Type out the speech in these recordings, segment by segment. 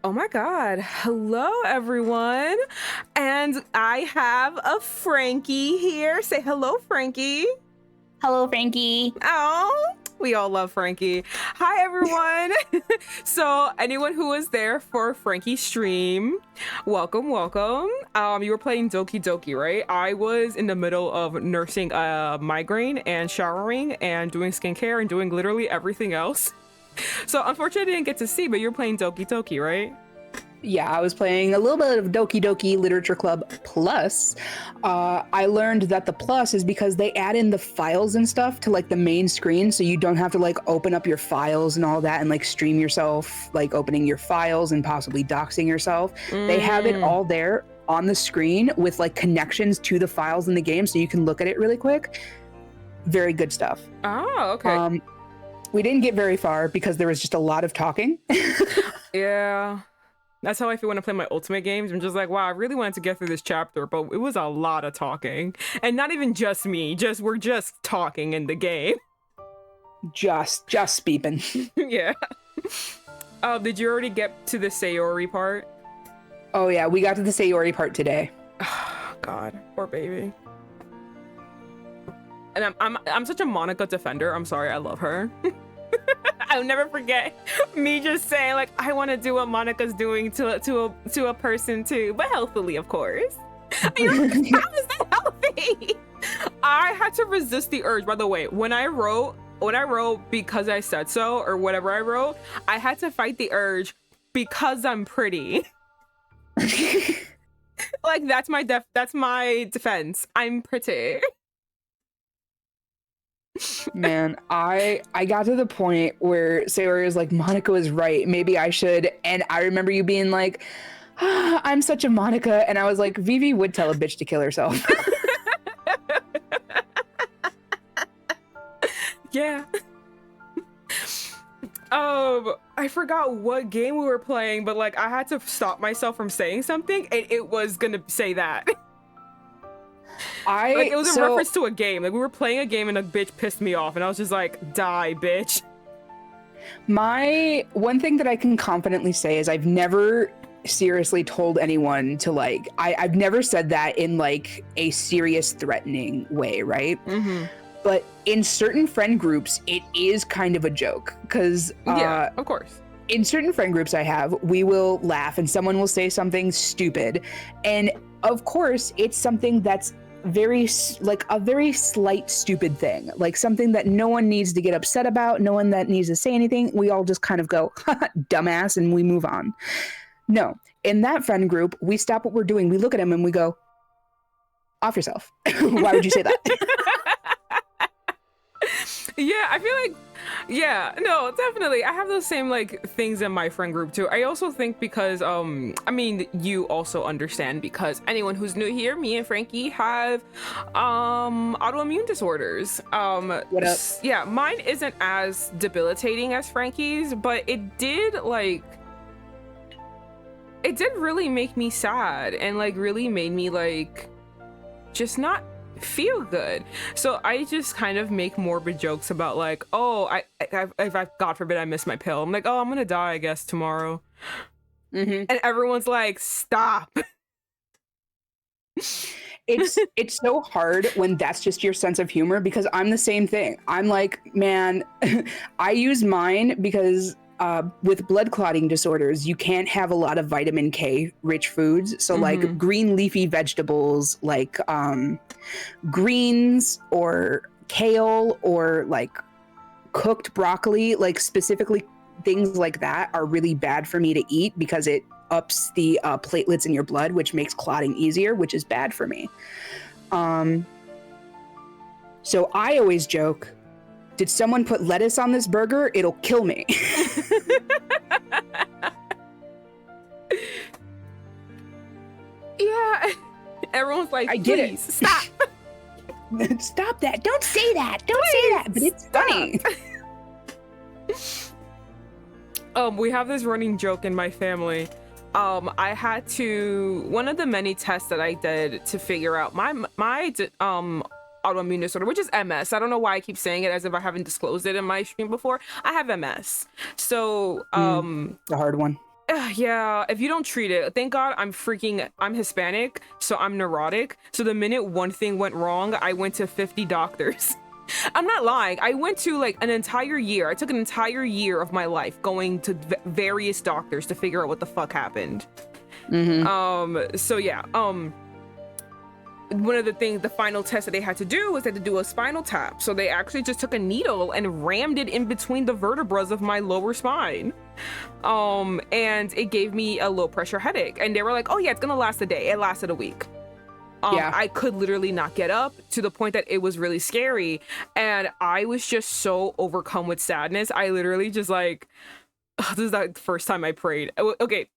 Oh my God. Hello, everyone. And I have a Frankie here. Say hello, Frankie. Hello, Frankie. Oh, we all love Frankie. Hi, everyone. So, anyone who was there for Frankie's stream, welcome, welcome. You were playing Doki Doki, right? I was in the middle of nursing a migraine and showering and doing skincare and doing literally everything else. So, unfortunately, I didn't get to see, but you're playing Doki Doki, right? Yeah, I was playing a little bit of Doki Doki Literature Club Plus. I learned that the plus is because they add in the files and stuff to like the main screen, so you don't have to like open up your files and all that and like stream yourself, like opening your files and possibly doxing yourself. They have it all there on the screen with like connections to the files in the game, so you can look at it really quick. Very good stuff. Oh, okay. We didn't get very far because there was just a lot of talking. Yeah. That's how I feel when I play my ultimate games. I'm just like, wow, I really wanted to get through this chapter, but it was a lot of talking. And not even just me, we're just talking in the game. Just speeping. Yeah. Did you already get to the Sayori part? Oh yeah, we got to the Sayori part today. God, poor baby. And I'm such a Monica defender. I'm sorry, I love her. I'll never forget me just saying like I want to do what Monica's doing to a person too, but healthily, of course. You're like, how is that healthy? I had to resist the urge. By the way, when I wrote because I said so or whatever I wrote, I had to fight the urge because I'm pretty. Like that's my defense. I'm pretty. Man, I got to the point where Sayori was like, Monica was right. Maybe I should. And I remember you being like, I'm such a Monica. And I was like, Vivi would tell a bitch to kill herself. Yeah. I forgot what game we were playing, but like I had to stop myself from saying something, and it was gonna say that. It was a reference to a game. Like we were playing a game and a bitch pissed me off, and I was just like, die, bitch. My one thing that I can confidently say is I've never seriously told anyone to like, I've never said that in like a serious threatening way, right? Mm-hmm. But in certain friend groups, it is kind of a joke because yeah, of course. In certain friend groups I have, we will laugh and someone will say something stupid. And of course, it's something that's very like a very slight stupid thing, like something that no one needs to get upset about, no one that needs to say anything. We all just kind of go, dumbass, and we move on. No, in that friend group, we stop what we're doing. We look at him and we go, off yourself. Why would you say that? Yeah, I feel like, yeah, no, definitely. I have those same like things in my friend group too. I also think because, I mean, you also understand because anyone who's new here, me and Frankie have, autoimmune disorders. What up? Yeah, mine isn't as debilitating as Frankie's, but it did really make me sad and like really made me like just not feel good. So I just kind of make morbid jokes about like, oh, if I God forbid I miss my pill, I'm like, oh, I'm gonna die I guess tomorrow. Mm-hmm. And everyone's like, stop. It's so hard when that's just your sense of humor because I'm the same thing. I'm like, man, I use mine because with blood clotting disorders, you can't have a lot of vitamin K rich foods. So like green leafy vegetables, like greens or kale or like cooked broccoli, like specifically things like that are really bad for me to eat because it ups the platelets in your blood, which makes clotting easier, which is bad for me. So I always joke, did someone put lettuce on this burger? It'll kill me. Yeah. Everyone's like, I get it. Stop. Stop that. Don't say that. Don't say that. But it's funny. We have this running joke in my family. I had to, one of the many tests that I did to figure out my autoimmune disorder, which is MS. I don't know why I keep saying it as if I haven't disclosed it in my stream before. I have MS. So, the hard one. Yeah, if you don't treat it, thank God I'm Hispanic, so I'm neurotic. So the minute one thing went wrong, I went to 50 doctors. I'm not lying. I went to like an entire year. I took an entire year of my life going to various doctors to figure out what the fuck happened. So yeah, one of the final test that they had to do was they had to do a spinal tap. So they actually just took a needle and rammed it in between the vertebrae of my lower spine. And it gave me a low pressure headache. And they were like, oh yeah, it's gonna last a day. It lasted a week. Yeah. I could literally not get up, to the point that it was really scary. And I was just so overcome with sadness. I literally just like, this is the first time I prayed. Okay.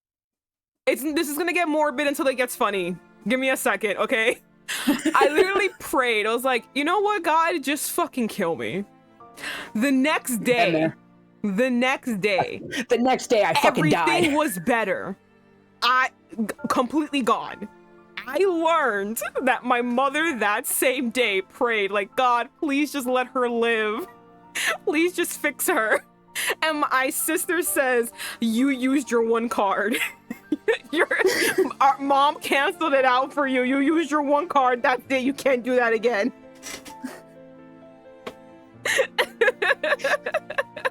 This is gonna get morbid until it gets funny. Give me a second, okay? I literally prayed. I was like, you know what, God, just fucking kill me. The next day, I fucking died. Everything was better. I completely gone. I learned that my mother that same day prayed, like, God, please just let her live. Please just fix her. And my sister says, you used your one card. Our mom canceled it out for you. You used your one card. That's it. You can't do that again.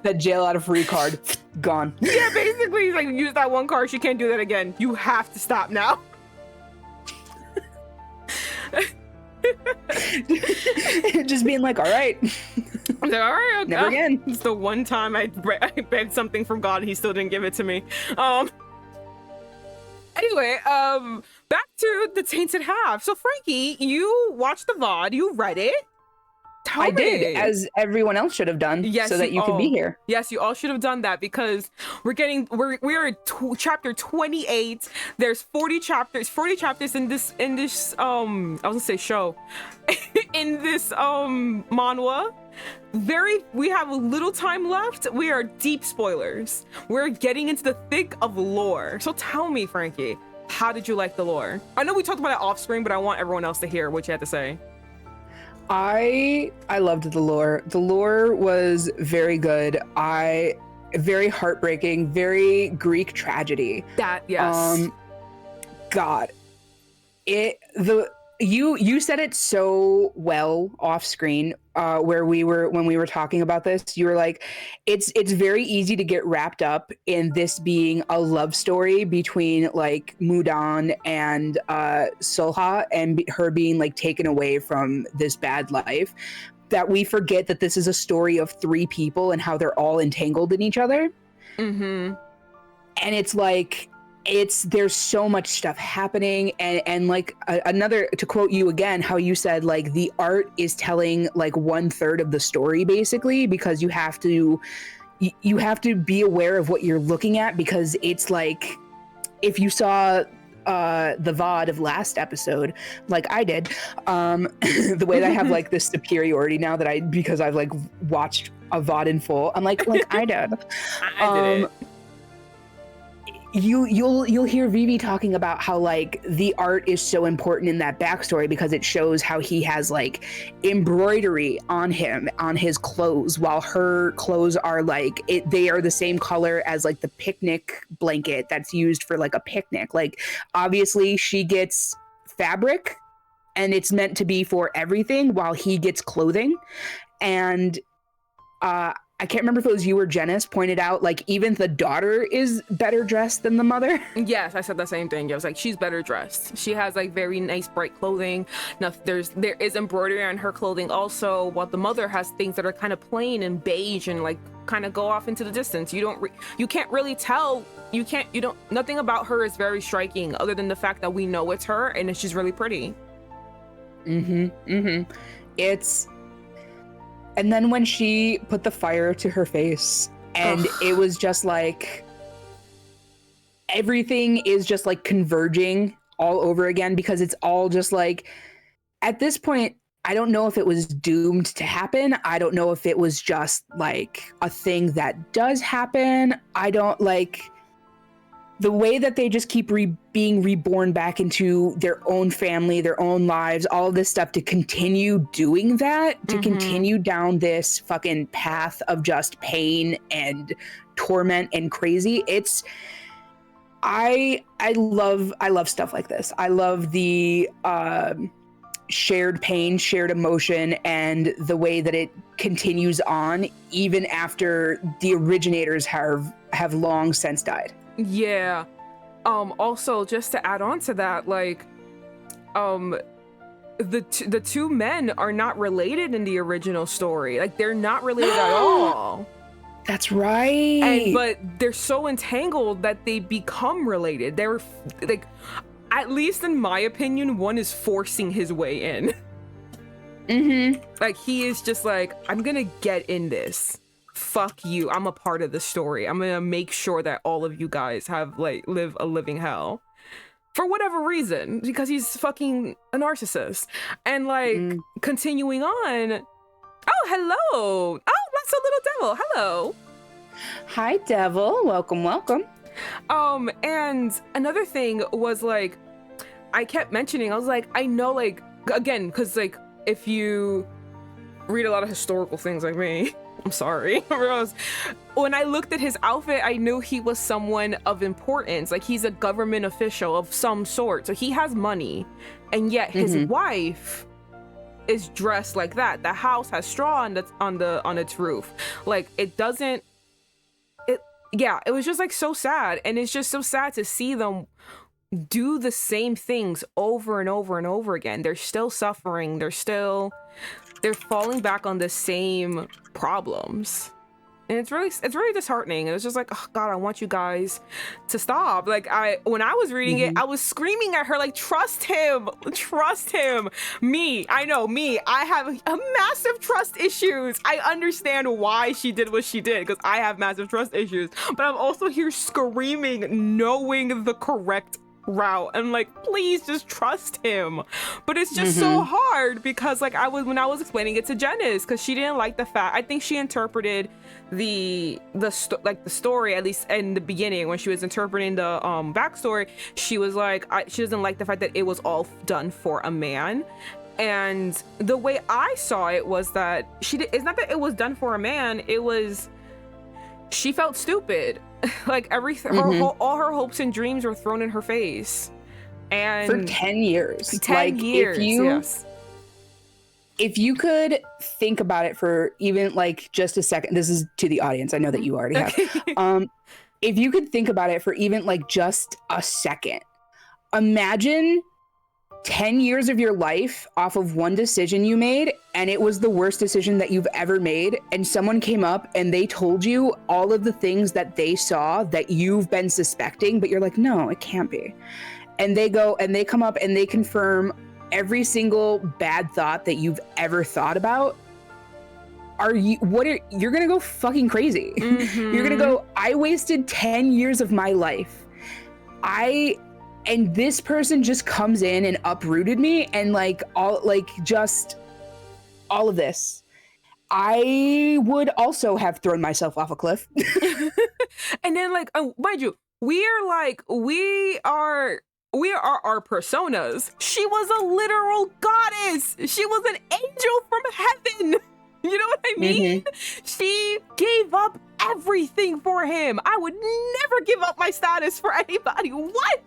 That jail out of free card, gone. Yeah, basically, he's like, use that one card. She can't do that again. You have to stop now. Just being like, all right. I'm like, all right, okay. Never again. It's the one time I begged something from God and he still didn't give it to me. Anyway, back to the Tainted Half. So Franky, you watched the VOD, you read it. I did, as everyone else should have done, so that you could be here. Yes, you all should have done that, because we are at chapter 28. There's 40 chapters in this I was gonna say show, in this manhwa. We have a little time left. We are deep spoilers. We're getting into the thick of lore. So tell me, Franky, how did you like the lore? I know we talked about it off screen, but I want everyone else to hear what you had to say. I loved the lore. The lore was very good. Very heartbreaking, very Greek tragedy. That, yes. God. You said it so well off screen, when we were talking about this. You were like, it's very easy to get wrapped up in this being a love story between like Muon and Seolha, and her being like taken away from this bad life, that we forget that this is a story of three people and how they're all entangled in each other. And it's like, there's so much stuff happening, and like another, to quote you again, how you said like the art is telling like 1/3 of the story, basically, because you have to be aware of what you're looking at, because it's like, if you saw the VOD of last episode, like I did, the way that I have like this superiority now that because I've like watched a VOD in full, I'm like I did. I did it. You'll hear Vivi talking about how like the art is so important in that backstory, because it shows how he has like embroidery on his clothes, while her clothes are like they are the same color as like the picnic blanket that's used for like a picnic. Like obviously she gets fabric and it's meant to be for everything, while he gets clothing. And I can't remember if it was you or Janice pointed out, like, even the daughter is better dressed than the mother. Yes, I said the same thing. I was like, she's better dressed. She has like very nice bright clothing. Now there is embroidery on her clothing also, while the mother has things that are kind of plain and beige and like kind of go off into the distance. You can't really tell. Nothing about her is very striking, other than the fact that we know it's her and she's really pretty. And then when she put the fire to her face, and it was just like, everything is just like converging all over again, because it's all just like, at this point, I don't know if it was doomed to happen. I don't know if it was just like a thing that does happen. I don't like the way that they just keep being reborn back into their own family, their own lives, all of this stuff, to continue doing that, to continue down this fucking path of just pain and torment and crazy. I love stuff like this. I love the shared pain, shared emotion, and the way that it continues on even after the originators have long since died. Yeah. Also, just to add on to that, like, the two men are not related in the original story. Like, they're not related at all. That's right. But they're so entangled that they become related. They're like, at least in my opinion, one is forcing his way in. Like, he is just like, I'm gonna get in this. Fuck you. I'm a part of the story. I'm gonna make sure that all of you guys have like live a living hell. For whatever reason, because he's fucking a narcissist. And like continuing on. Oh, hello. Oh, that's a little devil. Hello. Hi, devil. Welcome, welcome. And another thing was like, I kept mentioning, I was like, I know, like, again, because like, if you read a lot of historical things like me, I'm sorry, when I looked at his outfit, I knew he was someone of importance. Like, he's a government official of some sort, so he has money, and yet his wife is dressed like that. The house has straw on its roof. Like, it doesn't. Yeah, it was just like so sad, and it's just so sad to see them do the same things over and over and over again. They're still suffering. They're falling back on the same problems, and it's really disheartening. And it's just like, oh God, I want you guys to stop. Like, when I was reading it, I was screaming at her like, trust him. I have a massive trust issues. I understand why she did what she did, because I have massive trust issues, but I'm also here screaming, knowing the correct route. I'm like, please just trust him. But it's just so hard, because like when I was explaining it to Janice, because she didn't like the fact, I think she interpreted the story, at least in the beginning when she was interpreting the backstory, she was like, she doesn't like the fact that it was all done for a man. And the way I saw it was that it's not that it was done for a man, it was she felt stupid. Like, all her hopes and dreams were thrown in her face, and for 10 years. 10 years. Yes. If you could think about it for even like just a second, this is to the audience, I know that you already have. If you could think about it for even like just a second, imagine 10 years of your life off of one decision you made, and it was the worst decision that you've ever made, and someone came up and they told you all of the things that they saw that you've been suspecting, but you're like, no, it can't be. And they go and they come up and they confirm every single bad thought that you've ever thought about. You're gonna go fucking crazy. You're gonna go, I wasted 10 years of my life. And this person just comes in and uprooted me, and all of this. I would also have thrown myself off a cliff. And then, like, mind you, we are our personas. She was a literal goddess. She was an angel from heaven. You know what I mean? She gave up everything for him. I would never give up my status for anybody. What?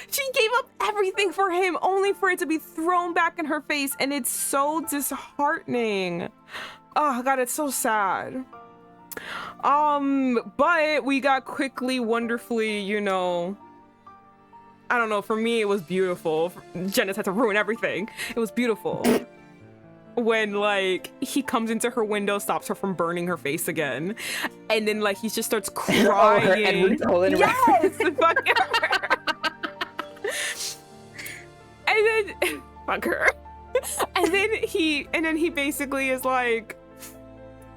She gave up everything for him, only for it to be thrown back in her face, and it's so disheartening. Oh God, it's so sad. But we got quickly, wonderfully, I don't know, for me it was beautiful. Janice had to ruin everything. It was beautiful. When like he comes into her window, stops her from burning her face again, and then like he just starts crying. Oh, her Edward Cullen. Yes, fucking her. And then fuck her. And then he basically is like,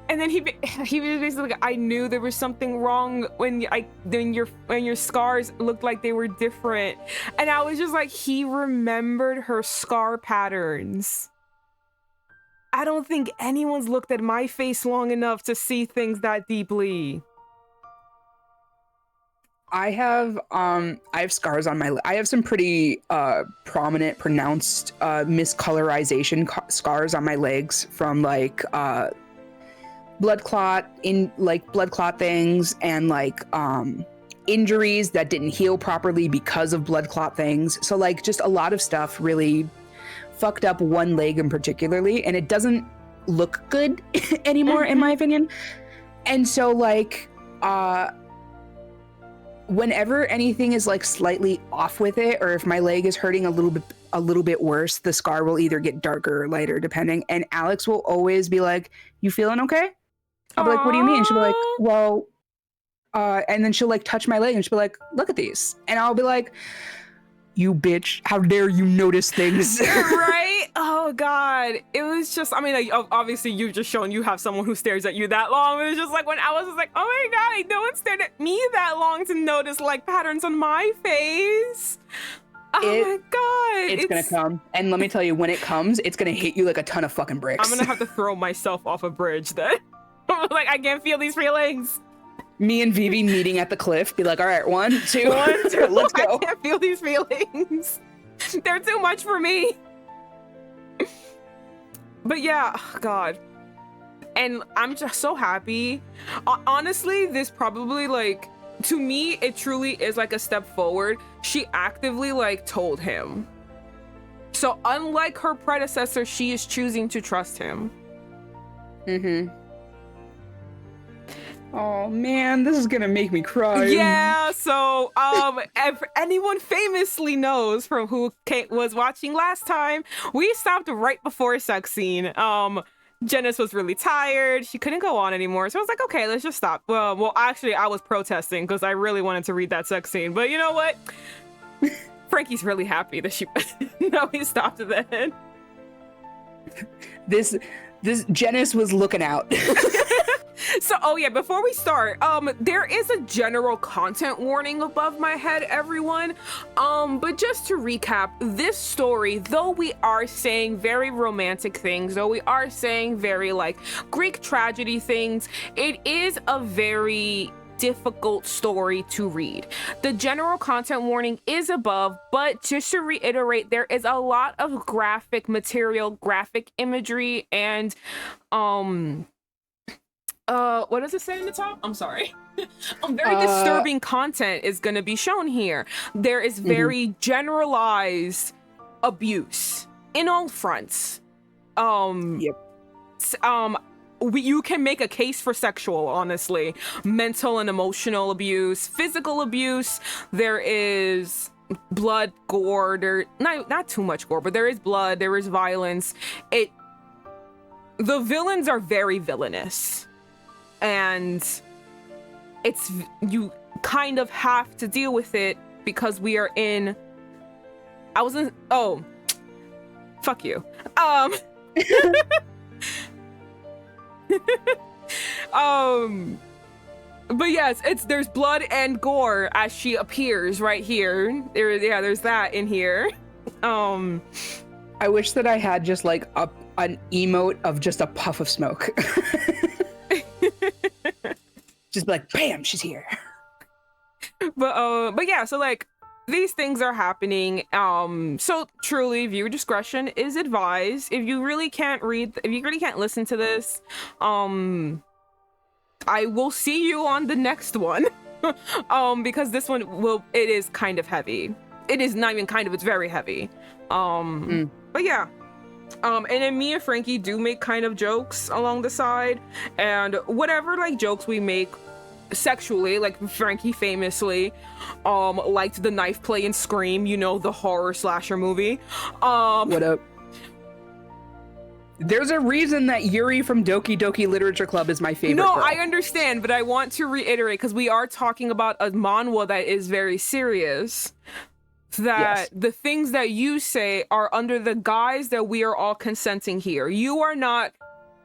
and then he was basically like, I knew there was something wrong when your scars looked like they were different. And I was just like, he remembered her scar patterns. I don't think anyone's looked at my face long enough to see things that deeply. I have scars on my. I have some pretty prominent, pronounced miscolorization scars on my legs from like blood clot things, and like injuries that didn't heal properly because of blood clot things. So like just a lot of stuff really fucked up one leg in particularly, and it doesn't look good anymore in my opinion. And so like whenever anything is like slightly off with it, or if my leg is hurting a little bit worse, the scar will either get darker or lighter depending. And Alex will always be like, "You feeling okay?" I'll be like, "What do you mean?" She'll be like, "Well," and then she'll like touch my leg and she'll be like, "Look at these," and I'll be like, "You bitch, how dare you notice things?" Right? Oh God. It was just, I mean, like, obviously you've just shown you have someone who stares at you that long. It was just like when I was just like, oh my God, like, no one stared at me that long to notice like patterns on my face. Oh my God. It's gonna come. And let me tell you, when it comes, it's gonna hit you like a ton of fucking bricks. I'm gonna have to throw myself off a bridge then. Like, I can't feel these feelings. Me and Vivi meeting at the cliff, be like, all right, 1, 2, let's go. I can't feel these feelings. They're too much for me. But yeah, oh God. And I'm just so happy. Honestly, this probably, like, to me, it truly is like a step forward. She actively like told him. So unlike her predecessor, she is choosing to trust him. Oh man, this is gonna make me cry. Yeah, so if anyone famously knows from who was watching last time, we stopped right before a sex scene. Janice was really tired. She couldn't go on anymore. So I was like, okay, let's just stop. Well, actually, I was protesting because I really wanted to read that sex scene. But you know what? Franky's really happy that she no, we stopped then. This Janice was looking out. So, oh yeah, before we start, there is a general content warning above my head, everyone. But just to recap, this story, though we are saying very romantic things, though we are saying very like Greek tragedy things, it is a very difficult story to read. The general content warning is above, but just to reiterate, there is a lot of graphic material, graphic imagery, and what does it say in the top? I'm sorry. Very disturbing content is going to be shown here. There is very generalized abuse in all fronts. You can make a case for sexual, honestly, mental and emotional abuse, physical abuse. There is blood, gore. There not too much gore, but there is blood. There is violence. The villains are very villainous. And you kind of have to deal with it because we are in, fuck you. But yes, there's blood and gore as she appears right here. There's that in here. I wish that I had just like an emote of just a puff of smoke. Just be like, bam, she's here. But yeah, so like these things are happening. So truly, viewer discretion is advised. If you really can't listen to this, I will see you on the next one. Because this one it is kind of heavy. It is not even kind of, it's very heavy. But yeah. And then me and Franky do make kind of jokes along the side, and whatever like jokes we make sexually, like Franky famously liked the knife play in Scream, you know, the horror slasher movie. What up? There's a reason that Yuri from Doki Doki Literature Club is my favorite. No, girl. I understand, but I want to reiterate because we are talking about a manhwa that is very serious. That the things that you say are under the guise that we are all consenting here. You are not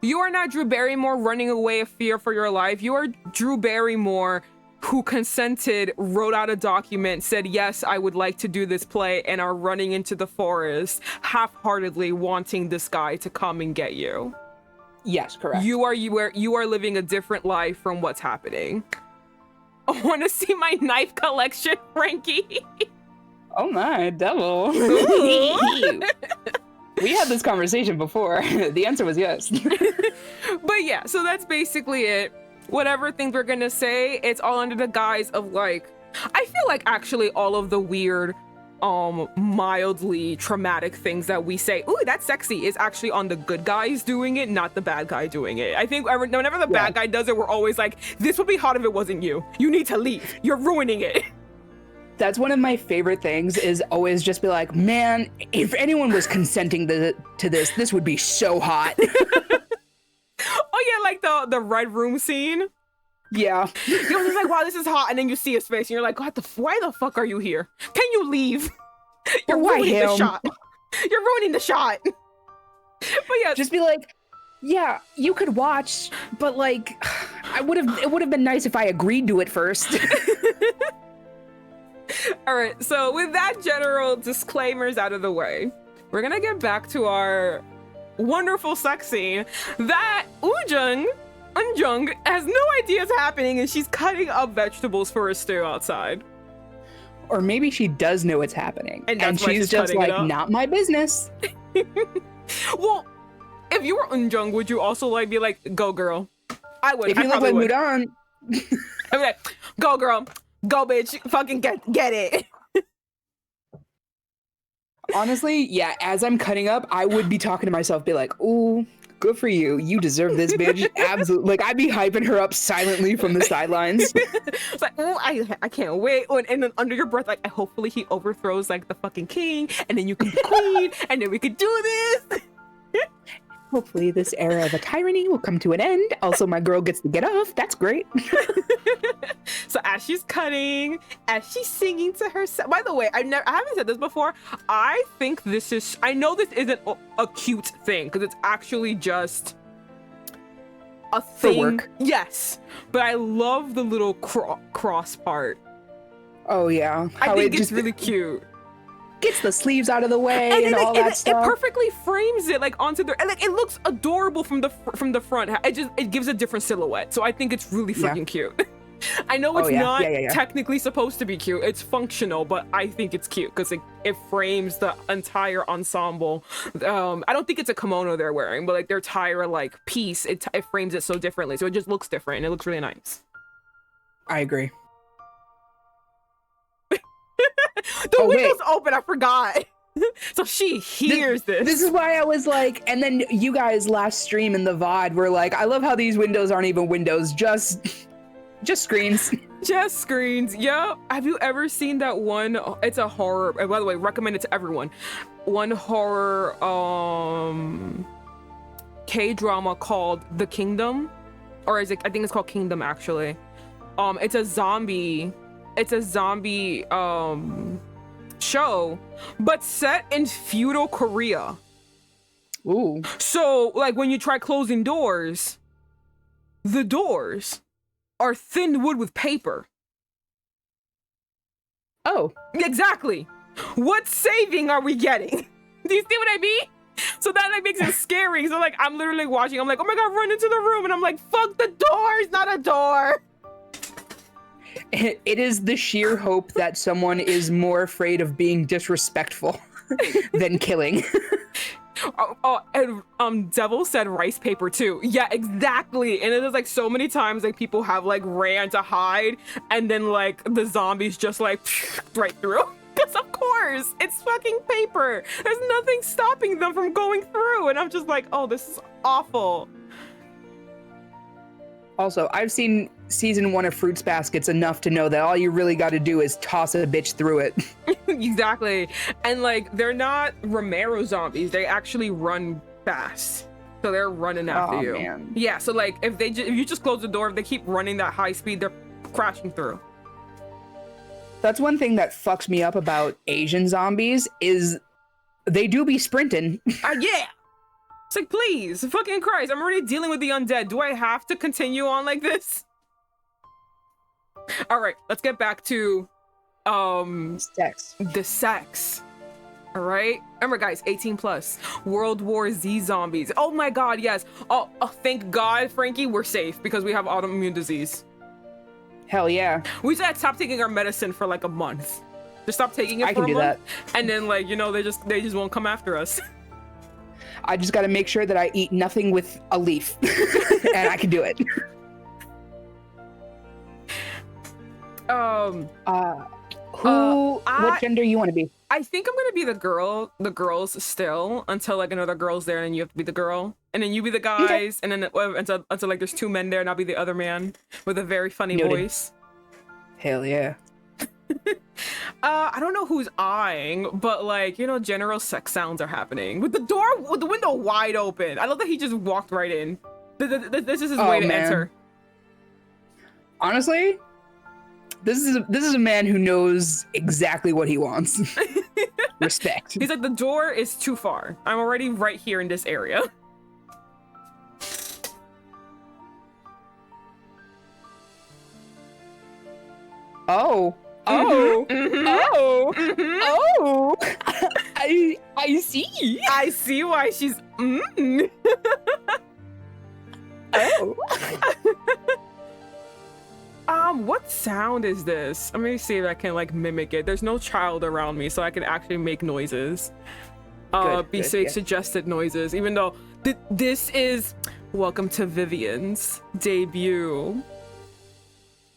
Drew Barrymore running away of fear for your life. You are Drew Barrymore who consented, wrote out a document, said, yes, I would like to do this play, and are running into the forest half-heartedly wanting this guy to come and get you. Yes, correct. You are living a different life from what's happening. I want to see my knife collection, Franky. Oh my, devil. We had this conversation before. The answer was yes. But yeah, so that's basically it. Whatever things we're gonna say, it's all under the guise of like I feel like actually all of the weird, mildly traumatic things that we say, ooh, that's sexy, is actually on the good guys doing it, not the bad guy doing it. I think whenever the bad guy does it, we're always like, this would be hot if it wasn't you. You need to leave. You're ruining it. That's one of my favorite things, is always just be like, man, if anyone was consenting to this, this would be so hot. Oh yeah, like the Red Room scene. Yeah. You're just like, wow, this is hot, and then you see his face, and you're like, why the fuck are you here? Can you leave? You're ruining the shot. You're ruining the shot. But yeah, just be like, yeah, you could watch, but like, it would have been nice if I agreed to it first. All right, so with that general disclaimers out of the way, we're gonna get back to our wonderful sex scene that Unjung has no idea is happening, and she's cutting up vegetables for a stew outside. Or maybe she does know it's happening, and she's just like, not my business. Well, if you were Unjung, would you also like be like, go girl? I would. If you look like Muon, I'd be like, go girl, go bitch, fucking get it. Honestly, yeah, as I'm cutting up, I would be talking to myself, be like, ooh, good for you. You deserve this, bitch. Absolutely. Like, I'd be hyping her up silently from the sidelines. It's like, oh, I can't wait. Oh, and then under your breath, like, hopefully he overthrows, like, the fucking king, and then you can be queen, and then we could do this. Hopefully this era of a tyranny will come to an end. Also, my girl gets to get off. That's great. So as she's cutting, as she's singing to herself. By the way, I haven't said this before. I think this is, I know this isn't a cute thing, because it's actually just a thing. For work. Yes, but I love the little cross part. Oh yeah. I think it's really cute. Gets the sleeves out of the way and all that stuff. It perfectly frames it like onto the, and like it looks adorable from the front. It gives a different silhouette. So I think it's really freaking cute. I know it's not technically supposed to be cute. It's functional, but I think it's cute because it frames the entire ensemble. I don't think it's a kimono they're wearing, but like their entire like piece, it frames it so differently. So it just looks different and it looks really nice. I agree. The window's open, I forgot. So she hears this. This is why I was like, and then you guys last stream in the VOD were like, I love how these windows aren't even windows, just screens. Just screens. Yep. Have you ever seen that one? It's a horror. By the way, recommend it to everyone. One horror K-drama called The Kingdom, or is it? I think it's called Kingdom actually. It's a zombie show, but set in feudal Korea. Ooh. So like when you try closing doors, the doors are thin wood with paper. Oh. Exactly. What saving are we getting? Do you see what I mean? So that like makes it scary. So like I'm literally watching, I'm like, oh my god, run into the room, and I'm like, fuck, the door is not a door. It is the sheer hope that someone is more afraid of being disrespectful than killing. And Devil said rice paper too. Yeah, exactly. And it is like so many times like people have like ran to hide, and then like the zombies just like right through. Because of course, it's fucking paper. There's nothing stopping them from going through. And I'm just like, oh, this is awful. Also, I've seen season 1 of Fruits Baskets enough to know that all you really got to do is toss a bitch through it. Exactly. And like, they're not Romero zombies. They actually run fast. So they're running after you. Man. Yeah, so like, if you just close the door, if they keep running that high speed, they're crashing through. That's one thing that fucks me up about Asian zombies is they do be sprinting. Yeah. It's like, please, fucking Christ, I'm already dealing with the undead. Do I have to continue on like this? All right, let's get back to the sex. All right, remember guys, 18 plus, World War Z zombies. Oh my god, yes. Oh, thank god, Franky, we're safe because we have autoimmune disease. Hell yeah. We just had to stop taking our medicine for like a month. Just stop taking it for a month, and then like, you know, they just won't come after us. I just got to make sure that I eat nothing with a leaf, and I can do it. What gender you want to be? I think I'm gonna be the girls still until like another girl's there, and then you have to be the girl, and then you be the guys, and then until like there's two men there, and I'll be the other man with a very funny voice. Hell yeah. I don't know who's eyeing, but like, you know, general sex sounds are happening with the window wide open. I love that he just walked right in. This is his way to enter. Honestly, this is a man who knows exactly what he wants. Respect. He's like, the door is too far. I'm already right here in this area. Oh. I see. I see why she's Oh. What sound is this? Let me see if I can like mimic it. There's no child around me, so I can actually make noises. Suggested noises, even though this is welcome to Vivian's debut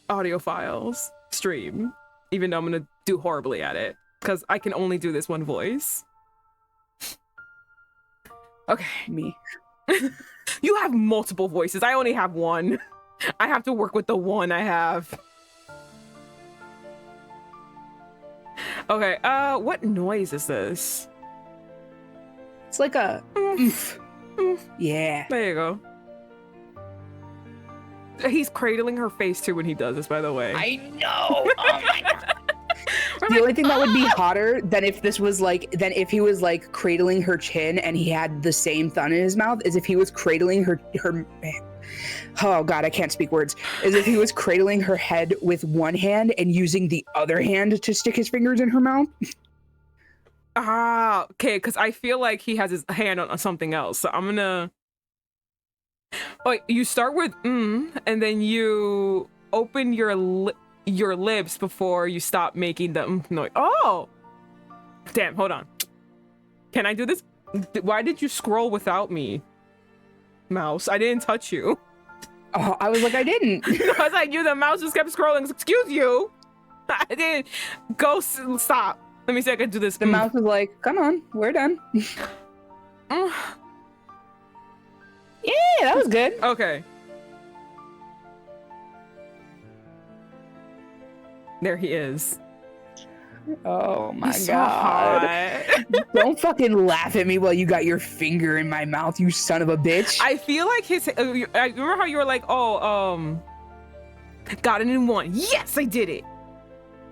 audio files stream, even though I'm gonna do horribly at it because I can only do this one voice. Okay. Me. You have multiple voices. I only have one. I have to work with the one I have. Okay, what noise is this? It's like a yeah. There you go. He's cradling her face too when he does this, by the way. I know. Oh my god. The only thing that would be hotter than if he was like cradling her chin and he had the same thumb in his mouth is if he was cradling her oh god, I can't speak words. Is if he was cradling her head with one hand and using the other hand to stick his fingers in her mouth. Okay, because I feel like he has his hand on something else. So I'm gonna you start with and then you open your lips before you stop making the noise. Oh! Damn, hold on. Can I do this? Why did you scroll without me? Mouse, I didn't touch you. Oh, I was like, I didn't. I was like, the mouse just kept scrolling. Excuse you. I didn't. Go stop. Let me see if I can do this. The mouse was like, come on, we're done. Yeah, that was good. Okay. There he is. Oh my so god. Hot. Don't fucking laugh at me while you got your finger in my mouth, you son of a bitch. I feel like his I remember how you were like, got it in one. Yes, I did it.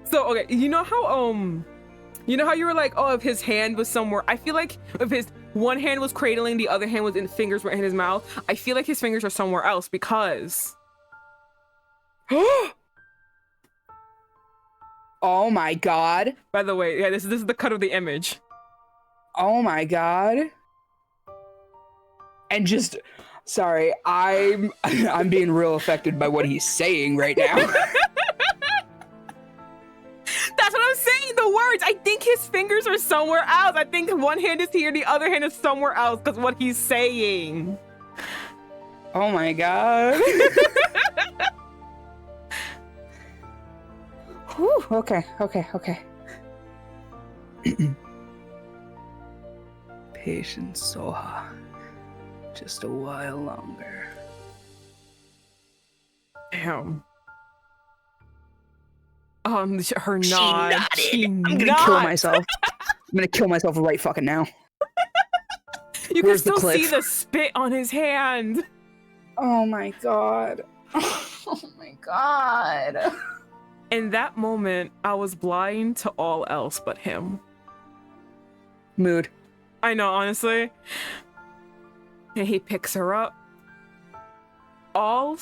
So okay, you know how you were like, if his hand was somewhere, I feel like if his one hand was cradling, the other hand was fingers were in his mouth, I feel like his fingers are somewhere else because oh my god. By the way, yeah, this is the cut of the image. Oh my god. And just sorry, I'm being real affected by what he's saying right now. That's what I'm saying, the words. I think his fingers are somewhere else. I think one hand is here, the other hand is somewhere else because what he's saying. Oh my god. Whew, okay. Patience, Seolha. Just a while longer. Damn. Her She nod. nodded. I'm gonna kill myself. I'm gonna kill myself right fucking now. You Where's can the still cliff? see the spit on his hand. Oh my god. Oh my god. In that moment, I was blind to all else but him. Mood. I know, honestly. And he picks her up. All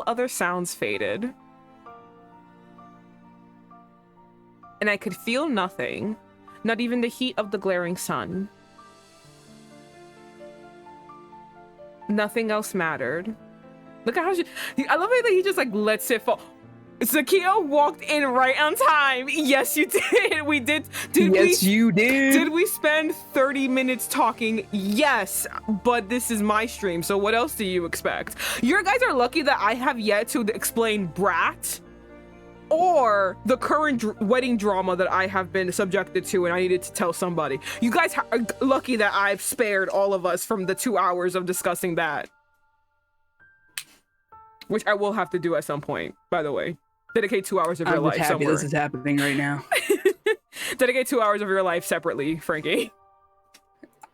other sounds faded. And I could feel nothing, not even the heat of the glaring sun. Nothing else mattered. Look at how I love it that he just like lets it fall. Zakia walked in right on time. Yes, you did. We did. You did. Did we spend 30 minutes talking? Yes, but this is my stream, so what else do you expect? You guys are lucky that I have yet to explain brat. or the current wedding drama that I have been subjected to and I needed to tell somebody. You guys are lucky that I've spared all of us from the 2 hours of discussing that. Which I will have to do at some point, by the way. Dedicate 2 hours of your life happy somewhere. This is happening right now. Dedicate 2 hours of your life separately, Franky.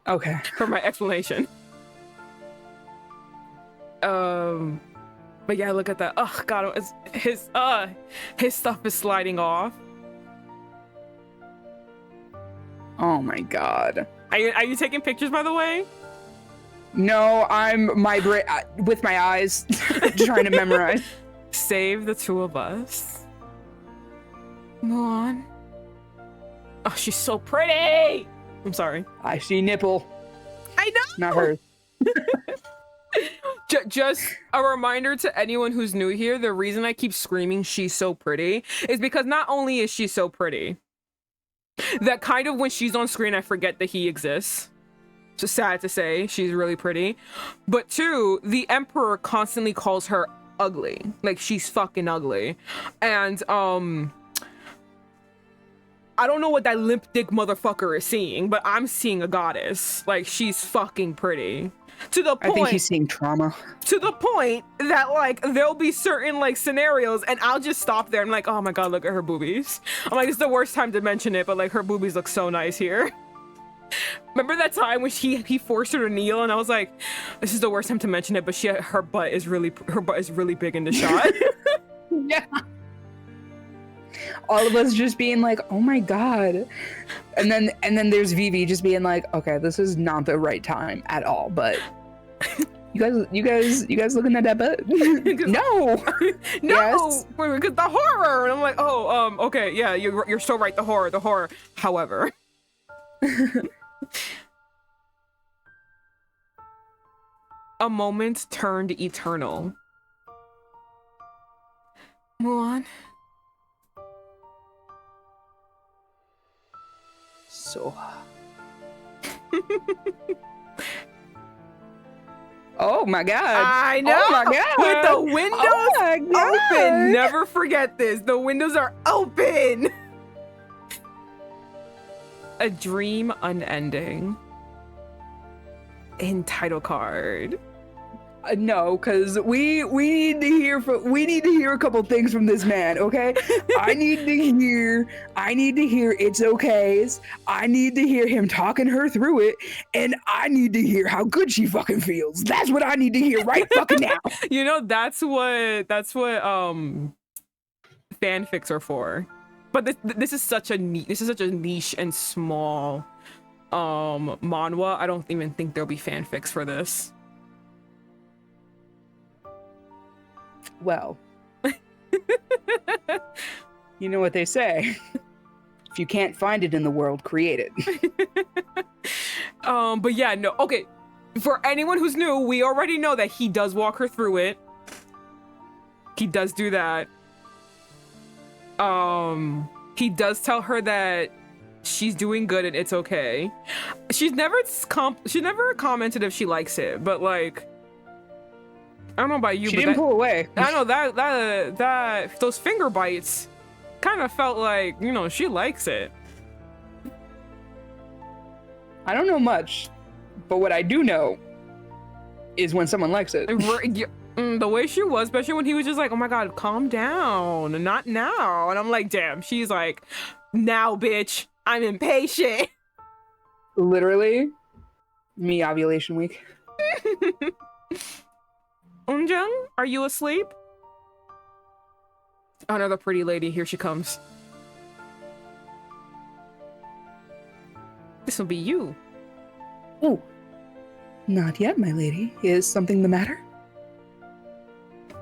Okay. For my explanation. But yeah, look at that. Oh god, his stuff is sliding off. Oh my god. Are you taking pictures, by the way? No, I'm with my eyes trying to memorize. Save the two of us. Muon. Oh, she's so pretty. I'm sorry. I see nipple. I know. Not her. Just a reminder to anyone who's new here, the reason I keep screaming she's so pretty is because not only is she so pretty, that kind of when she's on screen, I forget that he exists. Just sad to say, she's really pretty. But two, the Emperor constantly calls her ugly. Like, she's fucking ugly. And, I don't know what that limp dick motherfucker is seeing, but I'm seeing a goddess. Like, she's fucking pretty. To the point, I think he's seeing trauma. To the point that, like, there'll be certain, like, scenarios, and I'll just stop there and, like, oh my god, look at her boobies. I'm like, it's the worst time to mention it, but, like, her boobies look so nice here. Remember that time when he forced her to kneel, and I was like, this is the worst time to mention it, but her butt is really big in the shot. Yeah. All of us just being like, oh my god. And then there's Vivi just being like, okay, this is not the right time at all, but you guys looking at that butt? No. No. Yes. Because the horror. And I'm like, oh, okay, yeah, you're so right, the horror. However. A moment turned eternal. Muon. Seolha. Oh my god. I know. Oh my god. With the windows open. Never forget this. The windows are open. A dream unending. In title card. No, because we need to hear a couple things from this man, okay? I need to hear it's okays. I need to hear him talking her through it, and I need to hear how good she fucking feels. That's what I need to hear right fucking now. You know, that's what fanfics are for. But this is such a niche and small manhwa. I don't even think there'll be fanfics for this. Well, you know what they say. If you can't find it in the world, create it. But yeah, no, okay. For anyone who's new, we already know that he does walk her through it. He does do that. He does tell her that she's doing good and it's okay. She's never commented if she likes it, but like, I don't know about you, she but didn't pull away. I know that those finger bites kind of felt like, you know, she likes it. I don't know much, but what I do know is when someone likes it. The way she was, especially when he was just like, oh my god, calm down, not now. And I'm like, damn, she's like, now, bitch, I'm impatient. Literally, me ovulation week. Unjung, are you asleep? Another pretty lady, here she comes. This will be you. Oh, not yet, my lady. Is something the matter?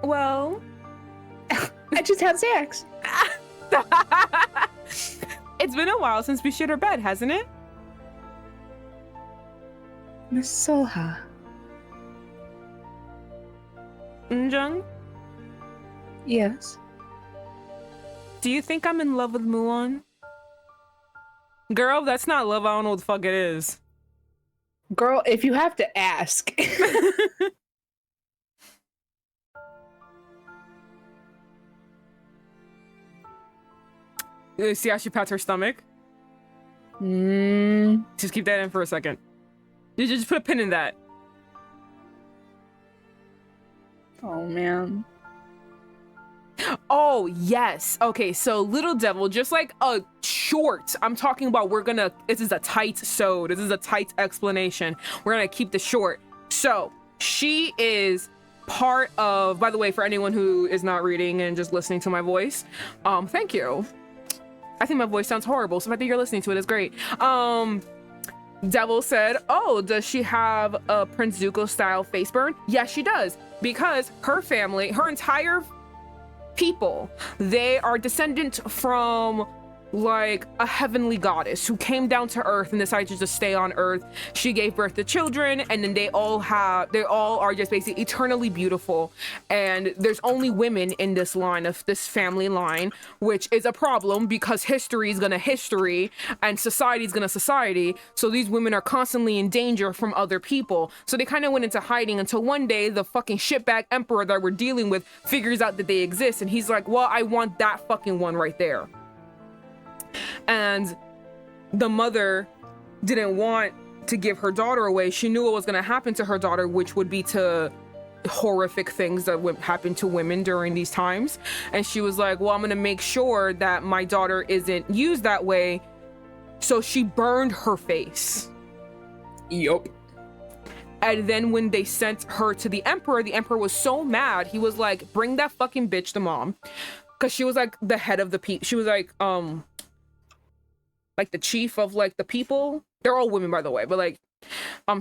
Well, I just had sex. It's been a while since we shared our bed, hasn't it? Miss Seolha. Unjung, Yes. do you think I'm in love with Muon? Girl, that's not love. I don't know what the fuck it is. Girl, if you have to ask. See how she pats her stomach? Just keep that in for a second. You just put a pin in that. Oh man. Oh yes. Okay, so Little Devil, just like a short, I'm talking about, this is a tight sewed, this is a tight explanation. We're gonna keep this short. So she is part of, by the way, for anyone who is not reading and just listening to my voice, thank you. I think my voice sounds horrible, so I think you're listening to it, it's great. Devil said, oh, does she have a Prince Zuko style face burn? Yes, she does, because her family, her entire people, they are descendant from like a heavenly goddess who came down to earth and decided to just stay on earth. She gave birth to children, and then they all are just basically eternally beautiful, and there's only women in this line of this family line, which is a problem because history is gonna history and society is gonna society, so these women are constantly in danger from other people. So they kind of went into hiding until one day the fucking shitbag emperor that we're dealing with figures out that they exist, and he's like, well, I want that fucking one right there. And the mother didn't want to give her daughter away. She knew what was going to happen to her daughter, which would be to horrific things that would happen to women during these times. And she was like, well, I'm going to make sure that my daughter isn't used that way. So she burned her face. Yup. And then when they sent her to the emperor was so mad. He was like, bring that fucking bitch to mom. Because she was like the head of the people. She was like the chief of like the people. They're all women, by the way, but like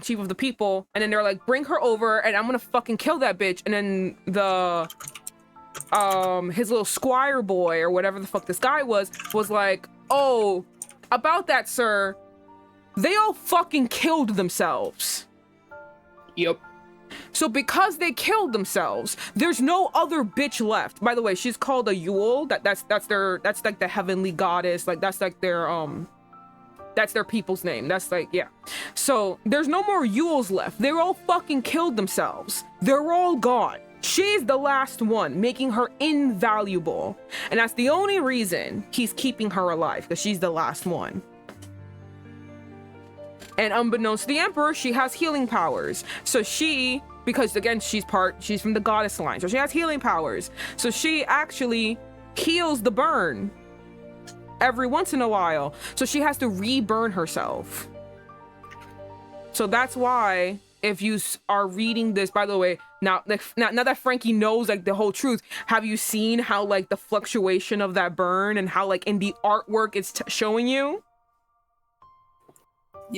chief of the people. And then they're like, bring her over and I'm gonna fucking kill that bitch. And then the his little squire boy or whatever the fuck this guy was like, oh, about that, sir, they all fucking killed themselves. Yep. So because they killed themselves, there's no other bitch left. By the way, she's called a Yule. That's like the heavenly goddess. Like that's like that's their people's name. That's like, yeah. So there's no more Yules left. They're all fucking killed themselves. They're all gone. She's the last one, making her invaluable. And that's the only reason he's keeping her alive, because she's the last one. And unbeknownst to the emperor, she has healing powers. So she, because again, she's from the goddess line, so she has healing powers. So she actually heals the burn every once in a while. So she has to re-burn herself. So that's why, if you are reading this, by the way, now that Franky knows like the whole truth, have you seen how like the fluctuation of that burn and how like in the artwork it's showing you?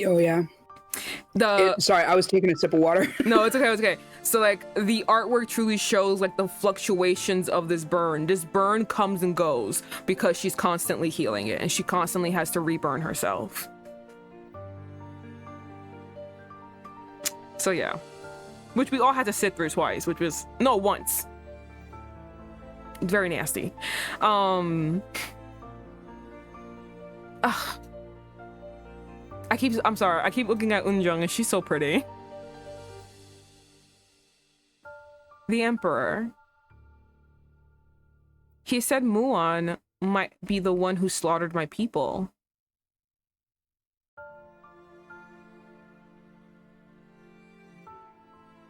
Oh yeah. Sorry, I was taking a sip of water. No, it's okay, it's okay. So like the artwork truly shows like the fluctuations of this burn. This burn comes and goes because she's constantly healing it and she constantly has to reburn herself. So yeah. Which we all had to sit through twice, once. Very nasty. I'm sorry, I keep looking at Eunjung and she's so pretty. The Emperor. He said Muon might be the one who slaughtered my people.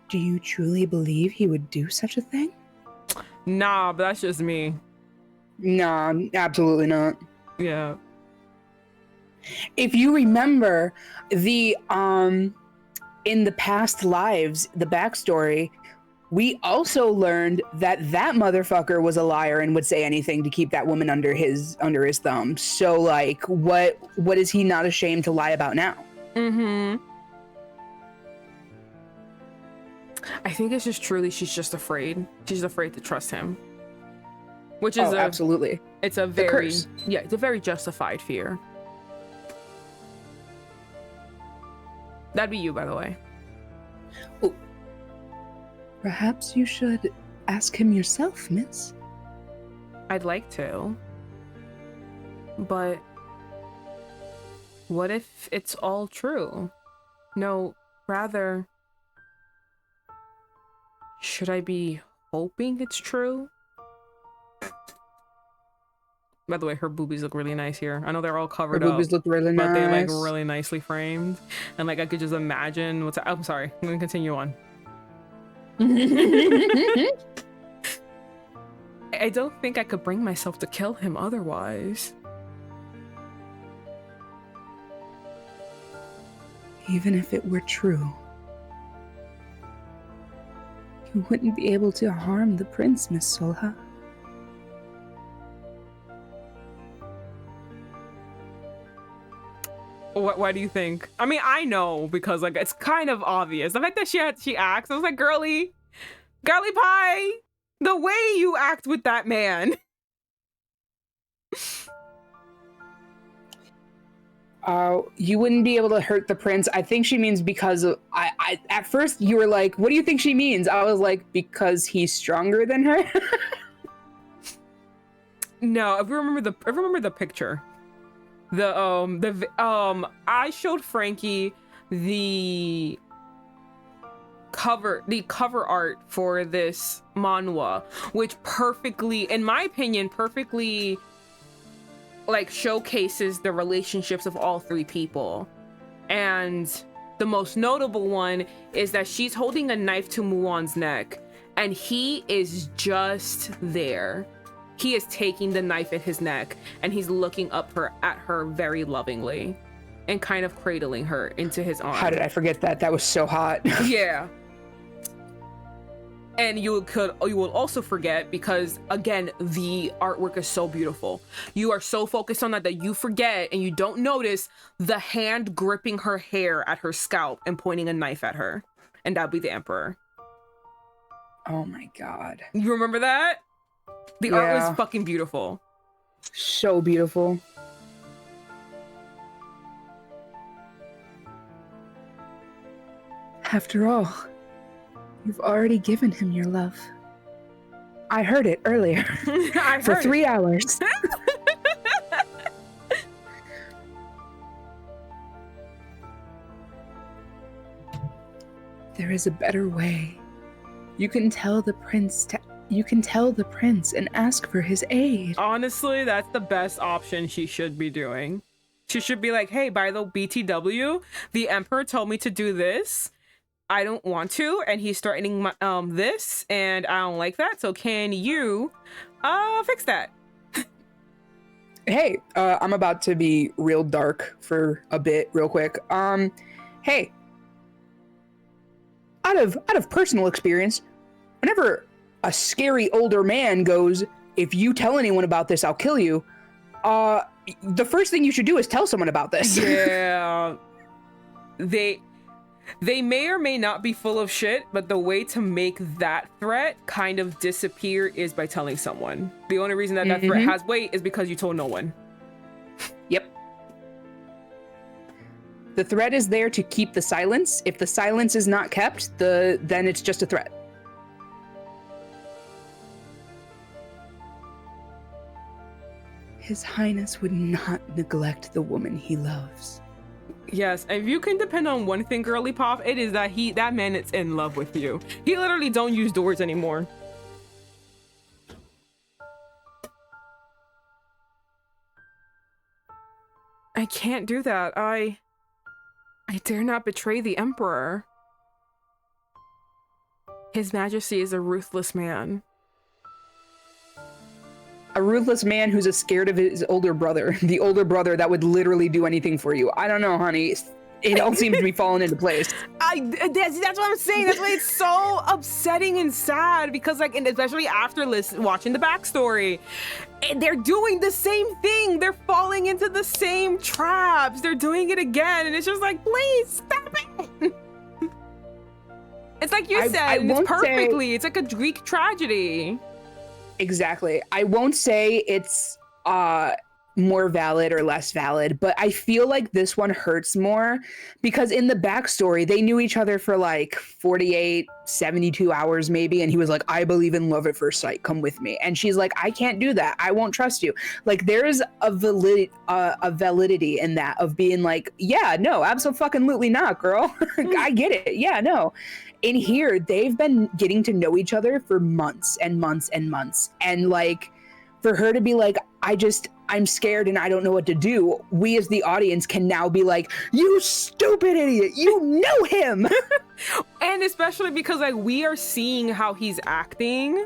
Do you truly believe he would do such a thing? Nah, but that's just me. Nah, absolutely not. Yeah. If you remember the in the past lives, the backstory, we also learned that motherfucker was a liar and would say anything to keep that woman under his thumb. So like what is he not ashamed to lie about now? Mm-hmm. I think it's just truly she's just afraid. She's afraid to trust him. Which is absolutely. It's a very it's a very justified fear. That'd be you, by the way. Oh. Perhaps you should ask him yourself, miss. I'd like to. But what if it's all true? No, rather, should I be hoping it's true? By the way, her boobies look really nice here. I know they're all Her covered up, boobies look really but they like nice. really nicely framed. And like I could just imagine what's. I'm sorry. I'm gonna continue on. I don't think I could bring myself to kill him otherwise. Even if it were true, you wouldn't be able to harm the prince, Miss Seolha. Why do you think? I mean, I know because like it's kind of obvious. The fact that she acts, I was like, girly pie, the way you act with that man. You wouldn't be able to hurt the prince. I think she means because of, I at first you were like, what do you think she means? I was like, because he's stronger than her. No, I remember the picture. I showed Franky the cover art for this manhwa, which perfectly, in my opinion, perfectly like showcases the relationships of all three people. And the most notable one is that she's holding a knife to Muon's neck and he is just there. He is taking the knife in his neck and he's looking up at her very lovingly and kind of cradling her into his arms. How did I forget that? That was so hot. Yeah. And you will also forget because again, the artwork is so beautiful. You are so focused on that you forget and you don't notice the hand gripping her hair at her scalp and pointing a knife at her. And that'd be the emperor. Oh my god. You remember that? The art was fucking beautiful. So beautiful. After all, you've already given him your love. I heard it earlier. For 3 hours. There is a better way. You can tell the prince and ask for his aid. Honestly, that's the best option she should be doing. She should be like, hey, by the BTW, the emperor told me to do this. I don't want to, and he's threatening my, this, and I don't like that. So can you fix that? Hey, I'm about to be real dark for a bit, real quick. Hey, out of personal experience, whenever a scary older man goes, if you tell anyone about this, I'll kill you, the first thing you should do is tell someone about this. Yeah. They may or may not be full of shit, but the way to make that threat kind of disappear is by telling someone. The only reason that threat has weight is because you told no one. Yep. The threat is there to keep the silence. If the silence is not kept, then it's just a threat. His Highness would not neglect the woman he loves. Yes, if you can depend on one thing, girly pop, it is that man is in love with you. He literally don't use doors anymore. I can't do that. I dare not betray the Emperor. His Majesty is a ruthless man. A ruthless man who's scared of his older brother. The older brother that would literally do anything for you. I don't know, honey. It all seems to be falling into place. That's what I'm saying. That's why it's so upsetting and sad because, like, and especially after watching the backstory, they're doing the same thing. They're falling into the same traps. They're doing it again, and it's just like, please stop it. It's like you said, and it's perfectly. It's like a Greek tragedy. Exactly. I won't say it's more valid or less valid, but I feel like this one hurts more because in the backstory, they knew each other for like 48, 72 hours maybe. And he was like, I believe in love at first sight. Come with me. And she's like, I can't do that. I won't trust you. Like there's a validity in that of being like, yeah, no, absolutely not, girl. I get it. Yeah, no. In here, they've been getting to know each other for months and months and months. And like, for her to be like, I'm scared and I don't know what to do. We as the audience can now be like, you stupid idiot, you know him. And especially because like we are seeing how he's acting.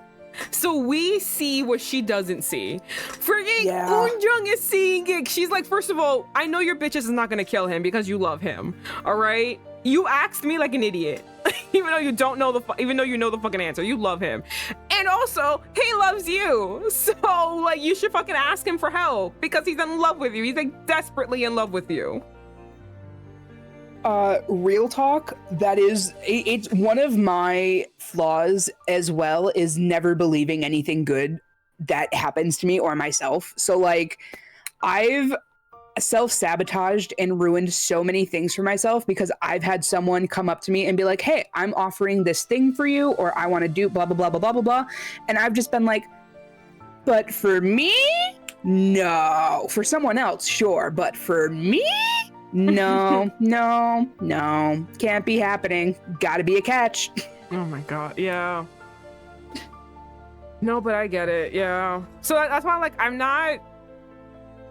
So we see what she doesn't see. Freaking Eunjung is seeing it. She's like, first of all, I know your bitches is not gonna kill him because you love him. All right, you asked me like an idiot, even though you don't know even though you know the fucking answer. You love him, and also he loves you. So like, you should fucking ask him for help because he's in love with you. He's like desperately in love with you. Real talk, that is, it's one of my flaws as well, is never believing anything good that happens to me or myself. So like, I've self-sabotaged and ruined so many things for myself because I've had someone come up to me and be like, hey, I'm offering this thing for you, or I want to do blah, blah, blah, blah, blah, blah, blah. And I've just been like, but for me? No. For someone else, sure. But for me? No, no, can't be happening. Gotta be a catch. Oh my god, yeah. No, but I get it, yeah. So that's why, like, I'm not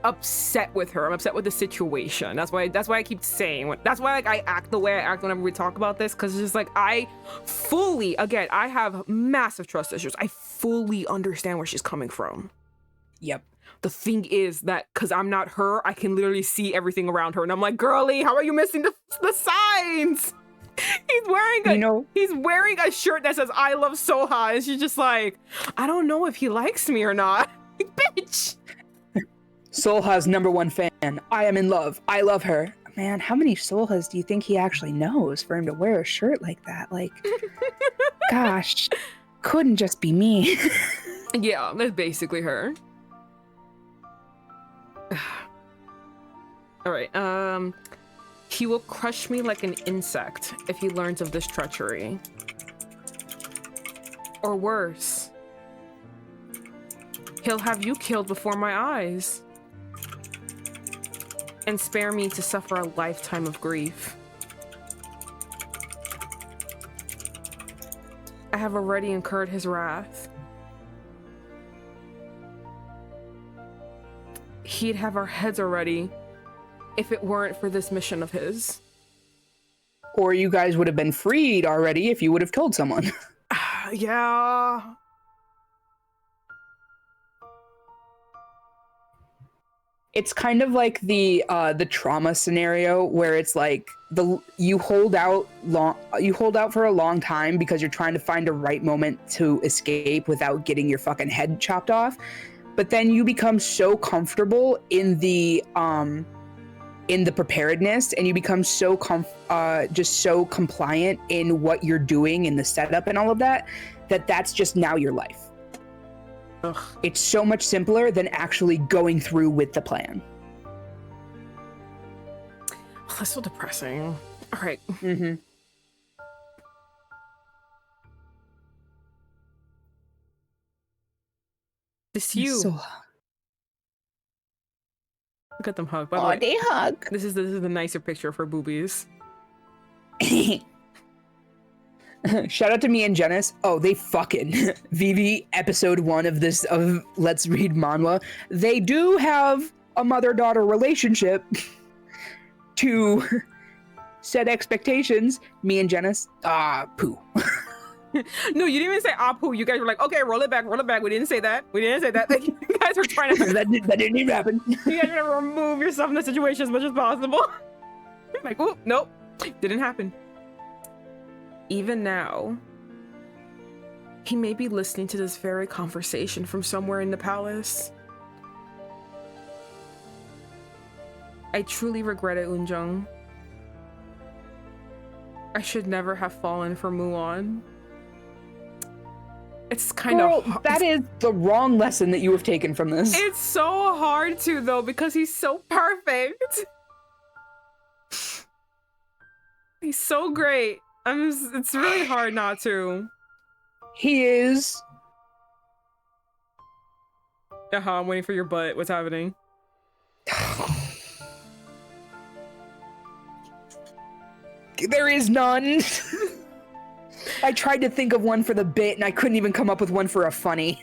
upset with her. I'm upset with the situation. That's why I keep saying. That's why, like, I act the way I act whenever we talk about this, because it's just like, I fully, again, I have massive trust issues. I fully understand where she's coming from. Yep. The thing is that because I'm not her, I can literally see everything around her, and I'm like, girly, how are you missing the signs? He's wearing a shirt that says "I love Seolha," and she's just like, I don't know if he likes me or not. Bitch. Seolha's #1 fan. I am in love. I love her. Man, how many Seolhas do you think he actually knows for him to wear a shirt like that? Like, gosh, couldn't just be me. Yeah, that's basically her. All right, he will crush me like an insect if he learns of this treachery. Or worse, he'll have you killed before my eyes and spare me to suffer a lifetime of grief. I have already incurred his wrath. He'd have our heads already if it weren't for this mission of his. Or you guys would have been freed already if you would have killed someone. Yeah. It's kind of like the trauma scenario where it's like you hold out for a long time because you're trying to find a right moment to escape without getting your fucking head chopped off. But then you become so comfortable in the preparedness, and you become so just so compliant in what you're doing in the setup and all of that, that's just now your life. Ugh. It's so much simpler than actually going through with the plan. Oh, that's so depressing. All right. Mm-hmm. This you. So... Look at them hug. By the way, they hug. This is the nicer picture of her boobies. Shout out to me and Janice. Oh, they fucking Vivi episode 1 of Let's Read Manhwa. They do have a mother-daughter relationship. To set expectations, me and Janice, poo. No, you didn't even say poo. You guys were like, okay, roll it back. We didn't say that. Like, you guys were trying to that didn't even happen. You guys are trying to remove yourself from the situation as much as possible. Like, oh, nope, didn't happen. Even now, he may be listening to this very conversation from somewhere in the palace. I truly regret it, Eunjung. I should never have fallen for Muon. It's kind of hard. That is the wrong lesson that you have taken from this. It's so hard to, though, because he's so perfect. He's so great. It's really hard not to. He is. I'm waiting for your butt. What's happening? There is none. I tried to think of one for the bit and I couldn't even come up with one for a funny.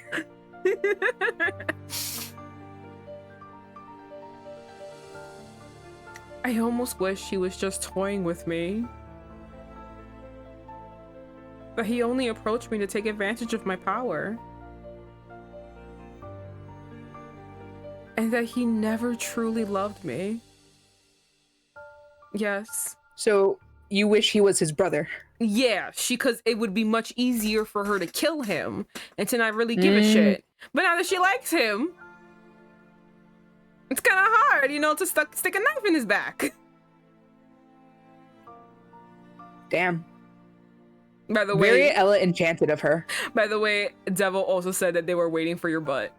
I almost wish he was just toying with me. But he only approached me to take advantage of my power. And that he never truly loved me. Yes. So you wish he was his brother? Yeah, because it would be much easier for her to kill him and to not really give a shit. But now that she likes him, it's kind of hard, you know, to stick a knife in his back. Damn. By the way, very Ella enchanted of her. By the way, Devil also said that they were waiting for your butt.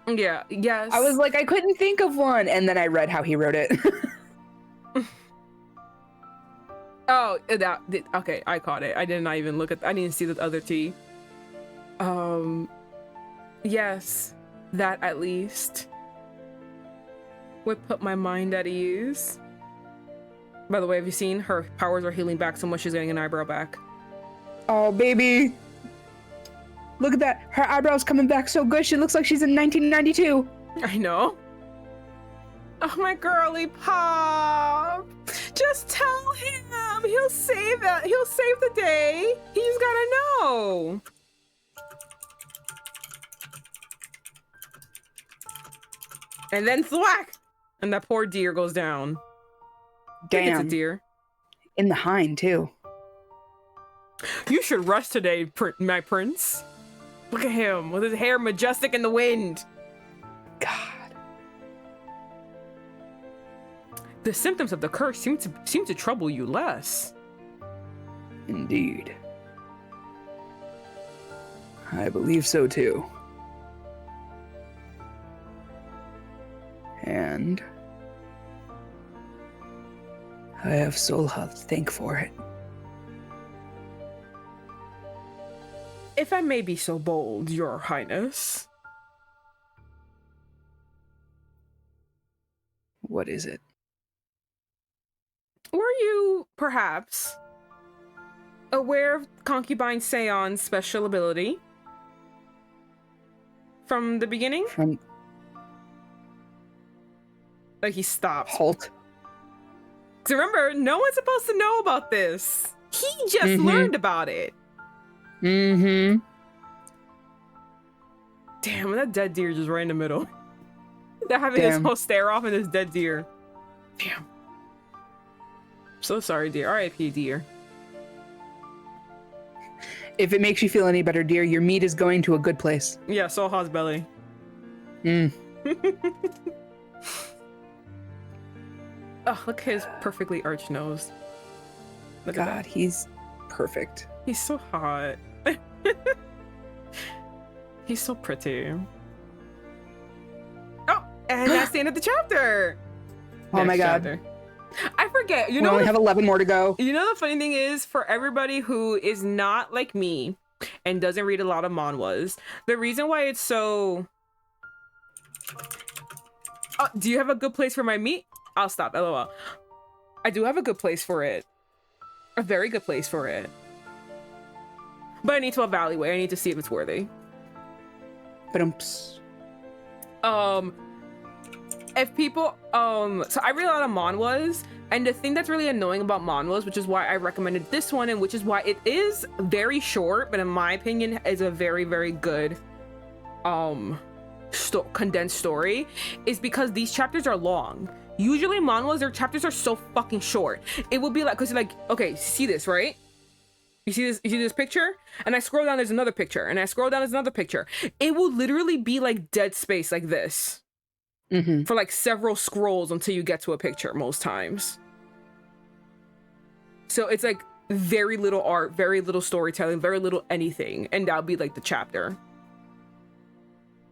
Yeah, yes. I was like, I couldn't think of one, and then I read how he wrote it. Oh, okay, I caught it. I did not even look at. I didn't see the other T. Yes, that at least would put my mind at ease. By the way, have you seen her powers are healing back so much she's getting an eyebrow back? Oh, baby. Look at that. Her eyebrow's coming back so good. She looks like she's in 1992. I know. Oh, my girly pop. Just tell him. He'll save it. He'll save the day. He's gotta know. And then thwack. And that poor deer goes down. Damn. It's a deer. In the hind, too. You should rush today, my prince. Look at him with his hair majestic in the wind. God. The symptoms of the curse seem to trouble you less. Indeed. I believe so too. And I have Seolha to thank for it. If I may be so bold, Your Highness. What is it? Were you, perhaps, aware of Concubine Seon's special ability? From the beginning? Like, he stopped. Halt. Because remember, no one's supposed to know about this. He just learned about it. Mm-hmm. Damn, that dead deer just right in the middle. They're having this whole stare off and this dead deer. Damn. So sorry, dear. R.I.P. dear. If it makes you feel any better, dear, your meat is going to a good place. Yeah, Seolha's belly. Oh, look at his perfectly arched nose. Look at that. He's perfect. He's so hot. He's so pretty. Oh, and that's the end of the chapter. Oh my God. Chapter. I forget. You we know, only have 11 more to go. You know, the funny thing is, for everybody who is not like me and doesn't read a lot of manhwas, the reason why it's so... Oh, do you have a good place for my meat? I'll stop. LOL. I do have a good place for it. A very good place for it. But I need to evaluate. I need to see if it's worthy. If people, so I read a lot of manhwas, and the thing that's really annoying about manhwas, which is why I recommended this one, and which is why it is very short, but in my opinion is a very, very good, condensed story, is because these chapters are long. Usually manhwas, their chapters are so fucking short. It will be like, cause like, okay, see this, right? You see this picture? And I scroll down, there's another picture. And I scroll down, there's another picture. It will literally be like dead space like this. For like several scrolls until you get to a picture most times. So it's like very little art, very little storytelling, very little anything. And that'll be like the chapter.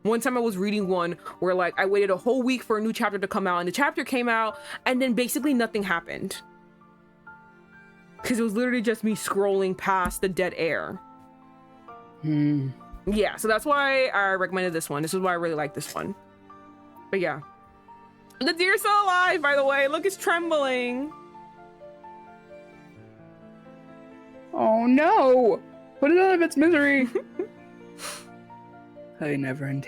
One time I was reading one where like I waited a whole week for a new chapter to come out, and the chapter came out and then basically nothing happened. Because it was literally just me scrolling past the dead air. Yeah, so that's why I recommended this one. This is why I really like this one. But yeah. The deer's still alive, by the way. Look, it's trembling. Oh no! Put it out of its misery. I never let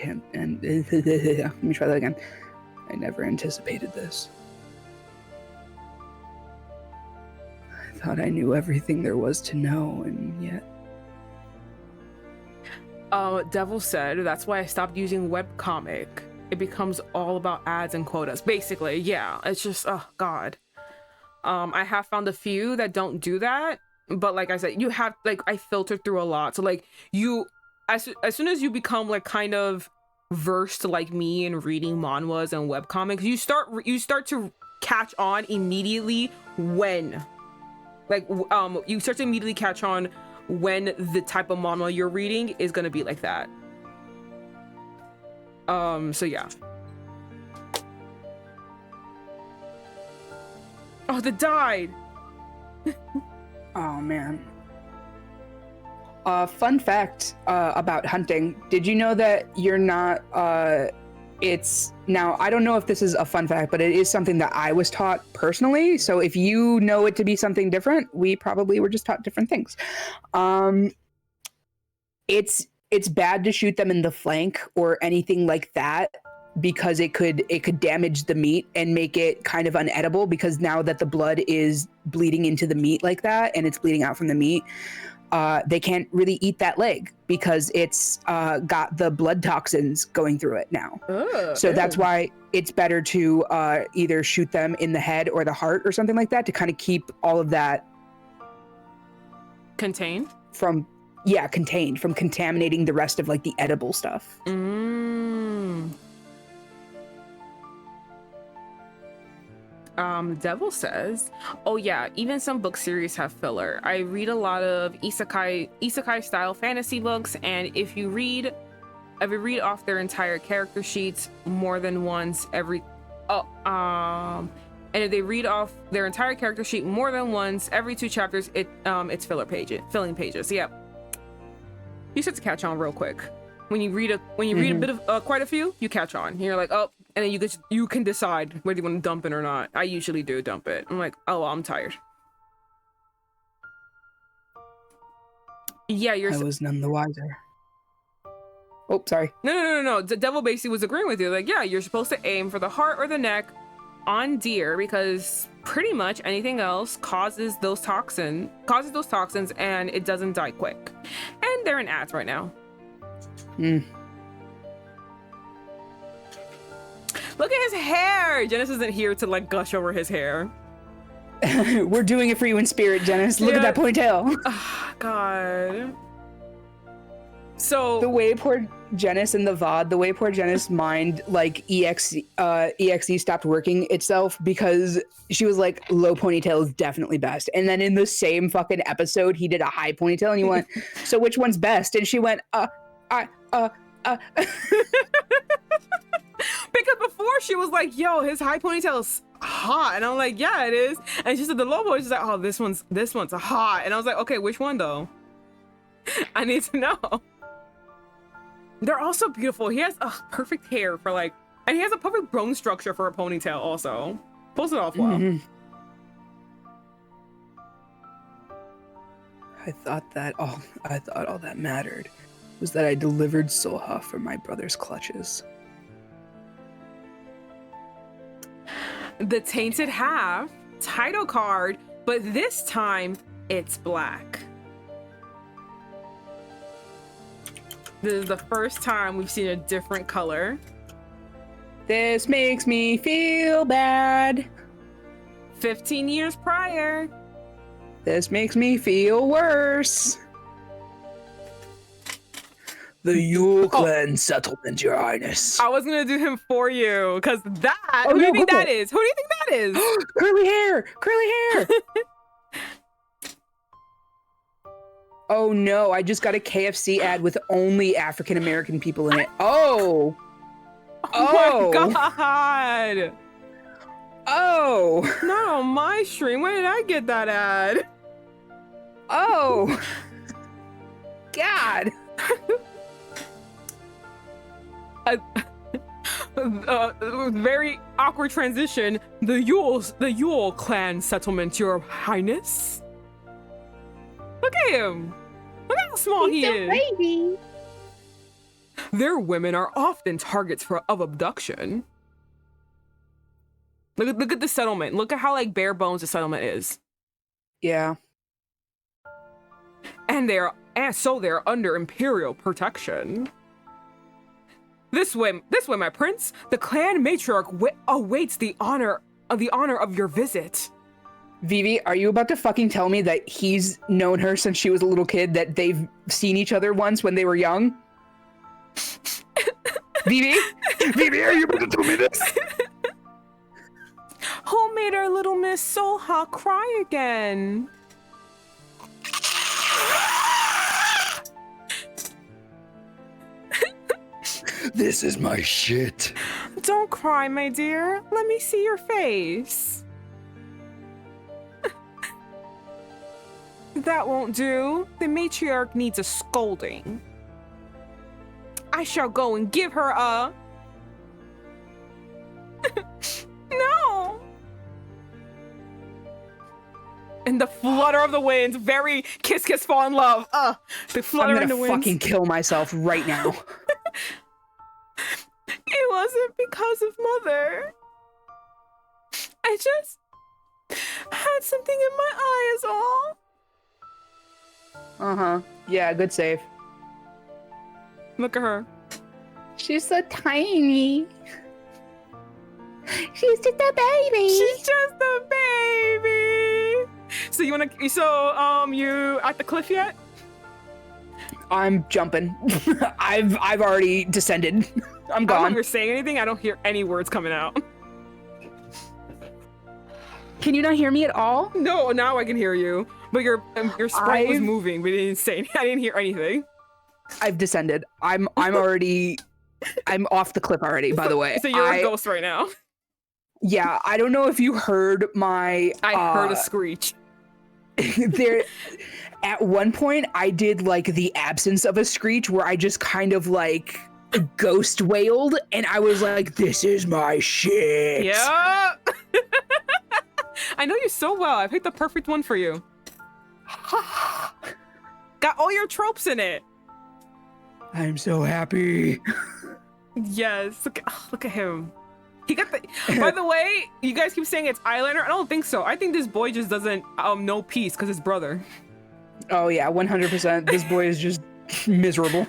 me try that again. I never anticipated this. I thought I knew everything there was to know, and yet... Devil said, that's why I stopped using webcomic. It becomes all about ads and quotas. Basically, yeah. It's just, oh, God. I have found a few that don't do that. But like I said, you have, like, I filtered through a lot. So, like, you... As soon as you become, like, kind of versed like me in reading manhwas and webcomics, you start to catch on immediately when... Like, you start to immediately catch on when the type of manhwa you're reading is gonna be like that. So yeah. Oh, they died! Oh, man. Fun fact about hunting. Did you know that you're not, now, I don't know if this is a fun fact, but it is something that I was taught personally. So if you know it to be something different, we probably were just taught different things. It's bad to shoot them in the flank or anything like that, because it could damage the meat and make it kind of unedible, because now that the blood is bleeding into the meat like that and it's bleeding out from the meat, they can't really eat that leg because it's got the blood toxins going through it now. That's why it's better to either shoot them in the head or the heart or something like that to kind of keep all of that contained from contaminating the rest of like the edible stuff. Devil says, oh yeah, even some book series have filler. I read a lot of isekai style fantasy books, and if you read off their entire character sheets more than once every and if they read off their entire character sheet more than once every 2 chapters, it's filling pages. Yeah, you start to catch on real quick when you read a bit of quite a few. You catch on. You're like, oh. And then you can decide whether you want to dump it or not. I usually do dump it. I'm like, oh, well, I'm tired. Yeah, I was none the wiser. Oh, sorry. No. The devil basically was agreeing with you. Like, yeah, you're supposed to aim for the heart or the neck on deer, because pretty much anything else causes those toxins, and it doesn't die quick. And they're in ads right now. Look at his hair! Janice isn't here to like gush over his hair. We're doing it for you in spirit, Janice. Look at that ponytail. Oh, God. So the way poor Janice in the VOD, the way poor Janice mind like EXE stopped working itself because she was like, low ponytail is definitely best. And then in the same fucking episode, he did a high ponytail and he went, so which one's best? And she went, because before she was like, yo, his high ponytail is hot, and I'm like, yeah, it is. And she said the low boy, she's like, oh, this one's hot. And I was like, okay, which one though? I need to know. They're also beautiful. He has perfect hair for like, and he has a perfect bone structure for a ponytail also. Pulls it off well. I thought all that mattered was that I delivered Seolha from my brother's clutches. The Tainted have title card, but this time it's black. This is the first time we've seen a different color. This makes me feel bad. 15 years prior. This makes me feel worse. The Yule clan settlement, Your Highness. I was gonna do him for you, because that. Who do you think that is? Who do you think that is? Curly hair! Curly hair! Oh no, I just got a KFC ad with only African American people in it. Oh! Oh my God! Oh! Not on my stream. When did I get that ad? Oh! God! Very awkward transition. The Yule clan settlement, Your Highness. Look at him. Look how small he is. Baby. Their women are often targets of abduction. Look at the settlement. Look at how like bare bones the settlement is. Yeah. And so they're under imperial protection. This way, my prince, the clan matriarch awaits the honor of your visit. Vivi, are you about to fucking tell me that he's known her since she was a little kid, that they've seen each other once when they were young? Vivi? Vivi, are you about to tell me this? Who made our little Miss Seolha cry again? This is my shit. Don't cry, my dear. Let me see your face. That won't do. The matriarch needs a scolding. I shall go and give her a... No! And the flutter of the winds, very kiss, kiss, fall in love. The flutter in the winds. I'm gonna fucking kill myself right now. It wasn't because of Mother. I just had something in my eye is all. Uh-huh. Yeah, good save. Look at her. She's so tiny. She's just a baby. She's just a baby. So you at the cliff yet? I'm jumping. I've already descended. I'm I gone. don't you're saying anything. I don't hear any words coming out. Can you not hear me at all? No, now I can hear you. But your sprite was moving, but it didn't say anything. I didn't hear anything. I've descended. I'm already I'm off the cliff already, by the way. So you're a ghost right now. Yeah, I don't know if you heard my I heard a screech. There at one point I did like the absence of a screech where I just kind of like ghost wailed and I was like, this is my shit. Yeah. I know you so well. I picked the perfect one for you. Got all your tropes in it. I'm so happy. Yes. Look at him. He got the. By the way, you guys keep saying it's eyeliner. I don't think so. I think this boy just doesn't know peace because his brother. Oh yeah, 100%. This boy is just miserable.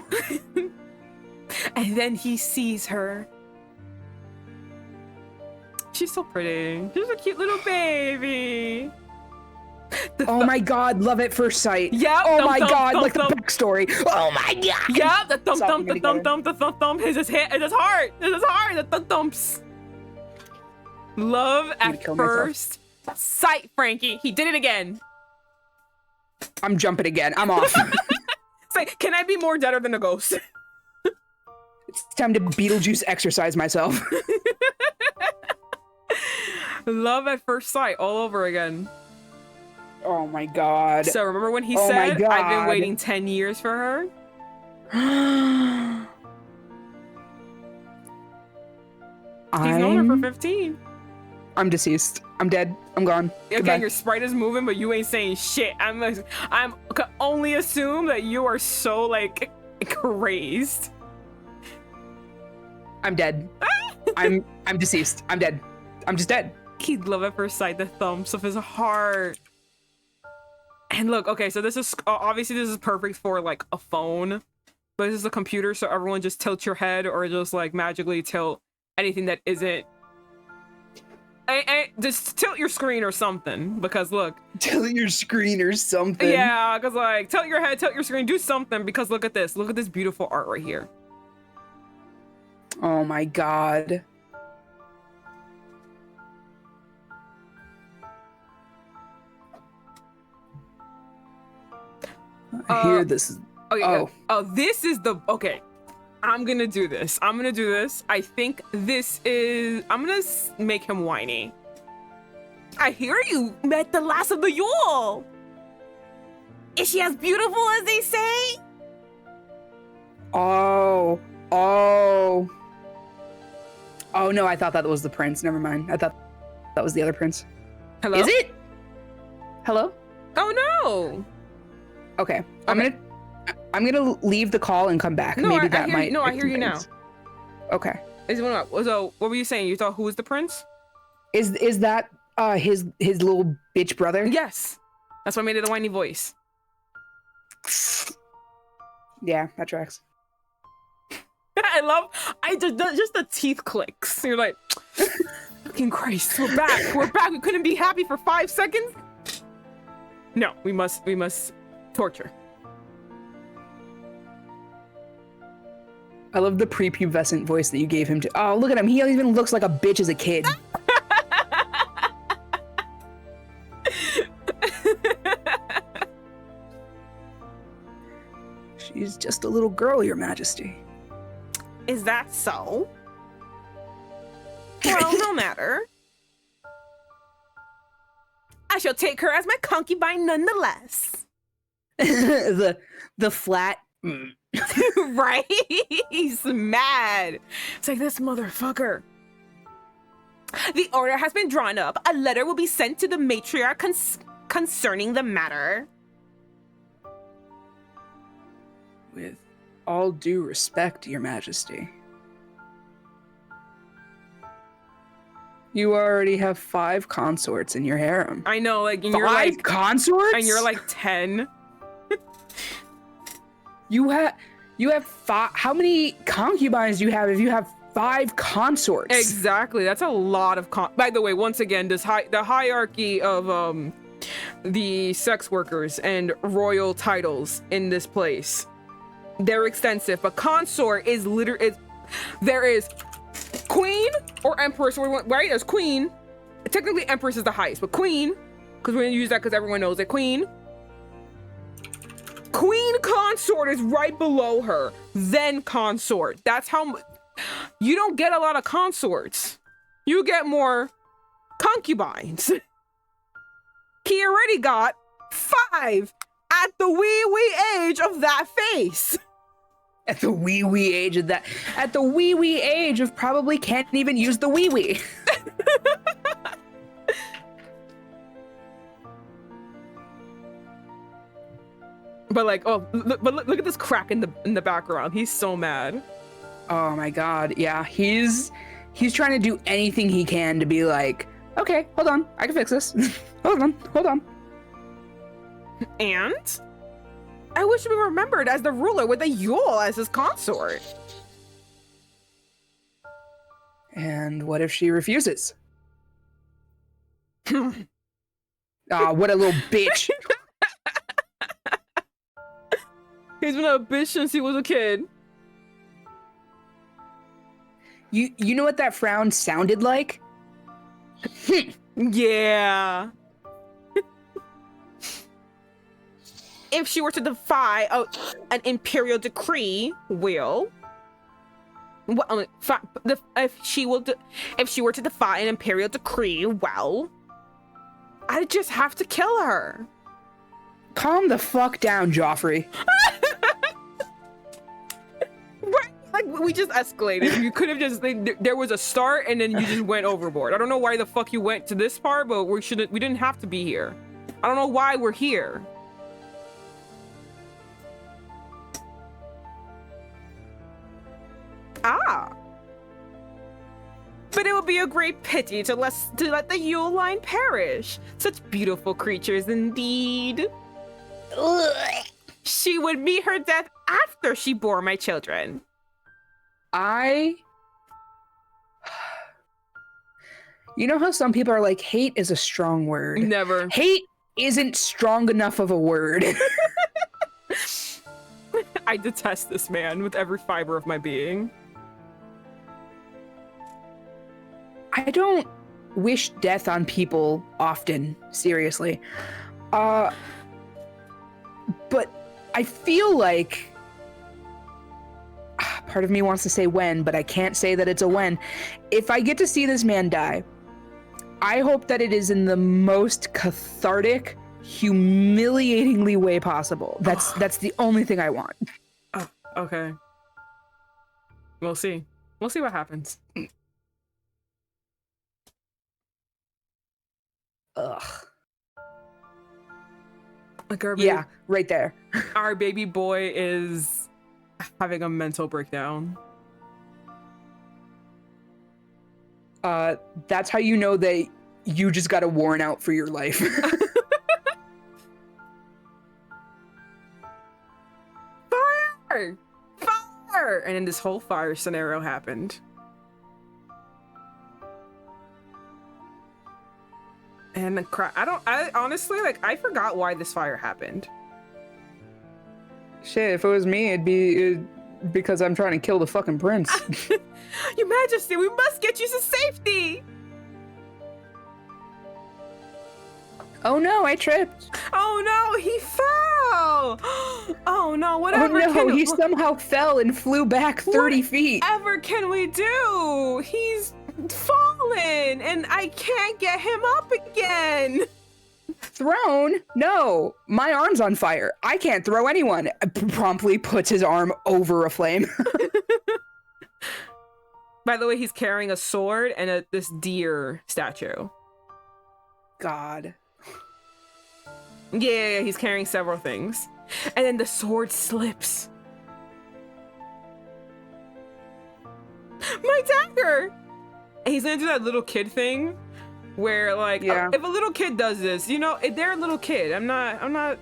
And then he sees her. She's so pretty. She's a cute little baby. Oh my god, love at first sight. Yeah. Oh my god, like the backstory. Oh my god. Yeah, the thump, the thump. It's his heart. It's his heart. The thump thumps. Love at first sight, Franky. He did it again. I'm jumping again. I'm off. It's like, can I be more deader than a ghost? It's time to Beetlejuice exercise myself. Love at first sight all over again. Oh my god. So remember when he said, I've been waiting 10 years for her? He's known her for 15. I'm deceased. I'm dead. I'm gone. Again, Goodbye. Your sprite is moving, but you ain't saying shit. I'm can only assume that you are so like crazed. I'm dead. I'm deceased. I'm dead. I'm just dead. He'd love at first sight the thumps of his heart. And look, okay, so this is obviously this is perfect for like a phone, but this is a computer, so everyone just tilt your head or just like magically tilt anything that isn't. Just tilt your screen or something, because look. Tilt your screen or something. Yeah, because like tilt your head, tilt your screen, do something, because look at this. Look at this beautiful art right here. Oh my god. I hear this. This is the okay. I'm gonna do this. I think this is. I'm gonna make him whiny. I hear you met the last of the Yule. Is she as beautiful as they say? Oh no! I thought that was the prince. Never mind. I thought that was the other prince. Hello? Is it? Hello? Oh no! Okay. I'm gonna I'm gonna leave the call and come back. No, Maybe I that hear, might. no, I fix hear some you now. things. Okay. So, what were you saying? You thought who was the prince? Is that his little bitch brother? Yes. That's why I made it a whiny voice. Yeah, that tracks. I just the teeth clicks. You're like, fucking Christ, we're back. We're back. We couldn't be happy for 5 seconds. No, we must torture. I love the prepubescent voice that you gave him to. Oh, look at him. He even looks like a bitch as a kid. She's just a little girl, Your Majesty. Is that so? Well, no matter. I shall take her as my concubine nonetheless. the flat. Right? He's mad. It's like, this motherfucker. The order has been drawn up. A letter will be sent to the matriarch concerning the matter. With all due respect, Your Majesty. You already have 5 consorts in your harem. I know, like, and 5 you're like consorts? and you're like 10. You have 5. How many concubines do you have if you have 5 consorts? Exactly. That's a lot of by the way, once again, the hierarchy of the sex workers and royal titles in this place, they're extensive, but consort is there is queen or empress, right? There's queen. Technically empress is the highest, but queen, because we're gonna use that because everyone knows it. Queen consort is right below her, then consort. That's how you don't get a lot of consorts. You get more concubines. He already got 5 at the wee age of that face. At the wee age of that. At the wee age of probably can't even use the wee. But like, oh, look at this crack in the background. He's so mad. Oh my god, yeah. He's trying to do anything he can to be like, okay, hold on, I can fix this. hold on. And I wish to be remembered as the ruler with a Yule as his consort. And what if she refuses? What a little bitch. He's been a bitch since he was a kid. You know what that frown sounded like? Yeah. If she were to defy an imperial decree, if she were to defy an imperial decree, well, I'd just have to kill her. Calm the fuck down, Joffrey. Right? Like, we just escalated. You could have just, there was a start and then you just went overboard. I don't know why the fuck you went to this part, but we didn't have to be here. I don't know why we're here. But it would be a great pity to let the Yule line perish. Such beautiful creatures indeed. Ugh. She would meet her death after she bore my children. You know how some people are like, hate is a strong word. Never. Hate isn't strong enough of a word. I detest this man with every fiber of my being. I don't wish death on people often, seriously. But I feel like part of me wants to say when, but I can't say that it's a when. If I get to see this man die, I hope that it is in the most cathartic, humiliatingly way possible. That's the only thing I want. Oh, okay. We'll see. We'll see what happens. Ugh. Like Yeah, right there. our baby boy is having a mental breakdown. That's how you know that you just got a warrant out for your life. Fire! Fire! And then this whole fire scenario happened. And the I honestly, like, I forgot why this fire happened. Shit, if it was me, it'd be because I'm trying to kill the fucking prince. Your Majesty, we must get you to safety! Oh no, I tripped. Oh no, he fell! Oh no, Oh whatever no, he somehow fell and flew back 30 feet. whatever can we do? He's fallen and I can't get him up again. Thrown? No, my arm's on fire. I can't throw anyone. Promptly puts his arm over a flame. By the way, he's carrying a sword and this deer statue. God. Yeah, he's carrying several things. And then the sword slips. My dagger! And he's gonna do that little kid thing where, like, Yeah. if a little kid does this, you know, if they're a little kid, I'm not,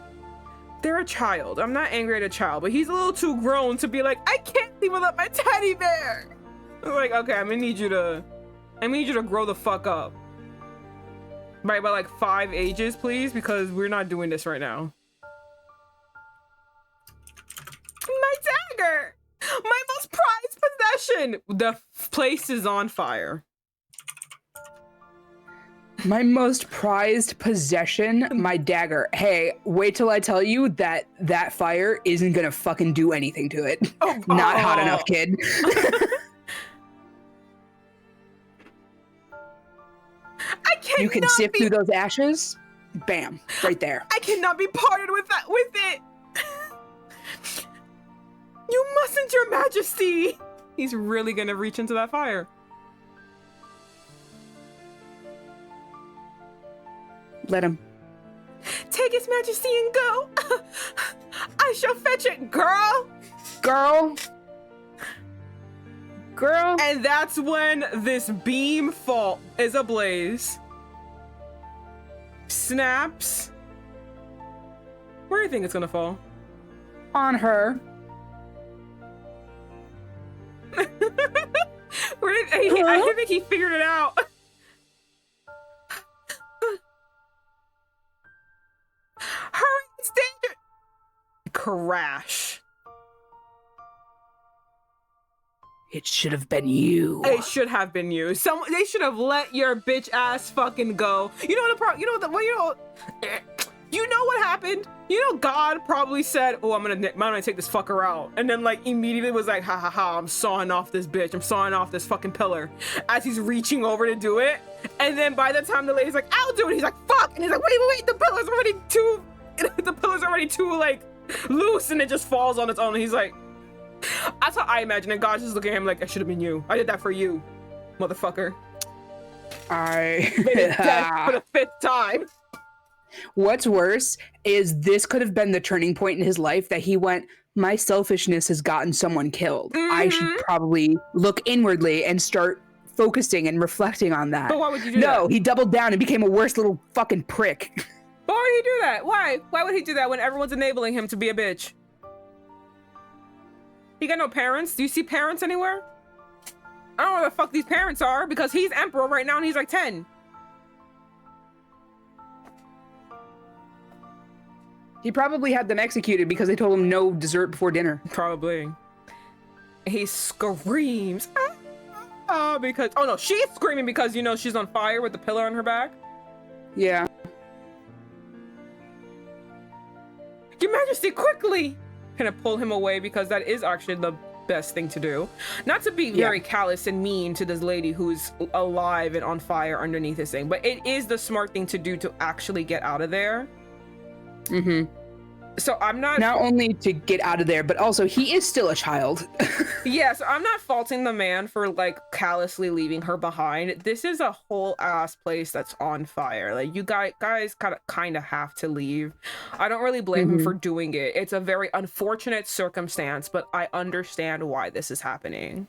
they're a child. I'm not angry at a child, but he's a little too grown to be like, I can't leave without my teddy bear. I'm like, okay, I'm gonna need you to grow the fuck up. By like 5 ages, please, because we're not doing this right now. My dagger! My most prized possession! The place is on fire. My most prized possession, my dagger. Hey, wait till I tell you that that fire isn't gonna fucking do anything to it. Not hot enough, kid. You can sift through those ashes. Bam, right there. I cannot be parted with it. You mustn't, Your Majesty. He's really gonna reach into that fire. Let him. Take His Majesty and go. I shall fetch it, girl. Girl. And that's when this beam is ablaze. Snaps. Where do you think it's gonna fall? On her. I think he figured it out. Hurry, it's danger! Crash. It should have been you. It should have been you. They should have let your bitch ass fucking go. You know what happened? You know, God probably said, "Oh, I'm gonna take this fucker out," and then like immediately was like, "Ha ha ha! I'm sawing off this bitch. I'm sawing off this fucking pillar." As he's reaching over to do it, and then by the time the lady's like, "I'll do it," he's like, "Fuck!" and he's like, "Wait! The pillar's already too like loose," and it just falls on its own. And he's like. That's how I imagine it. God's just looking at him like, I should have been you. I did that for you, motherfucker. Made it death for the 5th time. What's worse is this could have been the turning point in his life that he went, my selfishness has gotten someone killed. I should probably look inwardly and start focusing and reflecting on that. But why would you do that? No, he doubled down and became a worse little fucking prick. But why would he do that? Why? Why would he do that when everyone's enabling him to be a bitch? He got no parents? Do you see parents anywhere? I don't know where the fuck these parents are because he's emperor right now and he's like 10. He probably had them executed because they told him no dessert before dinner. Probably. He screams. Because, oh no, she's screaming because, you know, she's on fire with the pillar on her back. Yeah. Your Majesty, quickly! Gonna pull him away because that is actually the best thing to do. Not to be very callous and mean to this lady who's alive and on fire underneath this thing, but it is the smart thing to do to actually get out of there. So I'm not only to get out of there, but also he is still a child. Yeah, so I'm not faulting the man for like callously leaving her behind. This is a whole ass place that's on fire. Like you guys kind of have to leave. I don't really blame him for doing it. It's a very unfortunate circumstance, but I understand why this is happening.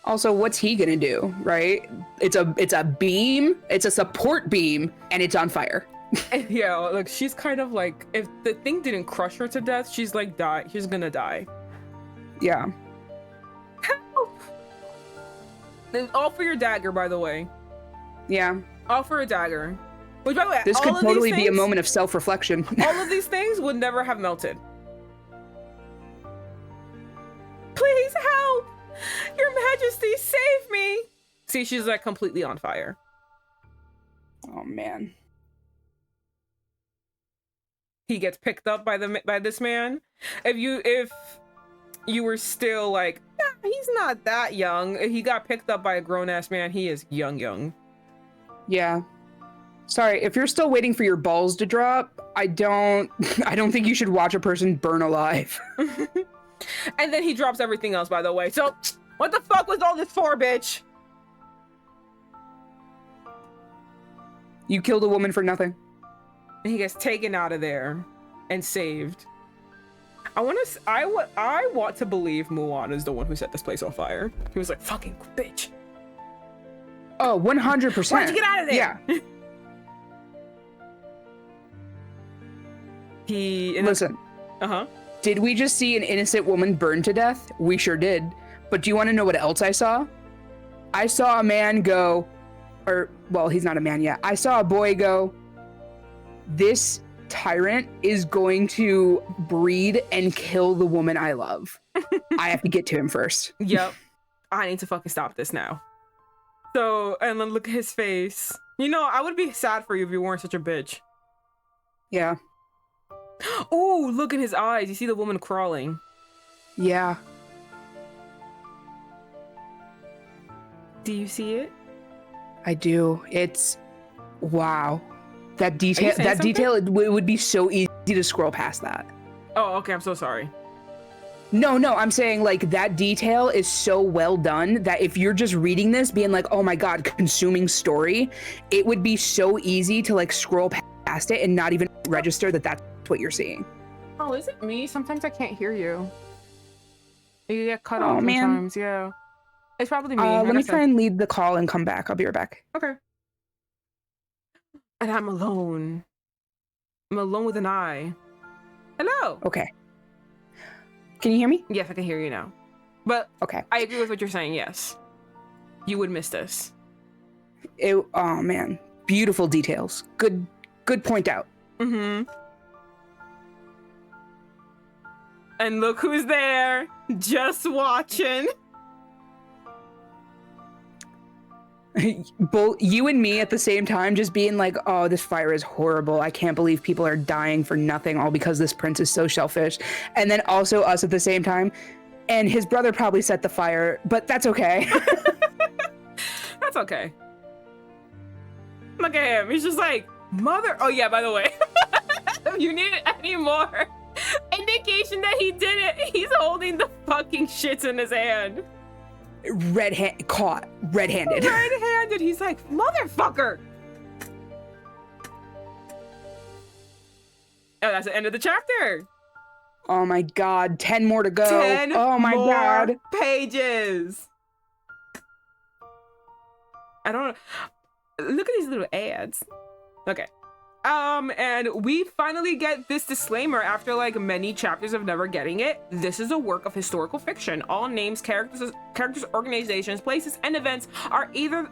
Also, what's he gonna do, right? It's a beam, it's a support beam, and it's on fire. Yeah, like she's kind of like, if the thing didn't crush her to death, she's like she's gonna die. Yeah. Help! All for your dagger, by the way. Yeah. All for a dagger. Which, by the way, this could totally be a moment of self-reflection. All of these things would never have melted. Please help! Your Majesty, save me! See, she's like completely on fire. Oh man. He gets picked up by this man. If you were still like, nah, he's not that young. He got picked up by a grown-ass man. He is young. Yeah. Sorry, if you're still waiting for your balls to drop, I don't think you should watch a person burn alive. And then he drops everything else, by the way. So, what the fuck was all this for, bitch? You killed a woman for nothing. And he gets taken out of there and saved. I want to believe Muon is the one who set this place on fire. He was like, fucking bitch. Oh, 100%. Why'd you get out of there? Yeah. Listen. Did we just see an innocent woman burn to death? We sure did. But do you want to know what else I saw? I saw a man go, well, he's not a man yet. I saw a boy go, this tyrant is going to breed and kill the woman I love. I have to get to him first. Yep. I need to fucking stop this now. So, and then look at his face. You know, I would be sad for you if you weren't such a bitch. Yeah. Oh, look at his eyes. You see the woman crawling. Yeah. Do you see it? I do. It's wow. That detail, it would be so easy to scroll past that. Oh, okay. I'm so sorry. No, I'm saying like that detail is so well done that if you're just reading this being like, oh my God, consuming story, it would be so easy to like scroll past it and not even register that that's what you're seeing. Oh, is it me? Sometimes I can't hear you. You get cut off sometimes, yeah. It's probably me. Let me try and lead the call and come back. I'll be right back. Okay. And I'm alone. I'm alone with an eye. Hello. Okay. Can you hear me? Yes, I can hear you now. But okay, I agree with what you're saying. Yes, you would miss this. Oh man, beautiful details. Good point out. Mm-hmm. And look who's there, just watching. Both you and me at the same time, just being like, oh, this fire is horrible. I can't believe people are dying for nothing, all because this prince is so selfish. And then also us at the same time. And his brother probably set the fire, but that's okay. That's okay. Look at him. He's just like, mother. Oh, yeah, by the way, if you need any more indication that he did it, he's holding the fucking shits in his hand. Caught red-handed. Red-handed. He's like, motherfucker. Oh, that's the end of the chapter. Oh my God, 10 more to go. 10 oh my more God. pages. I don't know. Look at these little ads. Okay. And we finally get this disclaimer after like many chapters of never getting it. This is a work of historical fiction. All names, characters, organizations, places, and events are either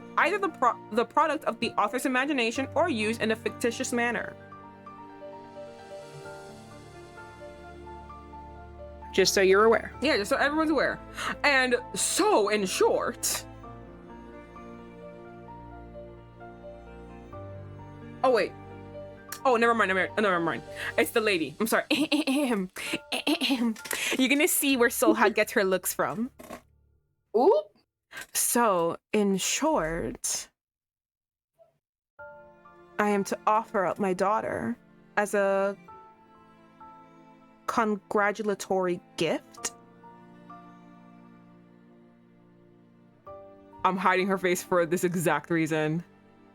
the product of the author's imagination or used in a fictitious manner. Just so you're aware. Yeah, just so everyone's aware. And so, in short... Oh, wait. Oh, never mind. It's the lady. I'm sorry. You're gonna see where Seolha gets her looks from. Ooh. So, in short, I am to offer up my daughter as a congratulatory gift. I'm hiding her face for this exact reason.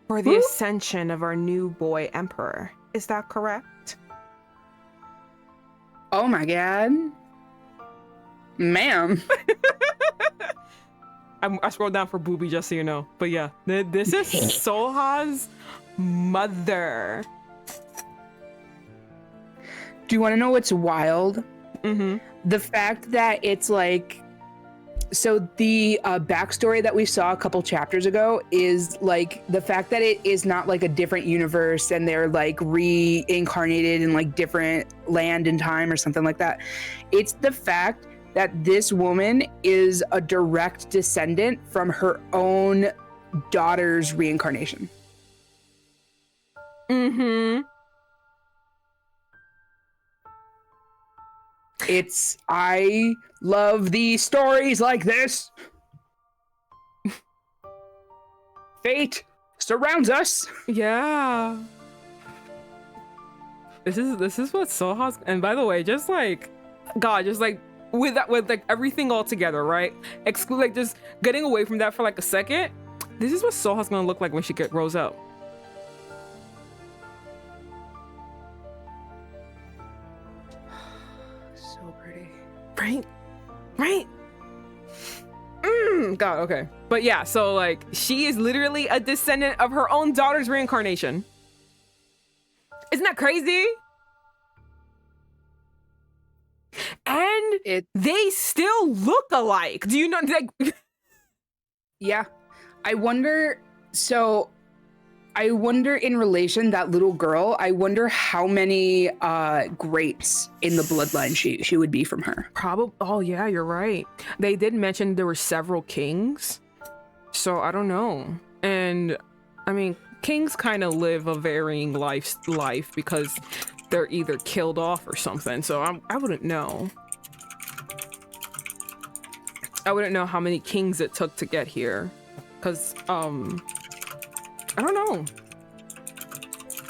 For the ascension of our new boy emperor. Is that correct? Oh my god. Ma'am. I scrolled down for Booby just so you know. But yeah, this is Seolha's mother. Do you want to know what's wild? Mm-hmm. The fact that it's like, so the backstory that we saw a couple chapters ago is like the fact that it is not like a different universe and they're like reincarnated in like different land and time or something like that. It's the fact that this woman is a direct descendant from her own daughter's reincarnation. Mm-hmm. I love these stories like this. Fate surrounds us. Yeah. This is what Seolha's, and by the way, just like God, just like with like everything all together, right? Exclude like just getting away from that for like a second. This is what Seolha's gonna look like when she grows up. So pretty. Right? God, okay. But yeah, so like she is literally a descendant of her own daughter's reincarnation. Isn't that crazy? And they still look alike. Do you know, like Yeah. I wonder in relation that little girl, I wonder how many greats in the bloodline she would be from her. Probably. Oh yeah, you're right. They did mention there were several kings, so I don't know. And I mean, kings kind of live a varying life because they're either killed off or something. So I wouldn't know. I wouldn't know how many kings it took to get here, because I don't know.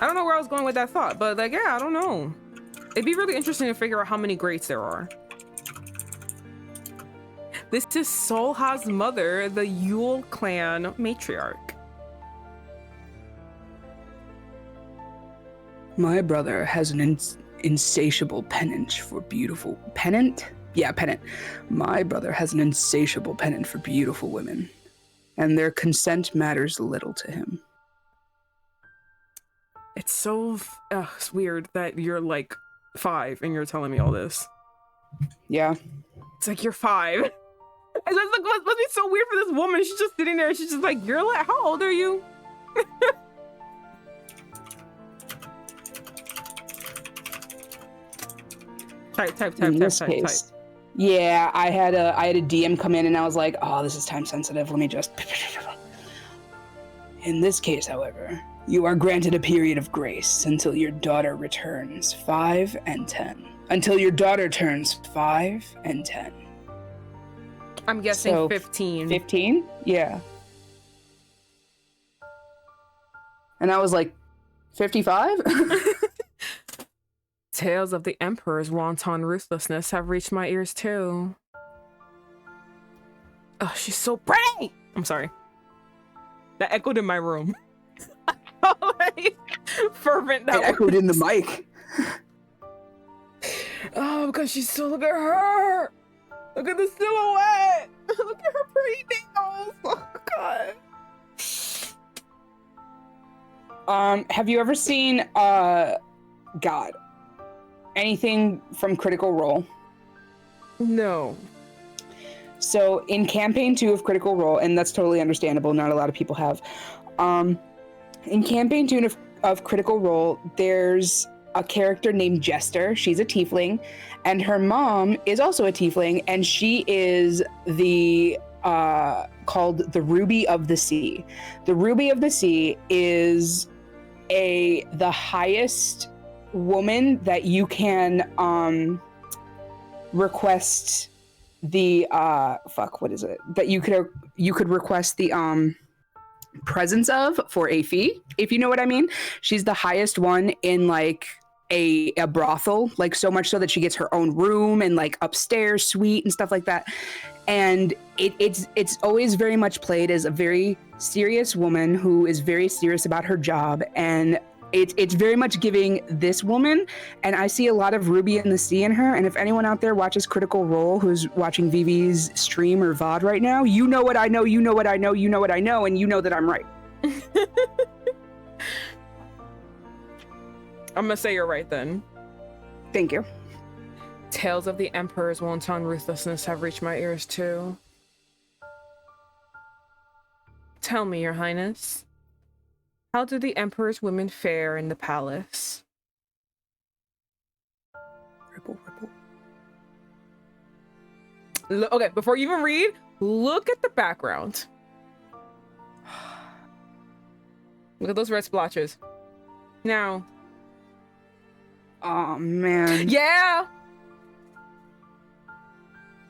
I don't know where I was going with that thought, but like, yeah, I don't know. It'd be really interesting to figure out how many greats there are. This is Seolha's mother, the Yule clan matriarch. My brother has an insatiable penchant for beautiful penchant. My brother has an insatiable penchant for beautiful women, and their consent matters little to him. It's so it's weird that you're like 5 and you're telling me all this. Yeah. It's like you're 5. It's like, must be so weird for this woman. She's just sitting there. She's just like, you're like, how old are you? type. Yeah, I had a DM come in and I was like, oh, this is time sensitive. Let me just. In this case, however, you are granted a period of grace until your daughter returns 5 and 10. Until your daughter turns 5 and 10. I'm guessing so 15. 15? Yeah. And I was like, 55? Tales of the Emperor's wanton ruthlessness have reached my ears too. Oh, she's so pretty! I'm sorry. That echoed in my room. How fervent that it echoed in the mic. Oh, because she's so, look at her! Look at the silhouette! Look at her pretty nails! Oh, God. Have you ever seen, God, anything from Critical Role? No. So in campaign 2 of Critical Role, and that's totally understandable, not a lot of people have. In campaign 2 of Critical Role, there's a character named Jester. She's a tiefling, and her mom is also a tiefling, and she is the called the Ruby of the Sea. The Ruby of the Sea is the highest woman that you can request the that you could request the presence of for a fee, if you know what I mean. She's the highest one in like a brothel, like so much so that she gets her own room and like upstairs suite and stuff like that. And it's always very much played as a very serious woman who is very serious about her job, and it's very much giving this woman, and I see a lot of Ruby in the Sea in her. And if anyone out there watches Critical Role who's watching Vivi's stream or VOD right now, you know what I know, you know what I know, you know what I know, and you know that I'm right. I'm gonna say you're right then. Thank you. Tales of the Emperor's wanton ruthlessness have reached my ears too. Tell me, Your Highness, how do the Emperor's women fare in the palace? Ripple, ripple. Okay, before you even read, look at the background. Look at those red splotches. Now. Oh, man. Yeah!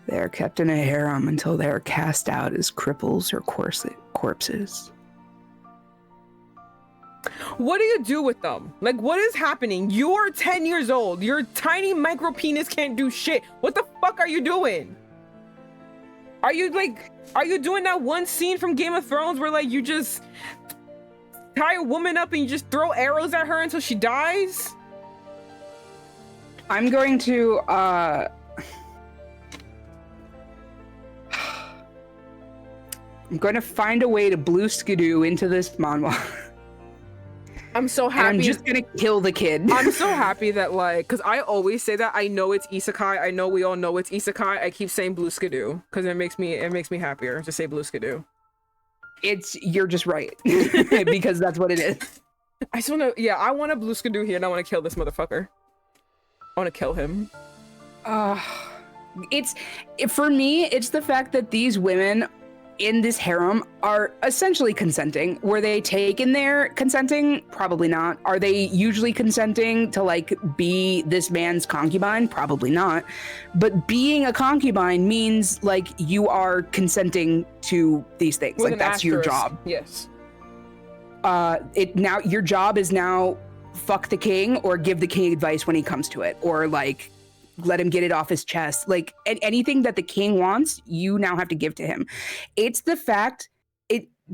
They are kept in a harem until they are cast out as cripples or corpses. What do you do with them? Like, what is happening? You're 10 years old. Your tiny micro penis can't do shit. What the fuck are you doing? Are you doing that one scene from Game of Thrones where like you just tie a woman up and you just throw arrows at her until she dies? I'm going to, I'm going to find a way to blue skidoo into this manhwa. I'm so happy. And I'm just going to kill the kid. I'm so happy that like, because I always say that. I know it's isekai. I know we all know it's isekai. I keep saying blue skidoo because it makes me happier to say blue skidoo. You're just right. Because that's what it is. I just want to, I want a blue skidoo here and I want to kill this motherfucker. I want to kill him. For me, it's the fact that these women in this harem are essentially consenting. Were they taken there consenting? Probably not. Are they usually consenting to like be this man's concubine? Probably not. But being a concubine means like you are consenting to these things. With like that's your job. Yes. Your job is now fuck the king or give the king advice when he comes to it, or like let him get it off his chest. Like anything that the king wants, you now have to give to him. It's the fact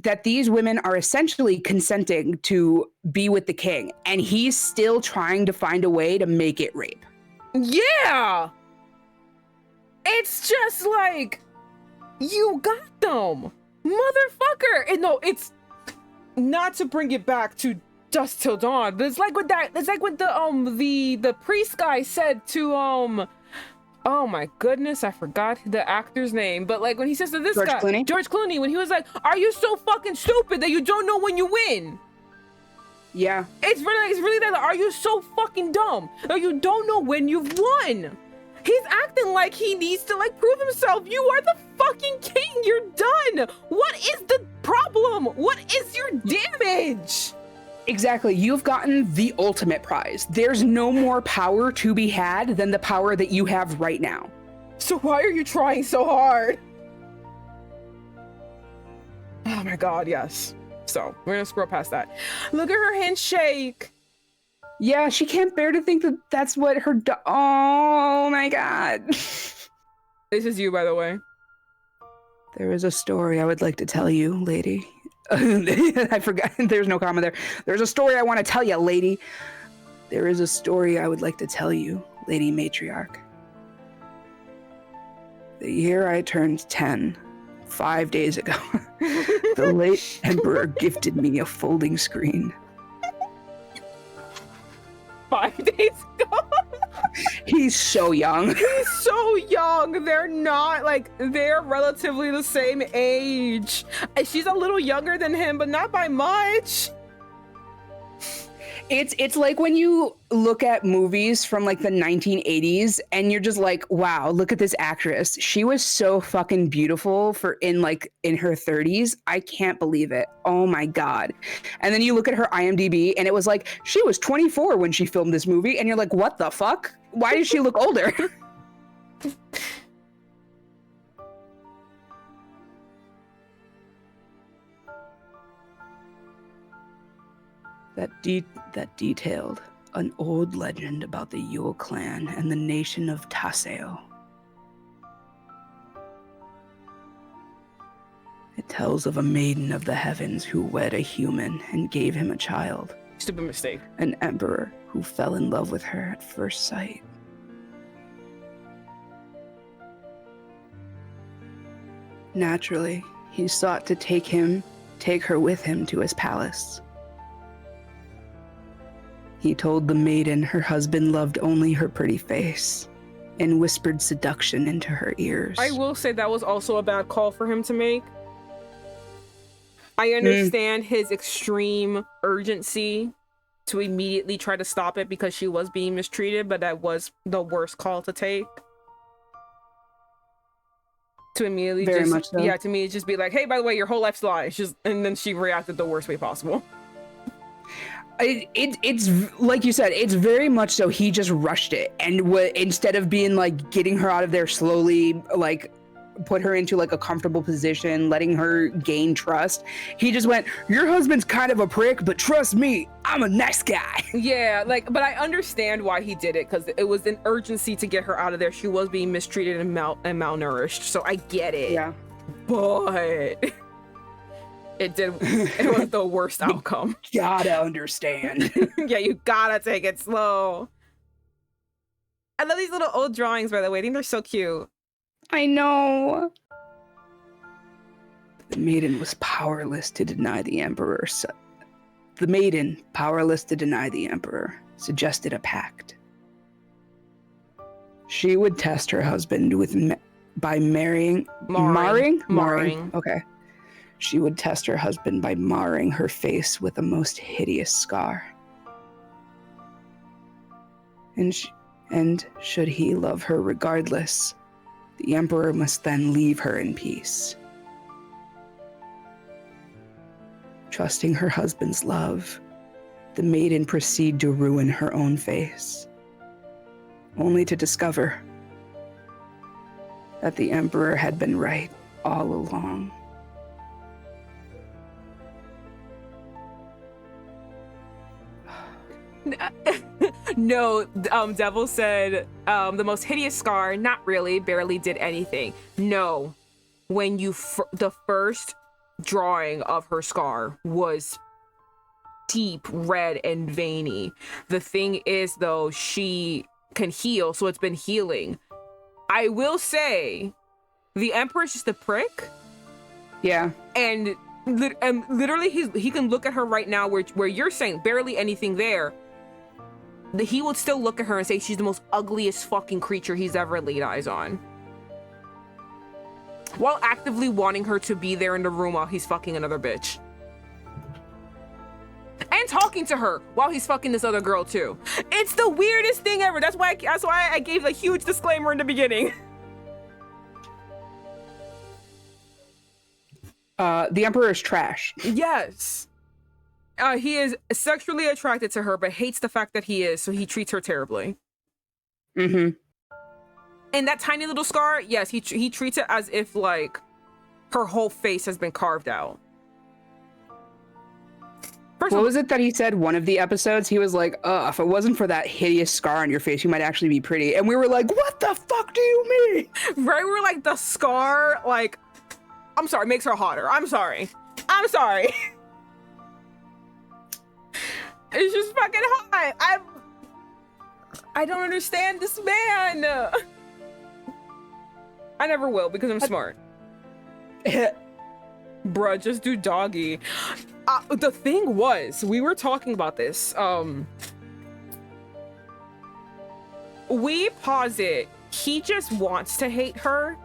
that these women are essentially consenting to be with the king, and he's still trying to find a way to make it rape. Yeah! It's just like, you got them, motherfucker. And no, it's not to bring it back to Dusk Till Dawn, but it's like with the priest guy said to oh my goodness, I forgot the actor's name, but like when he says to this George guy, Clooney? George Clooney, when he was like, are you so fucking stupid that you don't know when you win? Yeah. It's really that, are you so fucking dumb that you don't know when you've won? He's acting like he needs to like prove himself. You are the fucking king, you're done. What is the problem? What is your damage? Exactly. You've gotten the ultimate prize. There's no more power to be had than the power that you have right now. So why are you trying so hard? Oh my god, yes. So we're gonna scroll past that. Look at her handshake. Yeah, she can't bear to think that that's what her oh my god. This is you, by the way. There is a story I would like to tell you, lady. I forgot. There's no comma there. There's a story I want to tell you, lady. There is a story I would like to tell you, lady matriarch. The year I turned 10, 5 days ago, the late emperor gifted me a folding screen. 5 days ago? He's so young. He's so young. They're not like, they're relatively the same age. She's a little younger than him, but not by much. It's like when you look at movies from like the 1980s and you're just like, wow, look at this actress. She was so fucking beautiful in her 30s. I can't believe it. Oh my God. And then you look at her IMDb and it was like, she was 24 when she filmed this movie. And you're like, what the fuck? Why does she look older? That detailed, an old legend about the Yule clan and the nation of Taseo. It tells of a maiden of the heavens who wed a human and gave him a child. Stupid mistake. An emperor who fell in love with her at first sight. Naturally, he sought to take her with him to his palace. He told the maiden her husband loved only her pretty face and whispered seduction into her ears. I will say that was also a bad call for him to make. I understand his extreme urgency to immediately try to stop it because she was being mistreated, but that was the worst call to take. To immediately Very just, much so. yeah, to me, just be like, hey, by the way, your whole life's lies. Just, and then she reacted the worst way possible. It's like you said, it's very much so he just rushed it, and instead of being like getting her out of there slowly, like put her into like a comfortable position, letting her gain trust, he just went, your husband's kind of a prick, but trust me, I'm a nice guy. Yeah, like, but I understand why he did it, because it was an urgency to get her out of there. She was being mistreated and malnourished, so I get it. Yeah. But it was the worst outcome. Gotta understand. Yeah, you gotta take it slow. I love these little old drawings, by the way. I think they're so cute. I know. The maiden was powerless to deny the emperor. The maiden, powerless to deny the emperor, suggested a pact. She would test her husband by marrying. Marring. Okay. She would test her husband by marring her face with a most hideous scar. And should he love her regardless, the emperor must then leave her in peace. Trusting her husband's love, the maiden proceeded to ruin her own face, only to discover that the emperor had been right all along. No, Devil said, the most hideous scar, not really, barely did anything. No, when the first drawing of her scar was deep red and veiny. The thing is, though, she can heal, so it's been healing. I will say, the Emperor's just a prick. Yeah. And literally, he can look at her right now where you're saying barely anything there. He would still look at her and say she's the most ugliest fucking creature he's ever laid eyes on, while actively wanting her to be there in the room while he's fucking another bitch. And talking to her while he's fucking this other girl too. It's the weirdest thing ever. That's why I gave a huge disclaimer in the beginning. The Emperor is trash. Yes. He is sexually attracted to her, but hates the fact that he is, so he treats her terribly. Mm-hmm. And that tiny little scar, yes, he treats it as if, like, her whole face has been carved out. What was it that he said one of the episodes? He was like, if it wasn't for that hideous scar on your face, you might actually be pretty. And we were like, what the fuck do you mean? Right? We were like, the scar, like, I'm sorry, makes her hotter. I'm sorry. It's just fucking hot. I don't understand this man. I never will, because I'm smart. Bruh, just do doggy. The thing was, we were talking about this. We posit he just wants to hate her.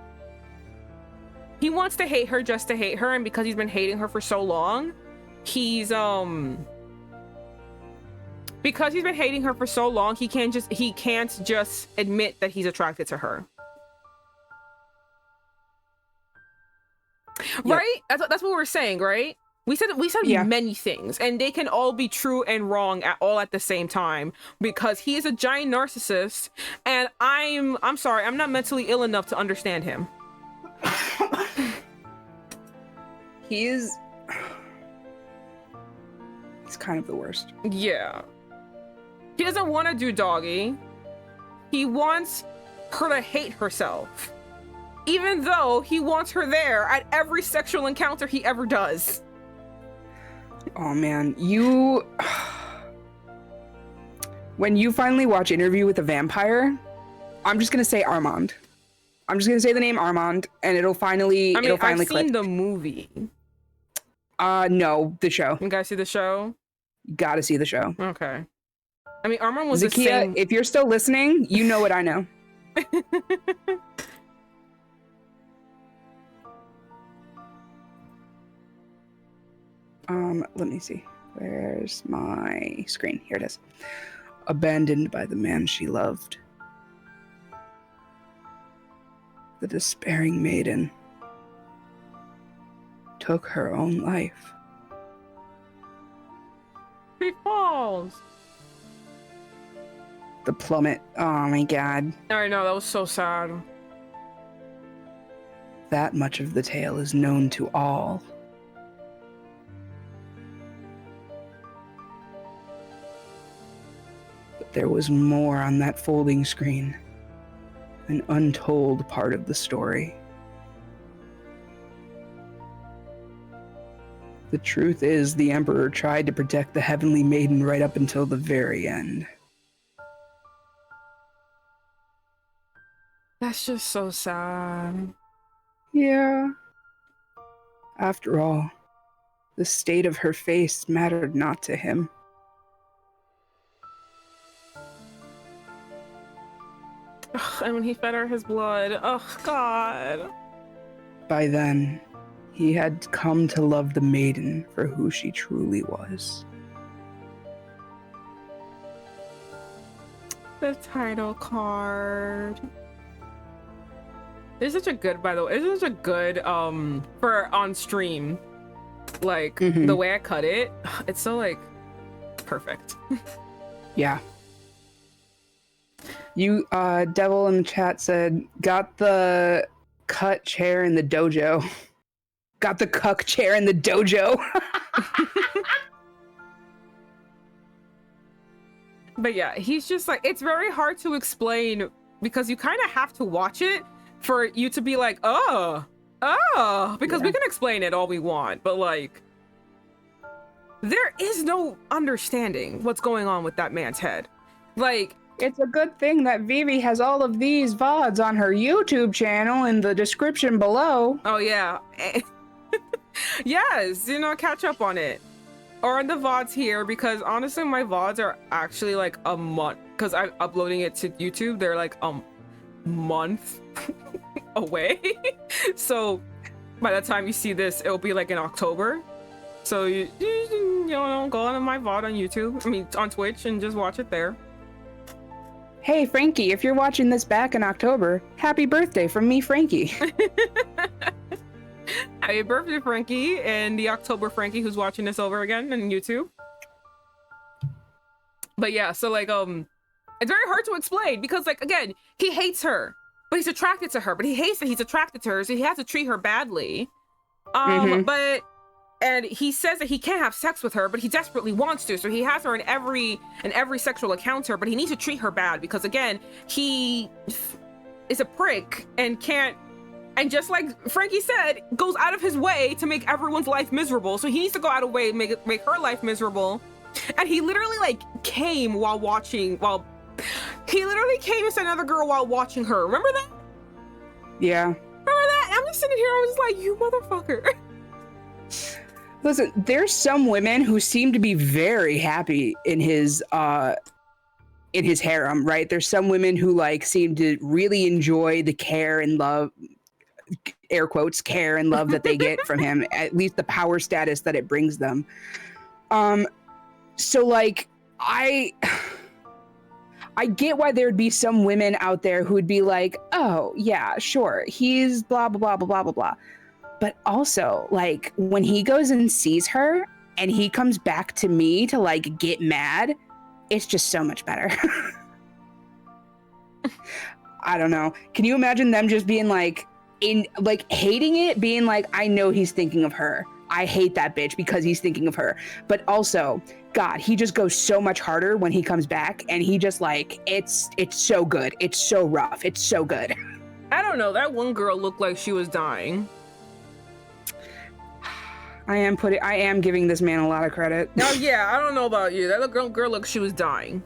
He wants to hate her just to hate her, and because he's been hating her for so long, he can't just admit that he's attracted to her. Yep. Right? That's what we were saying, right? We said Yeah. many things, and they can all be true and wrong all at the same time, because he is a giant narcissist, and I'm sorry, I'm not mentally ill enough to understand him. He's kind of the worst. Yeah. He doesn't want to do doggy. He wants her to hate herself, even though he wants her there at every sexual encounter he ever does. Oh man, you... When you finally watch Interview with a Vampire, I'm just gonna say Armand. I'm just gonna say the name Armand, and it'll finally I've click. seen the movie. No, the show. You guys see the show? Gotta see the show. Okay. I mean, Armand was Zakia, the same. if you're still listening, you know what I know. Let me see. Where's my screen? Here it is. Abandoned by the man she loved. The despairing maiden took her own life. He falls. The plummet. Oh my god. I know, that was so sad. That much of the tale is known to all. But there was more on that folding screen. An untold part of the story. The truth is, the Emperor tried to protect the Heavenly Maiden right up until the very end. That's just so sad. Yeah. After all, the state of her face mattered not to him. Ugh, and when he fed her his blood, oh God. By then, he had come to love the maiden for who she truly was. The title card. It's such a good, by the way, it's such a good, for on stream. Like, the way I cut it, it's so, like, perfect. Yeah. You, Devil in the chat said, got the cut chair in the dojo. Got the cuck chair in the dojo. But yeah, he's just like, it's very hard to explain because you kind of have to watch it for you to be like, oh, because we can explain it all we want, but like, there is no understanding what's going on with that man's head. Like, it's a good thing that Vivi has all of these VODs on her YouTube channel in the description below. Oh yeah. Yes, you know, catch up on it. Or on the VODs here, because honestly, my VODs are actually like a month, because I'm uploading it to YouTube, they're like a month away. So by the time you see this, it'll be like in October. So you know, go on my VOD on YouTube, I mean on Twitch, and just watch it there. Hey Franky, if you're watching this back in October, happy birthday from me, Franky. Happy birthday, Franky, and the October Franky who's watching this over again on YouTube. But yeah, so like, it's very hard to explain because, like, again, he hates her, but he's attracted to her, but he hates that he's attracted to her, so he has to treat her badly. But, and he says that he can't have sex with her, but he desperately wants to, so he has her in every sexual encounter, but he needs to treat her bad because, again, he is a prick and can't. And just like Franky said, goes out of his way to make everyone's life miserable. So he needs to go out of way and make her life miserable. And he literally like came while watching, he literally came and said another girl while watching her. Remember that? Yeah. Remember that? And I'm just sitting here, I was just like, you motherfucker. Listen, there's some women who seem to be very happy in his harem, right? There's some women who like seem to really enjoy the care and love, air quotes, care and love that they get from him, at least the power status that it brings them. So like, I get why there'd be some women out there who would be like, oh yeah, sure, he's blah, blah, blah, blah, blah, blah, blah. But also, like, when he goes and sees her and he comes back to me to like get mad, it's just so much better. I don't know. Can you imagine them just being like, hating it, being like, I know he's thinking of her. I hate that bitch because he's thinking of her. But also, God, he just goes so much harder when he comes back, and he just like it's so good. It's so rough. It's so good. I don't know. That one girl looked like she was dying. I am giving this man a lot of credit. Oh yeah, I don't know about you. That girl looked she was dying.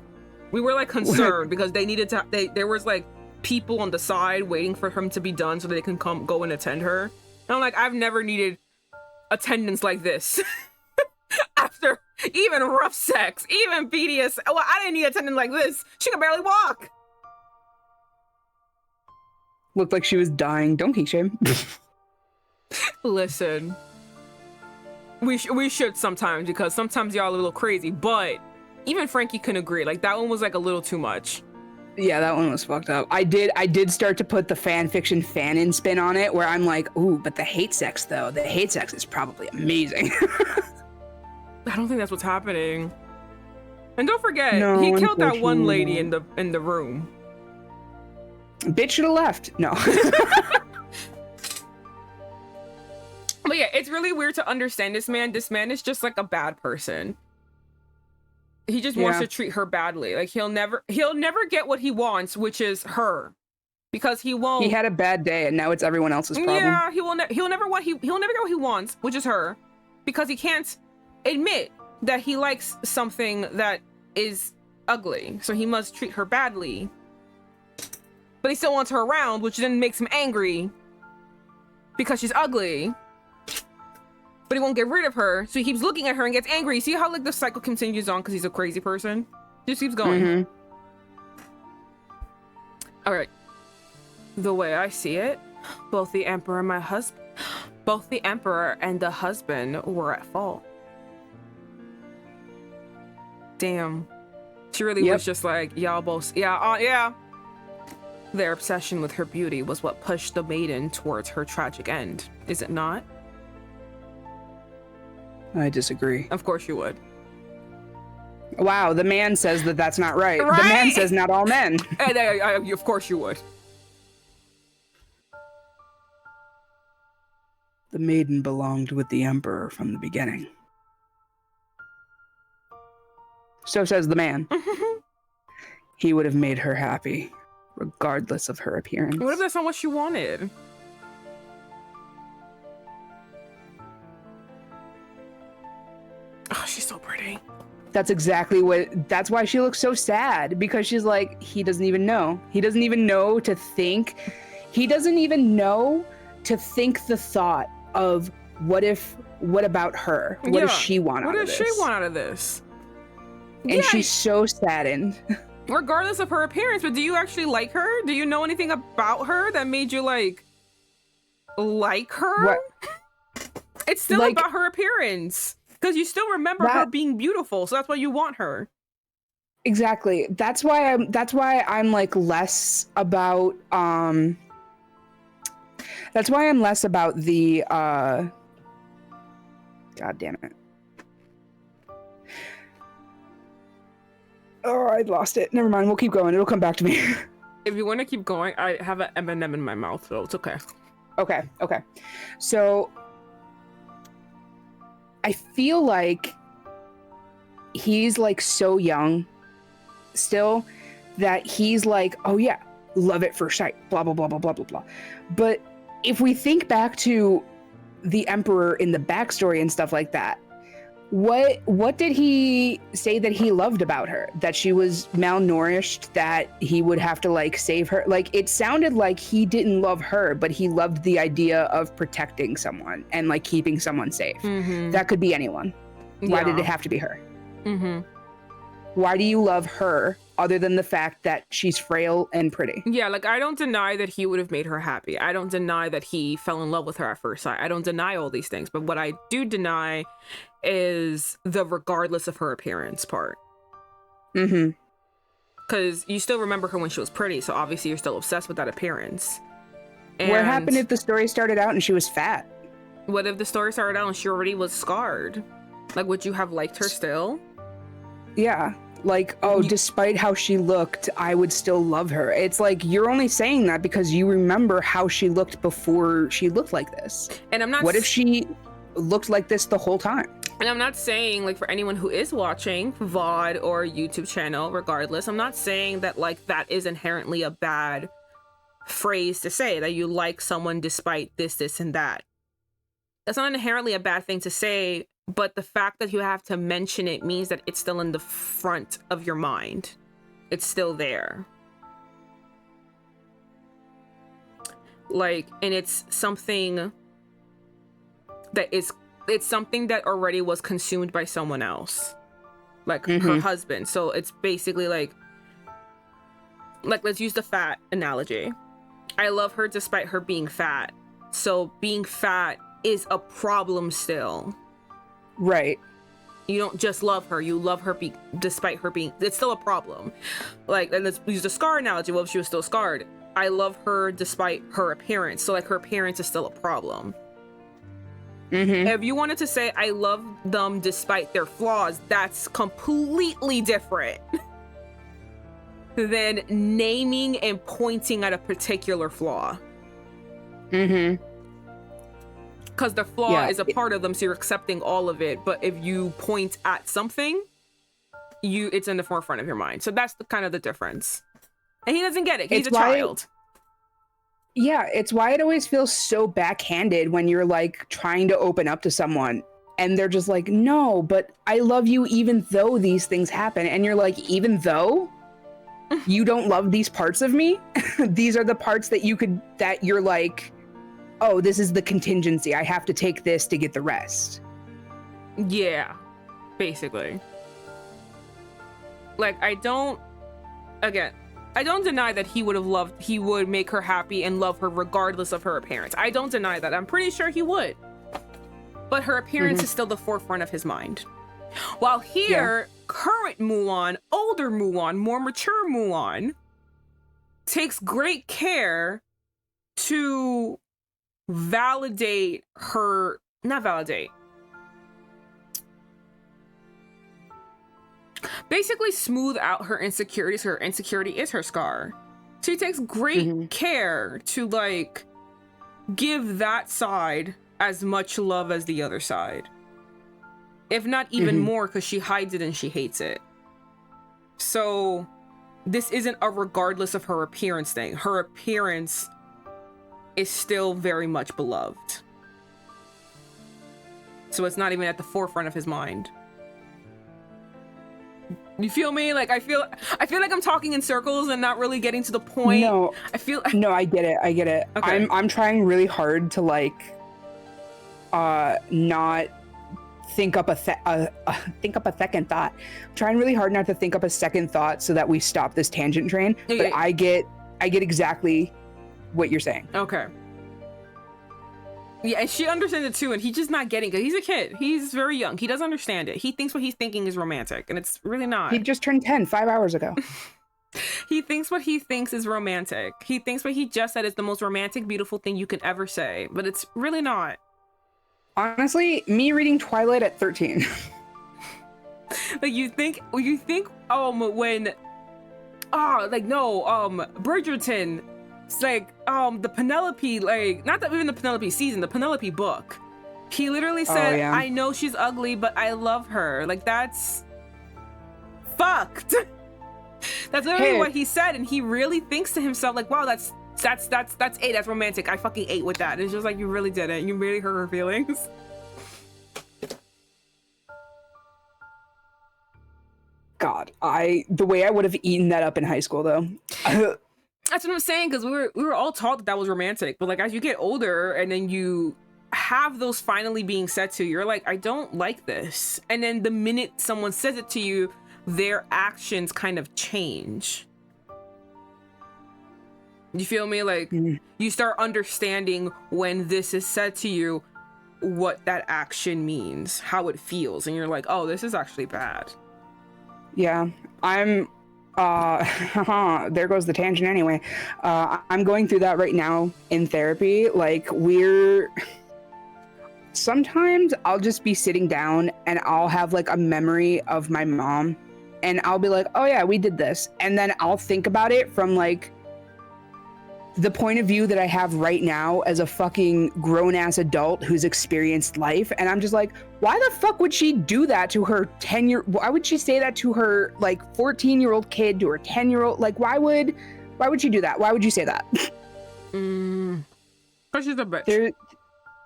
We were like concerned because they needed to. There was like people on the side waiting for him to be done so they can go and attend her. And I'm like, I've never needed attendance like this. After even rough sex, even BDS. Well, I didn't need attendance like this. She could barely walk. Looked like she was dying. Don't kink shame. Listen, we should sometimes, because sometimes y'all are a little crazy, but even Franky can agree. Like, that one was like a little too much. Yeah, that one was fucked up. I did start to put the fan fiction fan-in spin on it, where I'm like, ooh, but the hate sex though, the hate sex is probably amazing. I don't think that's what's happening. And don't forget, No, he killed that one unfortunately lady not. in the room. Bitch should have left. No. But yeah, it's really weird to understand this man. This man is just like a bad person. He just wants to treat her badly. Like he'll never get what he wants, which is her, because he won't. He had a bad day, and now it's everyone else's problem. Yeah, he'll never get what he wants, which is her, because he can't admit that he likes something that is ugly. So he must treat her badly. But he still wants her around, which then makes him angry because she's ugly. But he won't get rid of her, so he keeps looking at her and gets angry. See how like the cycle continues on because he's a crazy person? Just keeps going. Mm-hmm. All right. The way I see it, both the emperor and the husband were at fault. Damn. She really was just like, y'all both, yeah. Their obsession with her beauty was what pushed the maiden towards her tragic end, is it not? I disagree. Of course you would. Wow, the man says that that's not right. Right? The man says not all men. And of course you would. The maiden belonged with the emperor from the beginning. So says the man. He would have made her happy, regardless of her appearance. What if that's not what she wanted? Oh, she's so pretty. That's why she looks so sad, because she's like, he doesn't even know. He doesn't even know to think. He doesn't even know to think the thought of what about her? What does she want out of this? What does she want out of this? And she's so saddened. Regardless of her appearance, but do you actually like her? Do you know anything about her that made you like her? What? It's still about her appearance. Because you still remember her being beautiful, so that's why you want her. Exactly. That's why I'm like less about that's why I'm less about the God damn it. Oh, I lost it. Never mind. We'll keep going. It'll come back to me. If you want to keep going, I have an M&M in my mouth, so it's okay. Okay. So I feel like he's like so young still that he's like, oh yeah, love at first sight, blah, blah, blah, blah, blah, blah, blah. But if we think back to the emperor in the backstory and stuff like that, what did he say that he loved about her? That she was malnourished, that he would have to like save her? Like, it sounded like he didn't love her, but he loved the idea of protecting someone and like keeping someone safe. Mm-hmm. That could be anyone. Why did it have to be her? Mm-hmm. Why do you love her other than the fact that she's frail and pretty? Yeah, like, I don't deny that he would have made her happy. I don't deny that he fell in love with her at first sight. I don't deny all these things. But what I do deny is the regardless of her appearance part. Mm-hmm. Because you still remember her when she was pretty, so obviously you're still obsessed with that appearance. And what happened if the story started out and she was fat? What if the story started out and she already was scarred? Like, would you have liked her still? Yeah. Like, oh, despite how she looked, I would still love her. It's like, you're only saying that because you remember how she looked before she looked like this. And I'm not... What if she looked like this the whole time. And I'm not saying, like, for anyone who is watching VOD or YouTube channel, regardless, I'm not saying that, like, that is inherently a bad phrase to say, that you like someone despite this, this, and that. That's not inherently a bad thing to say, but the fact that you have to mention it means that it's still in the front of your mind. It's still there. Like, and it's something that is, it's something that already was consumed by someone else, like her husband. So it's basically like let's use the fat analogy. I love her despite her being fat. So being fat is a problem still. Right. You don't just love her, you love her despite her being, it's still a problem. Like, and let's use the scar analogy. Well, if she was still scarred, I love her despite her appearance. So like her appearance is still a problem. If you wanted to say I love them despite their flaws, that's completely different than naming and pointing at a particular flaw. Because the flaw is a part of them, so you're accepting all of it. But if you point at something, it's in the forefront of your mind. So that's kind of the difference. And he doesn't get it. He's a child. Yeah, it's why it always feels so backhanded when you're like trying to open up to someone and they're just like, no, but I love you even though these things happen. And you're like, even though you don't love these parts of me, these are the parts that you're like, oh, this is the contingency. I have to take this to get the rest. Yeah, basically. Like, I don't deny that he would make her happy and love her regardless of her appearance. I don't deny that. I'm pretty sure he would. But her appearance is still the forefront of his mind. While here, current Muon, older Muon, more mature Muon, takes great care to basically smooth out her insecurities. Her insecurity is her scar. She takes great care to like give that side as much love as the other side, if not even more, because she hides it and she hates it. So this isn't a regardless of her appearance thing. Her appearance is still very much beloved, so it's not even at the forefront of his mind. You feel me? Like, I feel like I'm talking in circles and not really getting to the point. No, I get it. Okay. I'm trying really hard to like not think up a second thought. I'm trying really hard not to think up a second thought so that we stop this tangent train. But I get exactly what you're saying. Okay. Yeah, and she understands it too, and he's just not getting it. He's a kid. He's very young. He doesn't understand it. He thinks what he's thinking is romantic, and it's really not. He just turned 10 5 hours ago. He thinks what he thinks is romantic. He thinks what he just said is the most romantic, beautiful thing you can ever say, but it's really not. Honestly, me reading Twilight at 13. Like, you think when Bridgerton, it's like the Penelope, like, not that even the Penelope season, the Penelope book, he literally said, I know she's ugly, but I love her. Like, that's fucked. That's literally what he said, and he really thinks to himself, like, wow, that's that's romantic. I fucking ate with that. And it's just like, you really did it. You really hurt her feelings. God, the way I would have eaten that up in high school, though. That's what I'm saying, because we were all taught that was romantic, but like as you get older and then you have those finally being said to you, you're like, I don't like this. And then the minute someone says it to you, their actions kind of change. You feel me? Like, you start understanding when this is said to you, what that action means, how it feels, and you're like, oh, this is actually bad. Yeah, I'm there goes the tangent anyway. I'm going through that right now in therapy. Like, sometimes I'll just be sitting down and I'll have like a memory of my mom and I'll be like, oh yeah, we did this. And then I'll think about it from like the point of view that I have right now as a fucking grown-ass adult who's experienced life, and I'm just like, why the fuck would she do that to her 10-year, why would she say that to her like 14-year-old kid, to her 10-year-old, like why would she do that? Why would you say that? Because she's a bitch.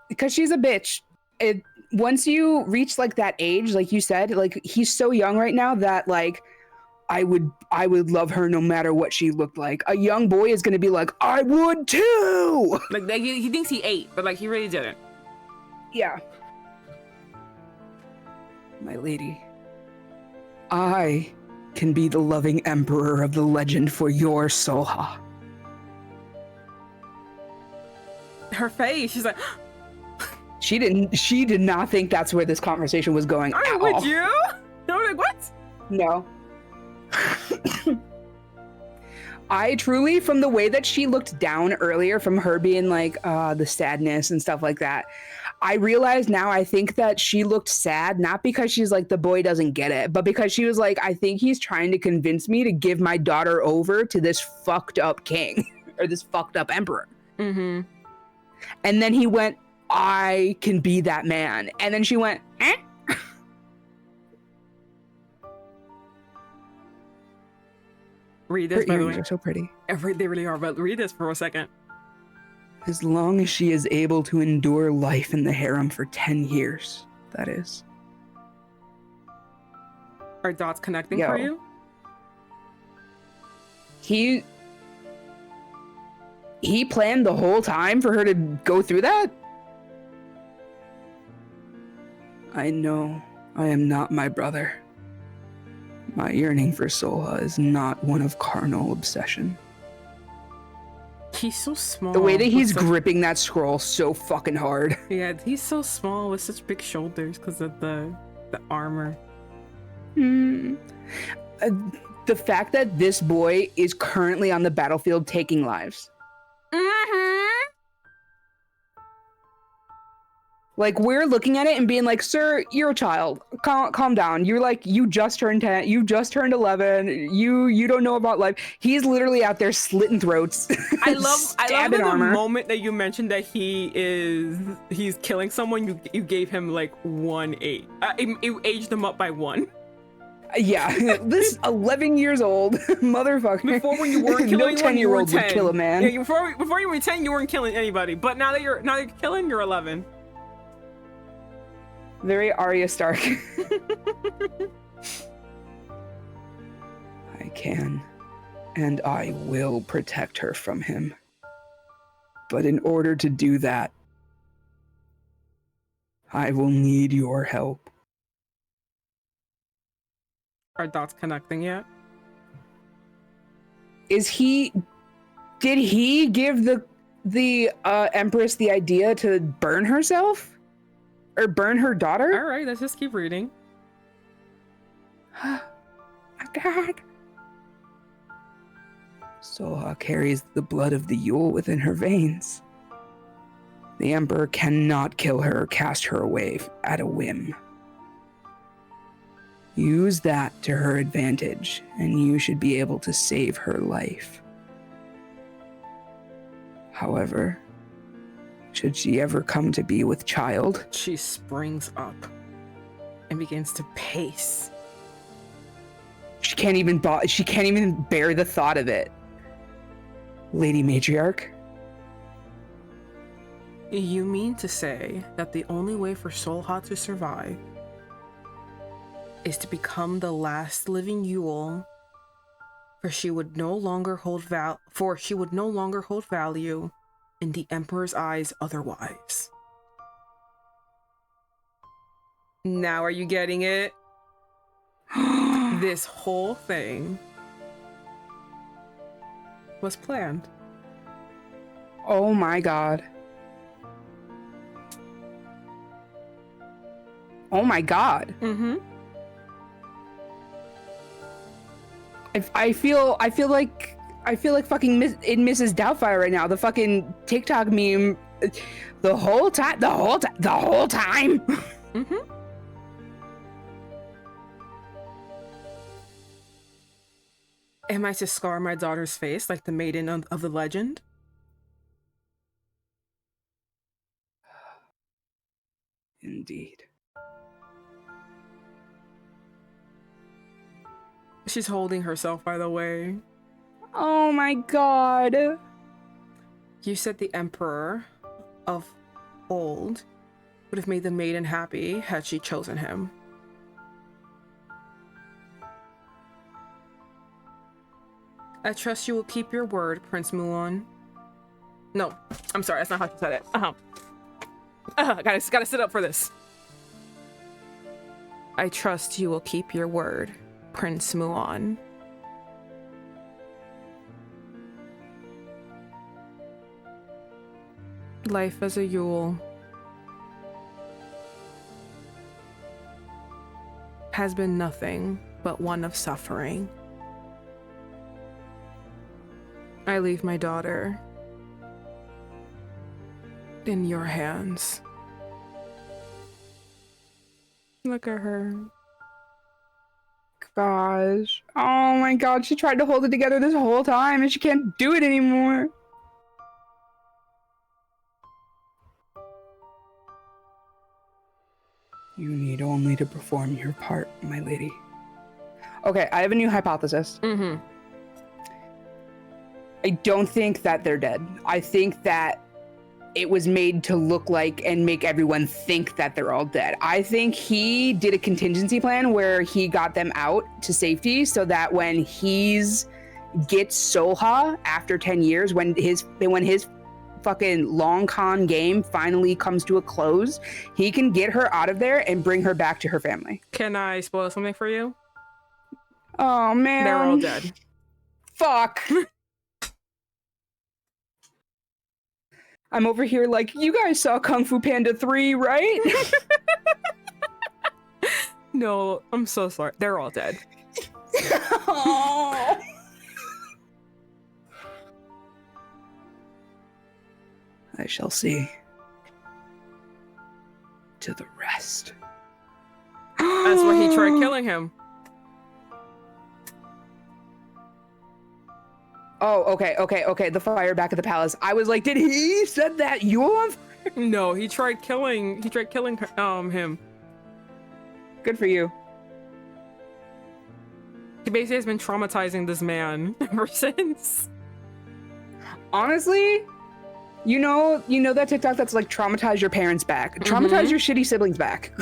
Because she's a bitch. Once you reach like that age, like you said, like he's so young right now that like I would love her no matter what she looked like. A young boy is gonna be like, I would too. Like he thinks he ate, but like he really didn't. Yeah. My lady, I can be the loving emperor of the legend for your Seolha. Her face, she's like, She did not think that's where this conversation was going at all. Would you? No, like what? No. I truly, from the way that she looked down earlier, from her being like the sadness and stuff like that, I realize now I think that she looked sad, not because she's like the boy doesn't get it, but because she was like, I think he's trying to convince me to give my daughter over to this fucked up king or this fucked up emperor. Mm-hmm. And then he went, I can be that man. And then she went, eh? Read this, Her by the earrings way. are so pretty. They really are, but read this for a second. As long as she is able to endure life in the harem for 10 years, that is. Are dots connecting for you? He planned the whole time for her to go through that? I know I am not my brother. My yearning for Seolha is not one of carnal obsession. He's so small. The way that he's gripping that scroll so fucking hard. Yeah, he's so small with such big shoulders because of the armor. The fact that this boy is currently on the battlefield taking lives. Mm-hmm. Like, we're looking at it and being like, sir, you're a child. Calm down. You're like, you just turned 10. You just turned 11. You don't know about life. He's literally out there slitting throats. I love the armor. moment that you mentioned that he's killing someone. You gave him like 1 8. You aged him up by 1. Yeah, this 11 years old motherfucker. Before, when you weren't killing no 10-year-old would kill a man. Yeah, before you were 10, you weren't killing anybody. But now that you're killing, you're 11. Very Arya Stark. I can, and I will protect her from him. But in order to do that, I will need your help. Are dots connecting yet? Did he give the Empress the idea to burn herself? Or burn her daughter? All right, let's just keep reading. My God. Seolha carries the blood of the Yule within her veins. The Emperor cannot kill her or cast her away at a whim. Use that to her advantage, and you should be able to save her life. However, should she ever come to be with child, she springs up and begins to pace. She can't even bear the thought of it. Lady Matriarch? You mean to say that the only way for Seolha to survive is to become the last living Yule, for she would no longer hold value in the Emperor's eyes otherwise. Now are you getting it? This whole thing was planned. Oh my God. Oh my God. Mm-hmm. I feel like fucking Mrs. Doubtfire right now. The fucking TikTok meme. The whole time. Mm-hmm. Am I to scar my daughter's face like the maiden of the legend? Indeed. She's holding herself, by the way. Oh my god. You said the emperor of old would have made the maiden happy had she chosen him. I trust you will keep your word, Prince Muon. No, I'm sorry, that's not how she said it. Gotta sit up for this. I trust you will keep your word, Prince Muon. Life as a Yule has been nothing but one of suffering. I leave my daughter in your hands. Look at her. Gosh. Oh my god, she tried to hold it together this whole time and she can't do it anymore. You need only to perform your part, my lady. Okay, I have a new hypothesis. Mm-hmm. I don't think that they're dead. I think that it was made to look like and make everyone think that they're all dead. I think he did a contingency plan where he got them out to safety so that when he's gets Seolha after 10 years, when his fucking long con game finally comes to a close, he can get her out of there and bring her back to her family. Can I spoil something for you? Oh man. They're all dead. Fuck. I'm over here like, you guys saw Kung Fu Panda 3, right? No, I'm so sorry. They're all dead. Oh. I shall see to the rest. That's why he tried killing him. Oh, okay. The fire back at the palace. I was like, did he said that you're on fire? No, he tried killing him. Good for you. He basically has been traumatizing this man ever since. Honestly, you know that TikTok that's like traumatize your parents back. Traumatize your shitty siblings back.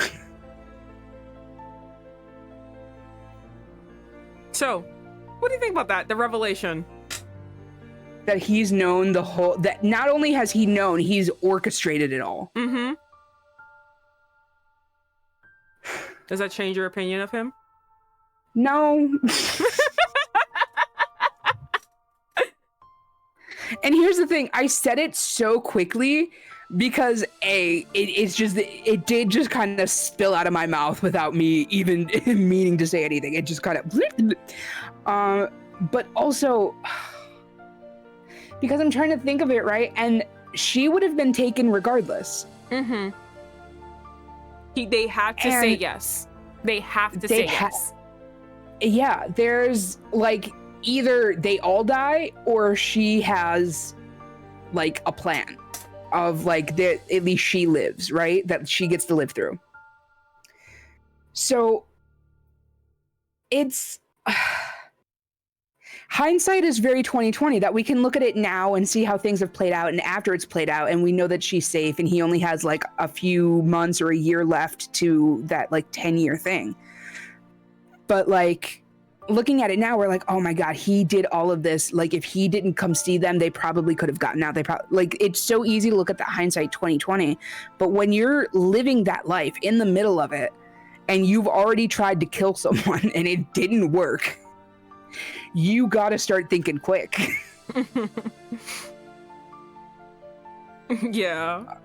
So, what do you think about that? The revelation. That he's known the whole, that not only has he known, he's orchestrated it all. Mm-hmm. Does that change your opinion of him? No. And here's the thing, I said it so quickly because it did just kind of spill out of my mouth without me even meaning to say anything. It just kind of, but also, because I'm trying to think of it, right? And she would have been taken regardless. Mm-hmm. They have to say yes. They have to say yes. Yeah, there's like either they all die or she has like a plan of like that at least she lives, right? That she gets to live through. So it's hindsight is very 2020 that we can look at it now and see how things have played out, and after it's played out and we know that she's safe and he only has like a few months or a year left to that like 10-year thing. But like looking at it now, we're like, oh my god, he did all of this. Like if he didn't come see them, they probably could have gotten out. They probably, like, it's so easy to look at the hindsight 2020, but when you're living that life in the middle of it and you've already tried to kill someone and it didn't work, you gotta start thinking quick. Yeah.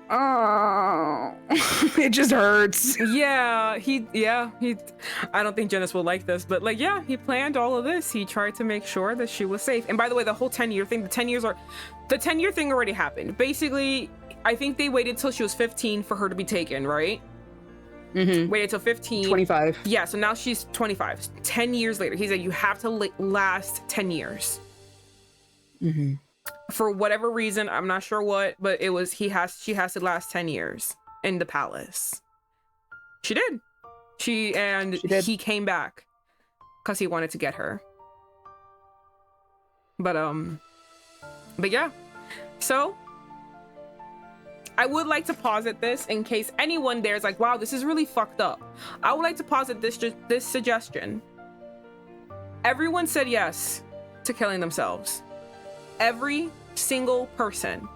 Oh, it just hurts. Yeah, I don't think Janice will like this, but like, yeah, he planned all of this. He tried to make sure that she was safe. And by the way, the whole 10-year thing, the 10-year thing already happened. Basically, I think they waited till she was 15 for her to be taken, right? Mm-hmm. Waited till 15. 25. Yeah, so now she's 25. 10 years later, he said you have to last 10 years. Mm-hmm. For whatever reason, I'm not sure what, but it was she has to last 10 years. in the palace. She did. She did. He came back because he wanted to get her. But yeah. So I would like to posit this in case anyone there is like, wow, this is really fucked up. I would like to posit this suggestion. Everyone said yes to killing themselves. Every single person.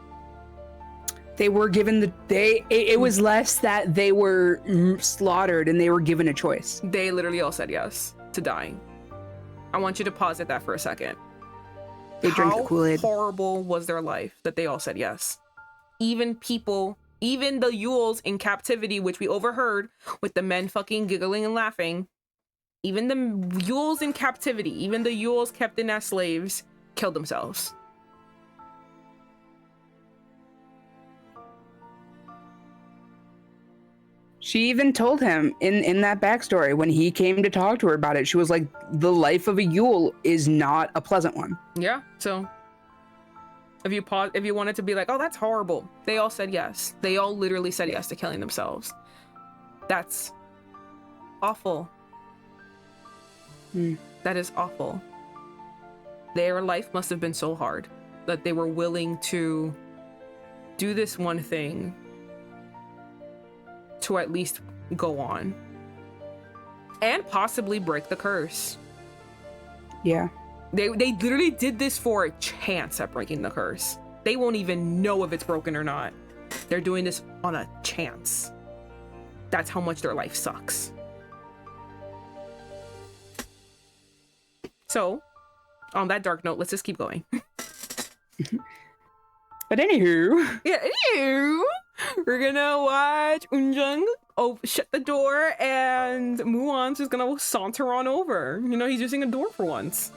They were given it was less that they were slaughtered and they were given a choice. They literally all said yes to dying. I want you to posit that for a second. They drank the Kool-Aid. How horrible was their life that they all said yes? Even the Yules in captivity, which we overheard with the men fucking giggling and laughing, even the Yules in captivity, even the Yules kept in as slaves, killed themselves. She even told him in that backstory when he came to talk to her about it, she was like, the life of a Yule is not a pleasant one. Yeah, so if you wanted to be like, oh, that's horrible, they all said yes. They all literally said yes to killing themselves. That's awful. That is awful. Their life must have been so hard that they were willing to do this one thing to at least go on and possibly break the curse. Yeah. They literally did this for a chance at breaking the curse. They won't even know if it's broken or not. They're doing this on a chance. That's how much their life sucks. So, on that dark note, let's just keep going. But anywho. Yeah, anywho. We're gonna watch Eunjung shut the door, and Muon's just gonna saunter on over. You know, he's using a door for once.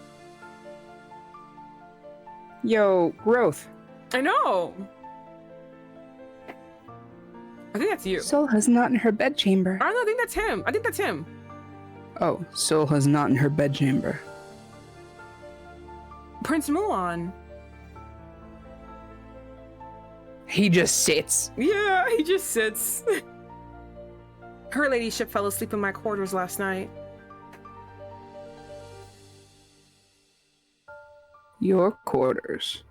Yo, growth. I know. I think that's you. Seolha's not in her bedchamber. I don't know, I think that's him. I think that's him. Oh, Seolha's not in her bedchamber. Prince Muon. He just sits. Yeah, he just sits. Her ladyship fell asleep in my quarters last night. Your quarters.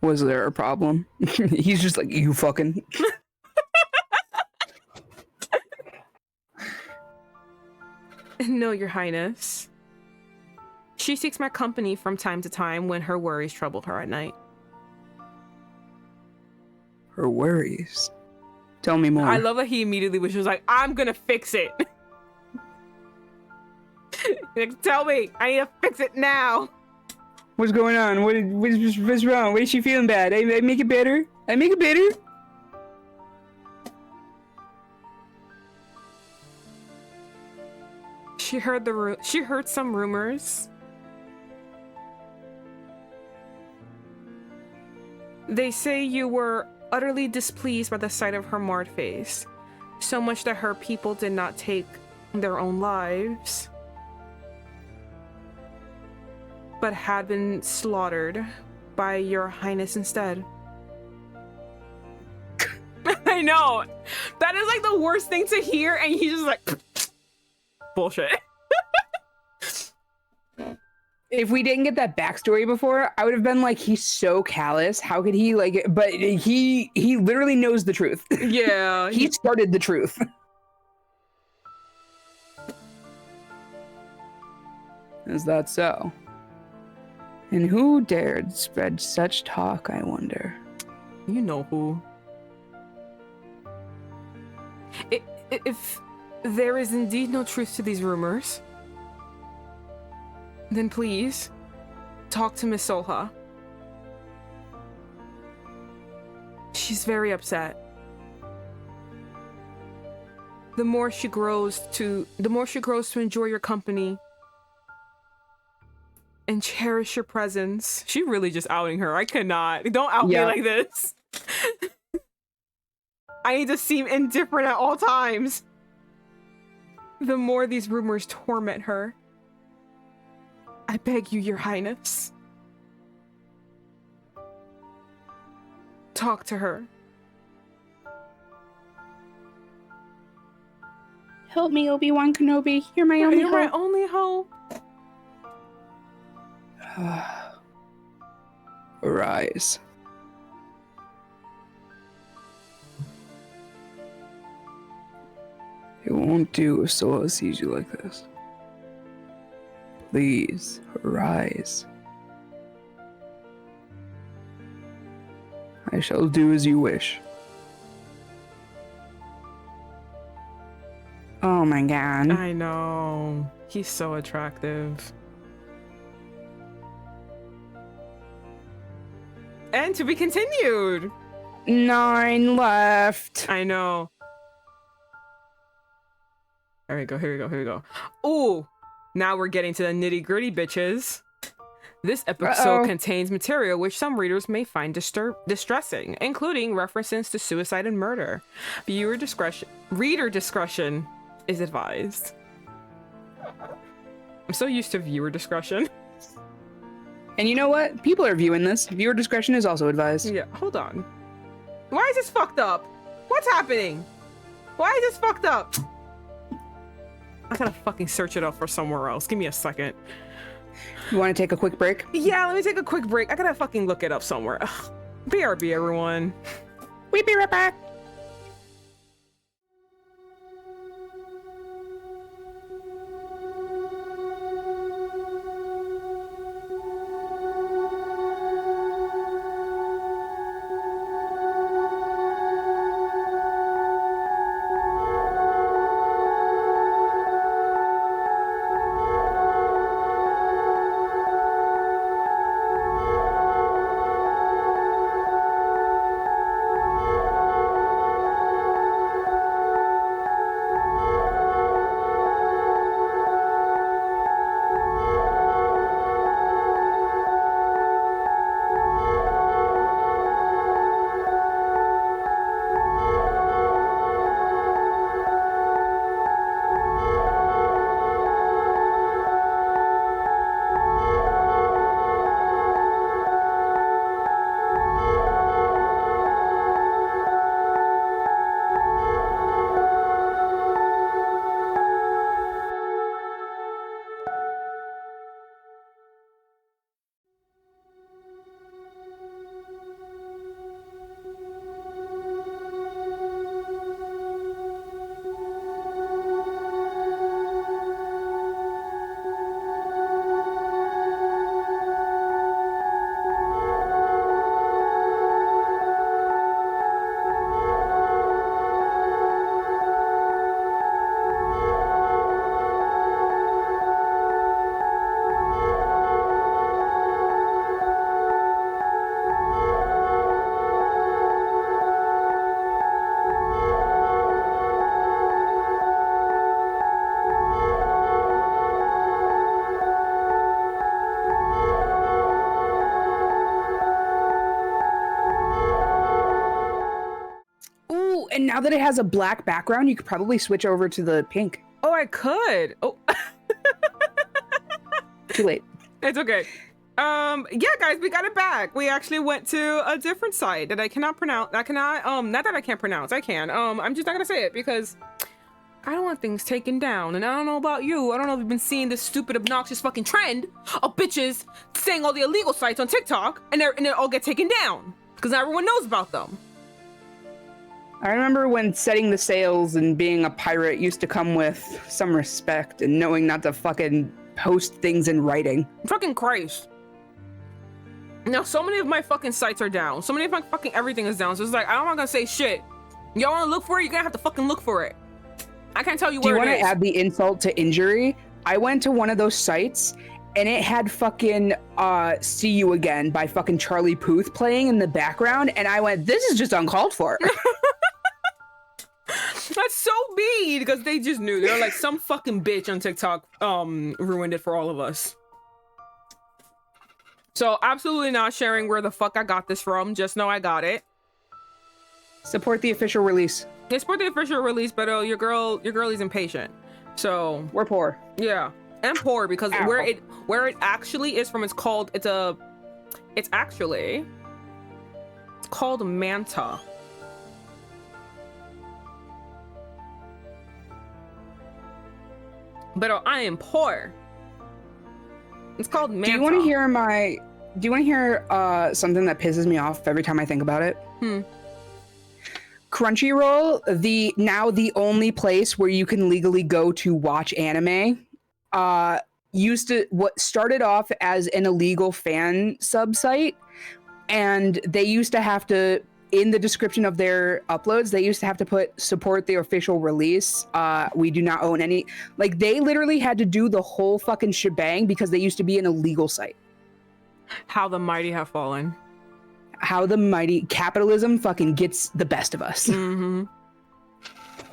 Was there a problem? He's just like, you fucking. No, Your Highness. She seeks my company from time to time when her worries trouble her at night. Her worries? Tell me more. I love that he immediately was just like, I'm gonna fix it. Like, tell me, I need to fix it now. What's going on? What's wrong? Why is she feeling bad? I make it better? I make it better? She heard some rumors. They say you were utterly displeased by the sight of her marred face, so much that her people did not take their own lives, but had been slaughtered by Your Highness instead. I know! That is like the worst thing to hear, and he's just like, bullshit. If we didn't get that backstory before, I would have been like, he's so callous. How could he like it? But he literally knows the truth. Yeah. He started the truth. Is that so? And who dared spread such talk, I wonder? You know who. If there is indeed no truth to these rumors, then please talk to Miss Seolha. She's very upset. The more she grows to enjoy your company and cherish your presence. She really just outing her. I cannot. Don't out me like this. I need to seem indifferent at all times. The more these rumors torment her, I beg you, Your Highness, talk to her. Help me, Obi-Wan Kenobi. You're my only You're my hope. only hope. Arise. It won't do if Seolha sees you like this. Please, arise. I shall do as you wish. Oh my god. I know. He's so attractive. And to be continued. 9 left. I know. Here we go, here we go, here we go. Ooh, now we're getting to the nitty gritty, bitches. This episode contains material which some readers may find distressing, including references to suicide and murder. Reader discretion is advised. I'm so used to viewer discretion. And you know what? People are viewing this. Viewer discretion is also advised. Yeah, hold on. Why is this fucked up? What's happening? Why is this fucked up? I gotta fucking search it up for somewhere else. Give me a second. You want to take a quick break? Yeah, let me take a quick break. I gotta fucking look it up somewhere. Ugh. BRB, everyone. We'll be right back. And now that it has a black background, you could probably switch over to the pink. Oh, I could. Oh. Too late. It's okay. Yeah, guys, we got it back. We actually went to a different site that I cannot pronounce. Not that I can't pronounce. I can. I'm just not gonna say it because I don't want things taken down. And I don't know about you. I don't know if you've been seeing this stupid, obnoxious fucking trend of bitches saying all the illegal sites on TikTok and they all get taken down because everyone knows about them. I remember when setting the sails and being a pirate used to come with some respect and knowing not to fucking post things in writing. Fucking Christ. Now, so many of my fucking sites are down. So many of my fucking everything is down. So it's like, I'm not gonna say shit. Y'all wanna look for it? You're gonna have to fucking look for it. I can't tell you where it is. Do you want to add the insult to injury? I went to one of those sites and it had fucking See You Again by fucking Charlie Puth playing in the background. And I went, this is just uncalled for. That's so mean because they just knew. They're like, some fucking bitch on TikTok ruined it for all of us. So absolutely not sharing where the fuck I got this from. Just know I got it. Support the official release. They support the official release, but your girlie's impatient. So we're poor. Yeah, and poor because Ow. where it actually is from, it's called Manta. But I am poor. It's called mantle. Do you want to hear something that pisses me off every time I think about it? Crunchyroll, the only place where you can legally go to watch anime, what started off as an illegal fan sub site, and they used to have to, in the description of their uploads, they used to have to put support the official release. We do not own any. Like, they literally had to do the whole fucking shebang because they used to be an illegal site. How the mighty have fallen. How the mighty capitalism fucking gets the best of us. Mm-hmm.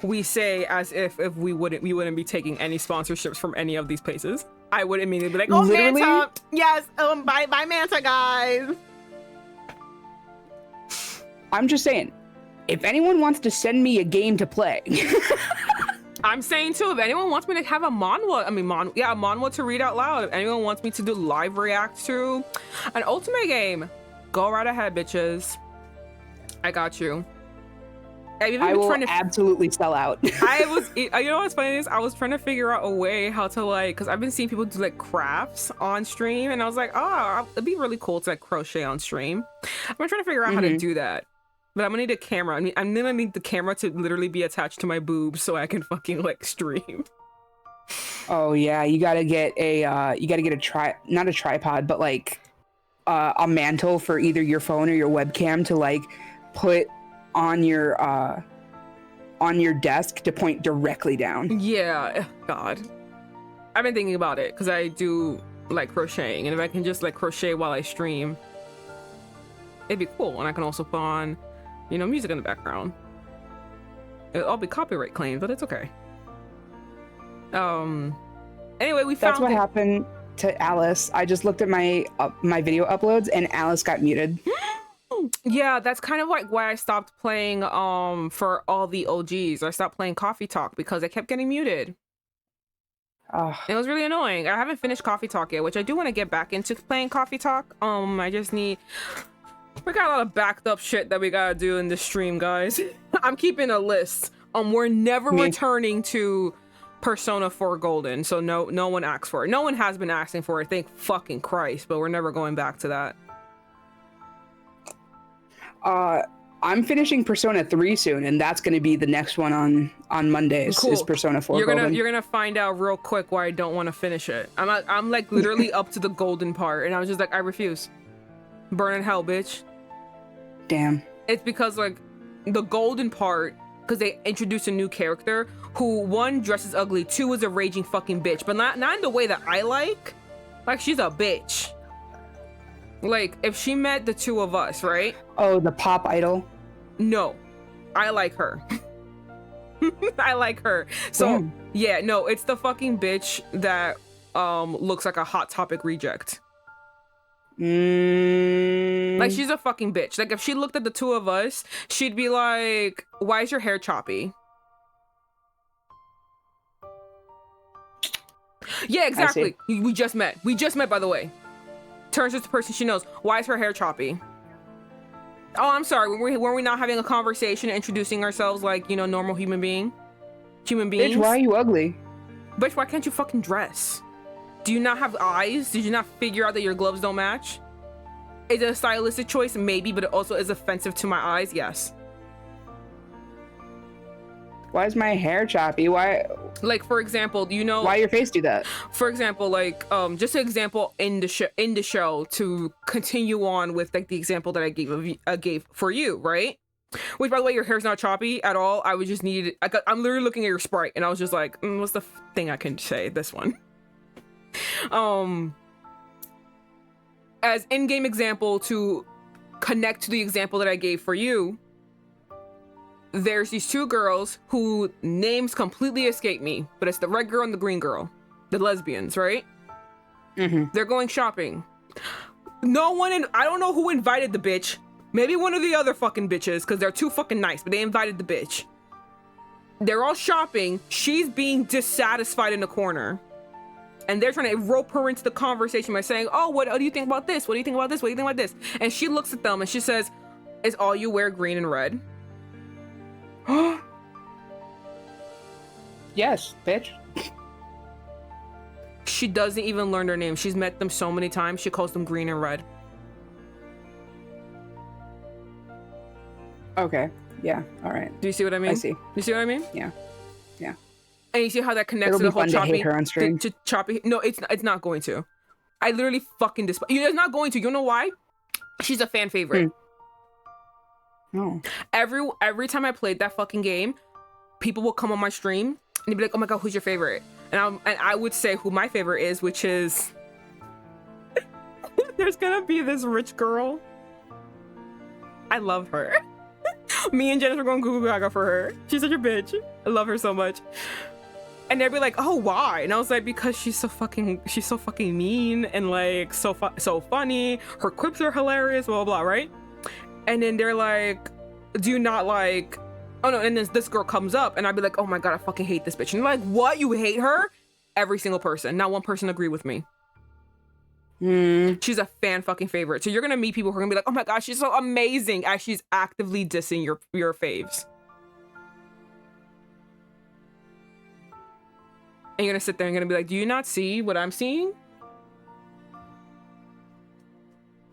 We say as if we wouldn't be taking any sponsorships from any of these places. I would immediately be like, oh, Literally? Manta, yes, buy Manta, guys. I'm just saying, if anyone wants to send me a game to play. I'm saying too, if anyone wants me to have a manhwa to read out loud, if anyone wants me to do live react to an ultimate game, go right ahead, bitches. I got you. I will absolutely sell out. You know what's funny is I was trying to figure out a way how to, like, because I've been seeing people do like crafts on stream, and I was like, oh, it'd be really cool to like crochet on stream. I've been trying to figure out how to do that. But I'm gonna need a camera. I mean, I'm gonna need the camera to literally be attached to my boobs so I can fucking like stream. Oh yeah, you gotta get a not a tripod, but like a mantle for either your phone or your webcam to like put on your desk to point directly down. Yeah, God, I've been thinking about it because I do like crocheting, and if I can just like crochet while I stream, it'd be cool. And I can also put on, music in the background. It'll all be copyright claimed, but it's okay. Anyway, That's what happened to Alice. I just looked at my video uploads, and Alice got muted. Yeah, that's kind of like why I stopped playing for all the OGs. I stopped playing Coffee Talk because I kept getting muted. It was really annoying. I haven't finished Coffee Talk yet, which I do want to get back into playing Coffee Talk. We got a lot of backed up shit that we gotta do in this stream, guys. I'm keeping a list. We're never returning to Persona 4 Golden, so no one asks for it. No one has been asking for it, thank fucking Christ, but we're never going back to that. I'm finishing Persona 3 soon, and that's going to be the next one on Mondays. Cool. Is Persona 4 Golden. You're gonna find out real quick why I don't want to finish it. I'm like literally up to the golden part, and I was just like, I refuse. Burn in hell, bitch. Damn. It's because like the golden part, because they introduced a new character who, one, dresses ugly, two, is a raging fucking bitch, but not in the way that I like. Like, she's a bitch. Like, if she met the two of us, right? Oh, the pop idol? No. I like her. I like her. So, yeah, no, it's the fucking bitch that looks like a Hot Topic reject. Like, she's a fucking bitch. Like, if she looked at the two of us, she'd be like, why is your hair choppy? Yeah, exactly. We just met, by the way. Turns to the person she knows. Why is her hair choppy? Oh, I'm sorry. Were we not having a conversation, introducing ourselves like, normal human beings? Bitch, why are you ugly? Bitch, why can't you fucking dress? Do you not have eyes? Did you not figure out that your gloves don't match? Is it a stylistic choice? Maybe, but it also is offensive to my eyes? Yes. Why is my hair choppy? Why? Like, for example, why your face do that? For example, like, just an example in the show to continue on with like the example that I gave for you, right? Which, by the way, your hair's not choppy at all. I'm literally looking at your sprite, and I was just like, what's the thing I can say? This one. As in-game example to connect to the example that I gave for you, there's these two girls who names completely escape me, but it's the red girl and the green girl, the lesbians, right? They're going shopping. I don't know who invited the bitch. Maybe one of the other fucking bitches, because they're too fucking nice, but they invited the bitch. They're all shopping. She's being dissatisfied in the corner. And they're trying to rope her into the conversation by saying, oh, what do you think about this? What do you think about this? What do you think about this? And she looks at them and she says, is all you wear green and red? Yes, bitch. she doesn't even learn their name. She's met them so many times. She calls them green and red. Okay. Yeah. All right. Do you see what I mean? I see. You see what I mean? Yeah. Yeah. And you see how that connects It'll to the be whole fun to hate choppy, her on stream. choppy. No, it's not going to. I literally fucking despise. It's not going to. You know why? She's a fan favorite. Oh. Every time I played that fucking game, people will come on my stream and they'd be like, "Oh my god, who's your favorite?" And I would say who my favorite is, which is there's gonna be this rich girl. I love her. Me and Jennifer going Google Gaga for her. She's such a bitch. I love her so much. And they'd be like, "Oh, why?" And I was like, "Because she's so fucking mean and like so funny. Her quips are hilarious, blah blah blah, right?" And then they're like, "Do you not like?" Oh no! And then this girl comes up, and I'd be like, "Oh my god, I fucking hate this bitch." And they're like, "What? You hate her?" Every single person. Not one person agreed with me. She's a fan fucking favorite. So you're gonna meet people who are gonna be like, "Oh my gosh, she's so amazing," as she's actively dissing your faves. And you're gonna sit there and gonna be like, "Do you not see what I'm seeing?"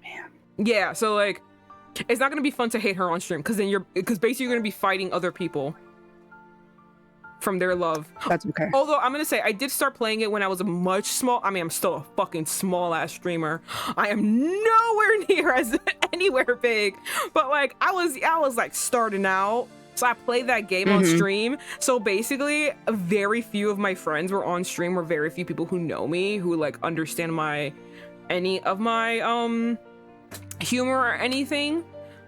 Man. Yeah. So like, it's not gonna be fun to hate her on stream because basically you're gonna be fighting other people from their love. That's okay. Although I'm gonna say I did start playing it when I was a much small. I mean, I'm still a fucking small ass streamer. I am nowhere near as anywhere big, but like I was like starting out. So I played that game on stream. So basically, very few of my friends were on stream, or very few people who know me who like understand any of my humor or anything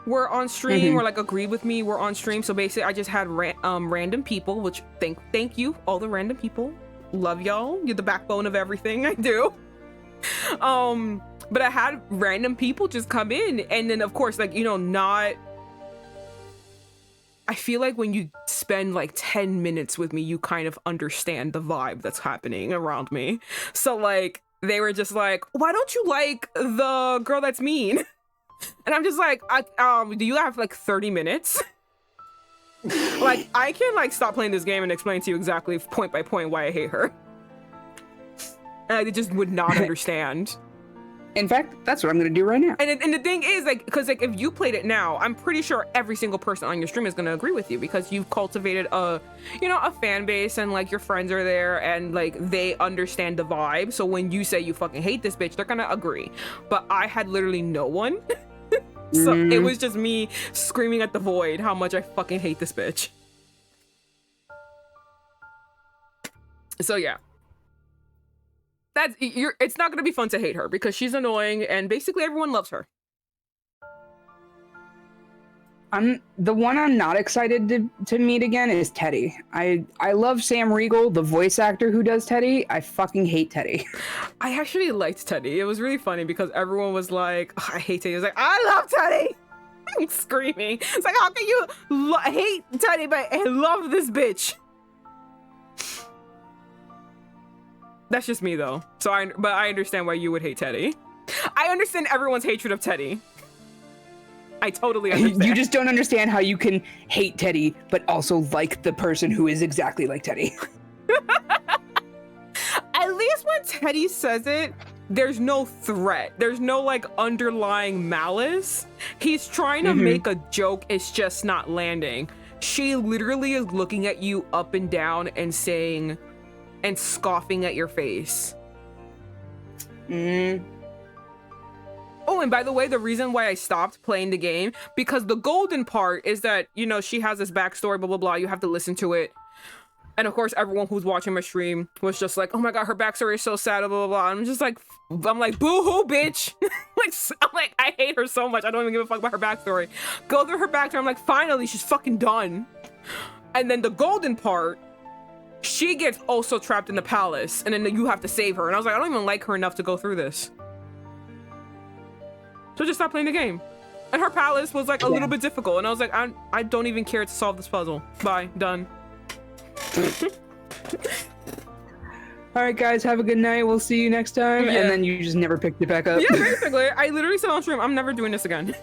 were on stream or like agreed with me were on stream. So basically I just had random people, which thank you all the random people, love y'all, you're the backbone of everything I do. But I had random people just come in, and then of course, like, I feel like when you spend like 10 minutes with me, you kind of understand the vibe that's happening around me. So like they were just like, "Why don't you like the girl that's mean?" And I'm just like, do you have like 30 minutes? Like, I can like stop playing this game and explain to you exactly point by point why I hate her. And they just would not understand. In fact, that's what I'm gonna do right now. And the thing is, like, because like if you played it now, I'm pretty sure every single person on your stream is gonna agree with you because you've cultivated a fan base, and like your friends are there and like they understand the vibe. So when you say you fucking hate this bitch, they're gonna agree. But I had literally no one. So it was just me screaming at the void how much I fucking hate this bitch. So yeah. It's not gonna be fun to hate her because she's annoying and basically everyone loves her. The one I'm not excited to meet again is Teddy. I love Sam Riegel, the voice actor who does Teddy. I fucking hate Teddy. I actually liked Teddy. It was really funny because everyone was like, "Oh, I hate Teddy." I was like, "I love Teddy!" I'm screaming. It's like, how can you hate Teddy but love this bitch? That's just me though. But I understand why you would hate Teddy. I understand everyone's hatred of Teddy. I totally understand. You just don't understand how you can hate Teddy, but also like the person who is exactly like Teddy. At least when Teddy says it, there's no threat. There's no like underlying malice. He's trying to make a joke. It's just not landing. She literally is looking at you up and down and saying and scoffing at your face. Oh, and by the way, the reason why I stopped playing the game, because the golden part is that, she has this backstory, blah, blah, blah. You have to listen to it. And of course, everyone who's watching my stream was just like, "Oh my God, her backstory is so sad, blah, blah, blah." I'm just like, boo-hoo, bitch. I'm like, I hate her so much. I don't even give a fuck about her backstory. Go through her backstory. I'm like, finally, she's fucking done. And then the golden part, she gets also trapped in the palace, and then you have to save her. And I was like, I don't even like her enough to go through this. So just stop playing the game. And her palace was like a little bit difficult, and I was like, I don't even care to solve this puzzle. Bye, done. All right, guys, have a good night. We'll see you next time. Yeah. And then you just never picked it back up. Yeah, basically. I literally said on stream, I'm never doing this again.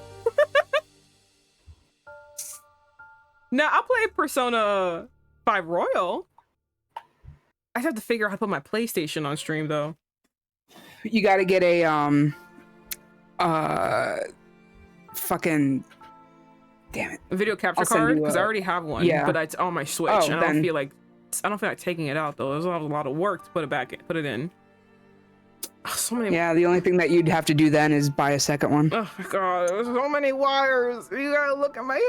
Now, I'll play Persona 5 Royal. I have to figure out how to put my PlayStation on stream, though. You got to get a fucking damn it. A video capture I'll send card you because I a- already have one. yeah. But it's on my Switch, Oh, and then- I don't feel like taking it out though. There's a lot of work to put it in. Oh, so many. Yeah, the only thing that you'd have to do then is buy a second one. Oh my god, there's so many wires. You gotta look at my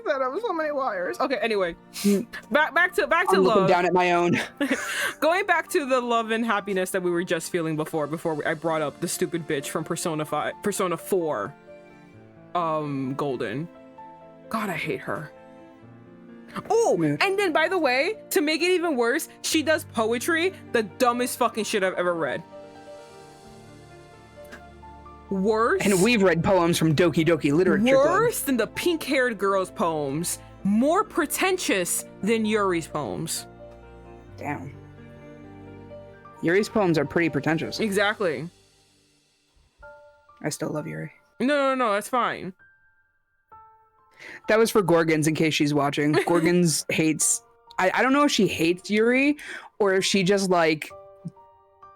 setup. So many wires. Okay, anyway, back to I'm looking love. down at my own. Going back to the love and happiness that we were just feeling before I brought up the stupid bitch from Persona 4, Golden. God, I hate her. Oh, Yeah. and then by the way, to make it even worse, she does poetry, the dumbest fucking shit I've ever read. Worse. And we've read poems from Doki Doki Literature Club. Worse than the pink-haired girl's poems. More pretentious than Yuri's poems. Damn. Yuri's poems are pretty pretentious. Exactly. I still love Yuri. No, that's fine. That was for Gorgons, in case she's watching. Gorgons hates... I don't know if she hates Yuri, or if she just, like,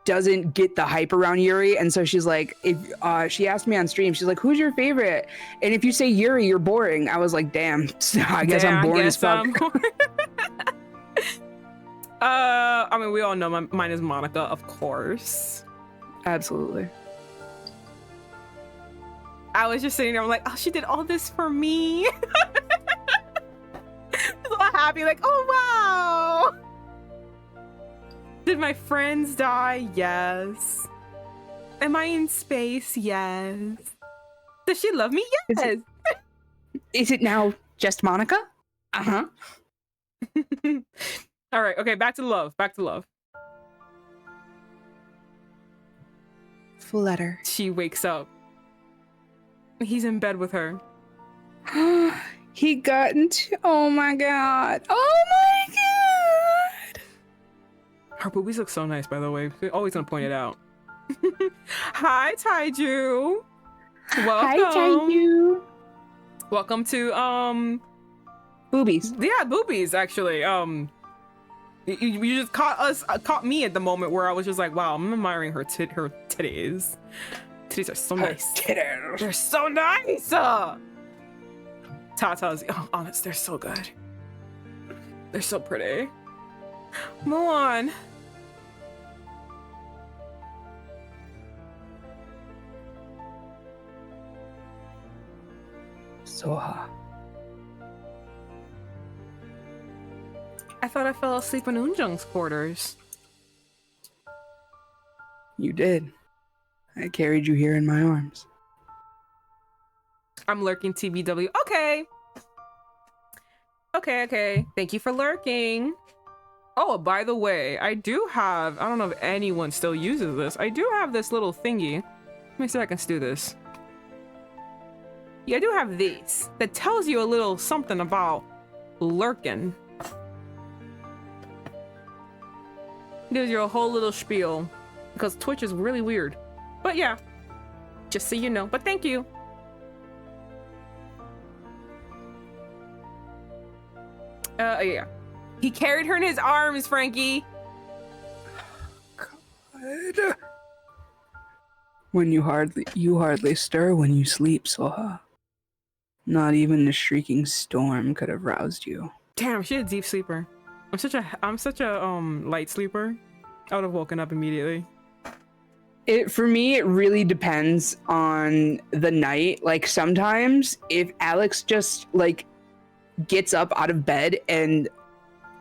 doesn't get the hype around Yuri, and so she's like, if she asked me on stream, she's like, who's your favorite? And if you say Yuri, you're boring. I was like, damn, I guess I'm boring as fuck. I mean, we all know mine is Monica, of course. Absolutely. I was just sitting there, I'm like, oh, she did all this for me. So happy, like, oh wow. Did my friends die? Yes. Am I in space? Yes. Does she love me? Yes. Is it now just Monica? Uh-huh. All right, okay, back to love. Flutter. She wakes up. He's in bed with her. He got into... Oh my god. Oh my god. Her boobies look so nice, by the way. We're always gonna point it out. Hi, Taiju. Welcome. Hi, Taiju. Welcome to Boobies. yeah, boobies actually. You just caught me at the moment where I was just like, wow, I'm admiring her titties. Titties are so nice. Titters. They're so nice. Tata's, oh, honest, they're so good. They're so pretty. Muon. Seolha. I thought I fell asleep in Unjung's quarters. You did. I carried you here in my arms. I'm lurking TBW. Okay. Okay. Thank you for lurking. Oh, by the way, I do have, I don't know if anyone still uses this. I do have this little thingy. Let me see if I can do this. Yeah, I do have these that tells you a little something about lurking. Gives you a whole little spiel because Twitch is really weird. But yeah, just so you know. But thank you. Yeah. He carried her in his arms, Franky. God. When you hardly stir when you sleep, Seolha. Not even the shrieking storm could have roused you. Damn, she's a deep sleeper. I'm such a light sleeper. I would have woken up immediately. For me, it really depends on the night. Like sometimes if Alex just like gets up out of bed and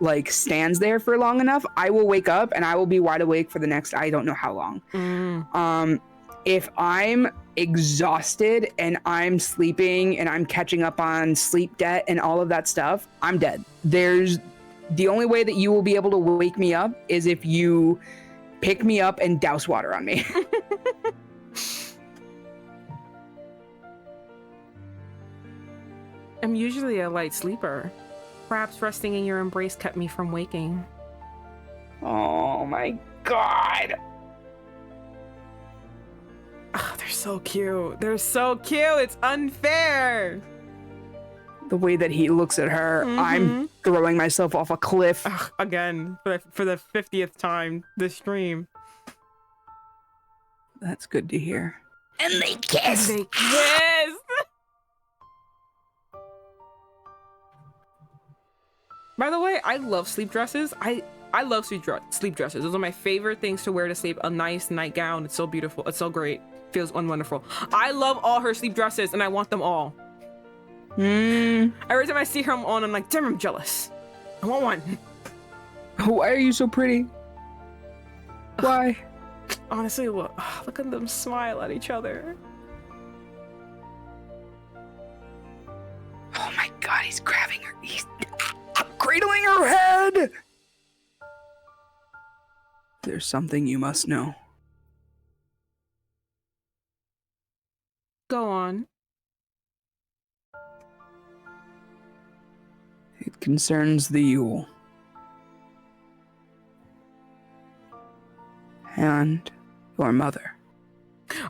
like stands there for long enough, I will wake up and I will be wide awake for the next, I don't know how long. If I'm exhausted and I'm sleeping and I'm catching up on sleep debt and all of that stuff, I'm dead. The only way that you will be able to wake me up is if you pick me up and douse water on me. I'm usually a light sleeper. Perhaps resting in your embrace kept me from waking. Oh my god. Oh, they're so cute. They're so cute. It's unfair. The way that he looks at her, I'm throwing myself off a cliff. Ugh, again, for the 50th time this stream. That's good to hear. And they And kiss. they kiss. By the way, I love sleep dresses. I love sleep dresses. Those are my favorite things to wear to sleep. A nice nightgown. It's so beautiful. It's so great. Feels wonderful. I love all her sleep dresses, and I want them all. Every time I see her on, I'm like, damn, I'm jealous. I want one. Why are you so pretty? Why? Honestly, look at them smile at each other. Oh my god, he's grabbing her. He's cradling her head. There's something you must know. Go on. It concerns the Yule. And your mother.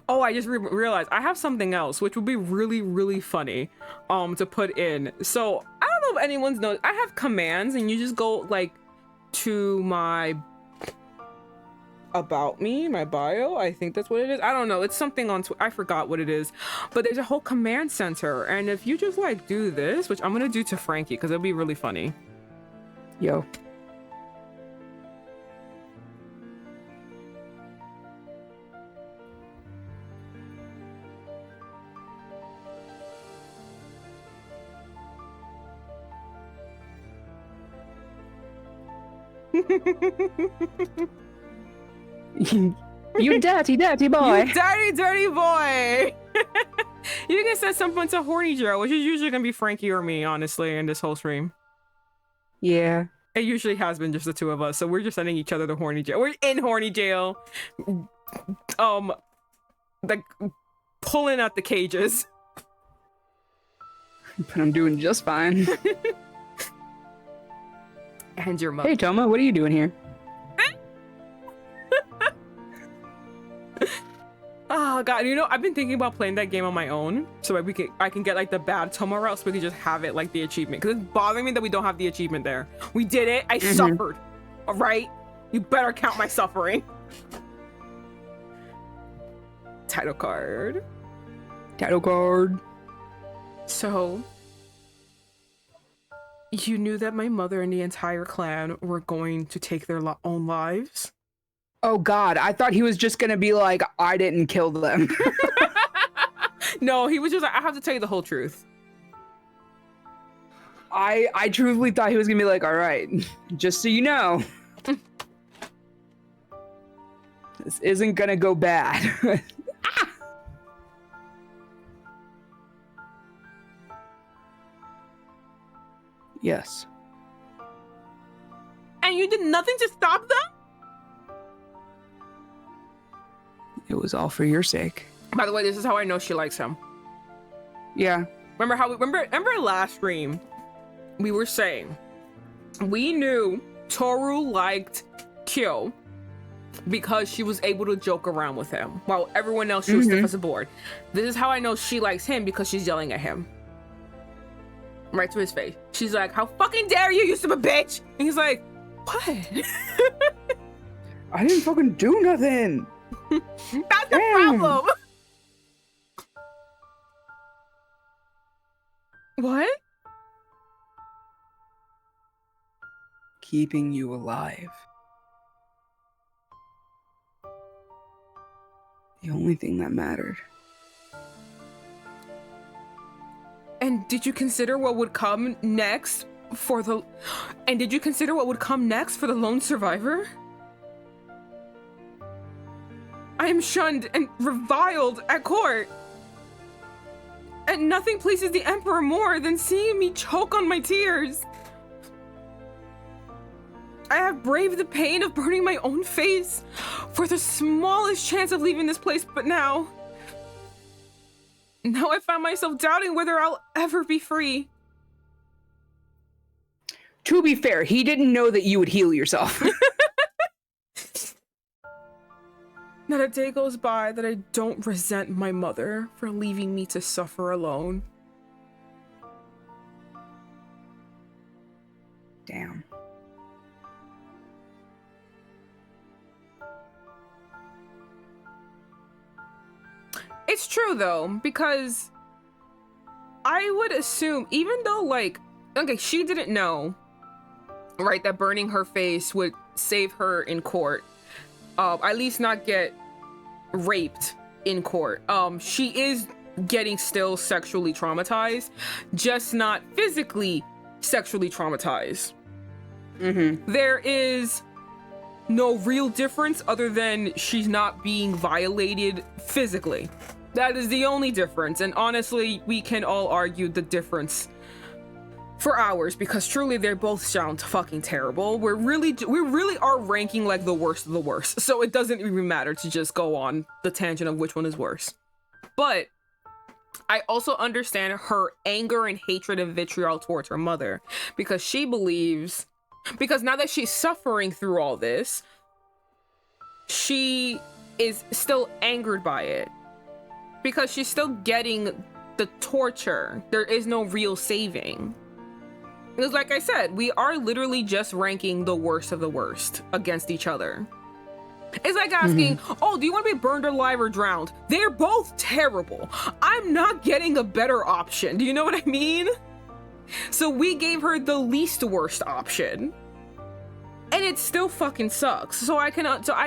Oh, I just realized I have something else, which would be really, really funny to put in. So I don't know if anyone's knows. I have commands, and you just go like to my about me, my bio. I think that's what it is. I don't know. It's something on I forgot what it is, but there's a whole command center, and if you just like do this, which I'm gonna do to Franky because it'll be really funny. Yo. You dirty, dirty boy. You dirty, dirty boy. You can send someone to Horny Joe, which is usually gonna be Franky or me, honestly, in this whole stream. Yeah. It usually has been just the two of us, so we're just sending each other to Horny Jail. We're in Horny Jail. Like, pulling out the cages. But I'm doing just fine. And your mother. Hey, Toma, what are you doing here? Oh god, you know, I've been thinking about playing that game on my own, so that I can get like the bad Toma route, so we can just have it like the achievement. Because it's bothering me that we don't have the achievement there. We did it. I suffered. All right, you better count my suffering. Title card. Title card. So, you knew that my mother and the entire clan were going to take their own lives? Oh god, I thought he was just gonna be like, I didn't kill them. No, he was just like, I have to tell you the whole truth. I truthfully thought he was gonna be like, all right, just so you know, this isn't gonna go bad. Yes. And you did nothing to stop them? It was all for your sake. By the way, this is how I know she likes him. Yeah. Remember last stream, we were saying, we knew Toru liked Kyo because she was able to joke around with him, while everyone else, she was stiff as a board. This is how I know she likes him, because she's yelling at him. Right to his face. She's like, how fucking dare you son of a bitch! And he's like, what? I didn't fucking do nothing! That's the problem! What? Keeping you alive. The only thing that mattered. And did you consider what would come next for the... And did you consider what would come next for the lone survivor? I am shunned and reviled at court. And nothing pleases the Emperor more than seeing me choke on my tears. I have braved the pain of burning my own face for the smallest chance of leaving this place, but now I find myself doubting whether I'll ever be free. To be fair, he didn't know that you would heal yourself. Not a day goes by that I don't resent my mother for leaving me to suffer alone. Damn. It's true though, because I would assume, even though like, okay, she didn't know, right, that burning her face would save her in court, at least not get raped in court. She is getting still sexually traumatized, just not physically sexually traumatized. There is no real difference other than she's not being violated physically. That is the only difference, and honestly, we can all argue the difference for hours, because truly they both sound fucking terrible. We really are ranking like the worst of the worst, so it doesn't even matter to just go on the tangent of which one is worse. But I also understand her anger and hatred and vitriol towards her mother, because she believes, because now that she's suffering through all this, she is still angered by it, because she's still getting the torture. There is no real saving. Because like I said, we are literally just ranking the worst of the worst against each other. It's like asking, oh, do you want to be burned alive or drowned? They're both terrible. I'm not getting a better option. Do you know what I mean? So we gave her the least worst option. And it still fucking sucks. So I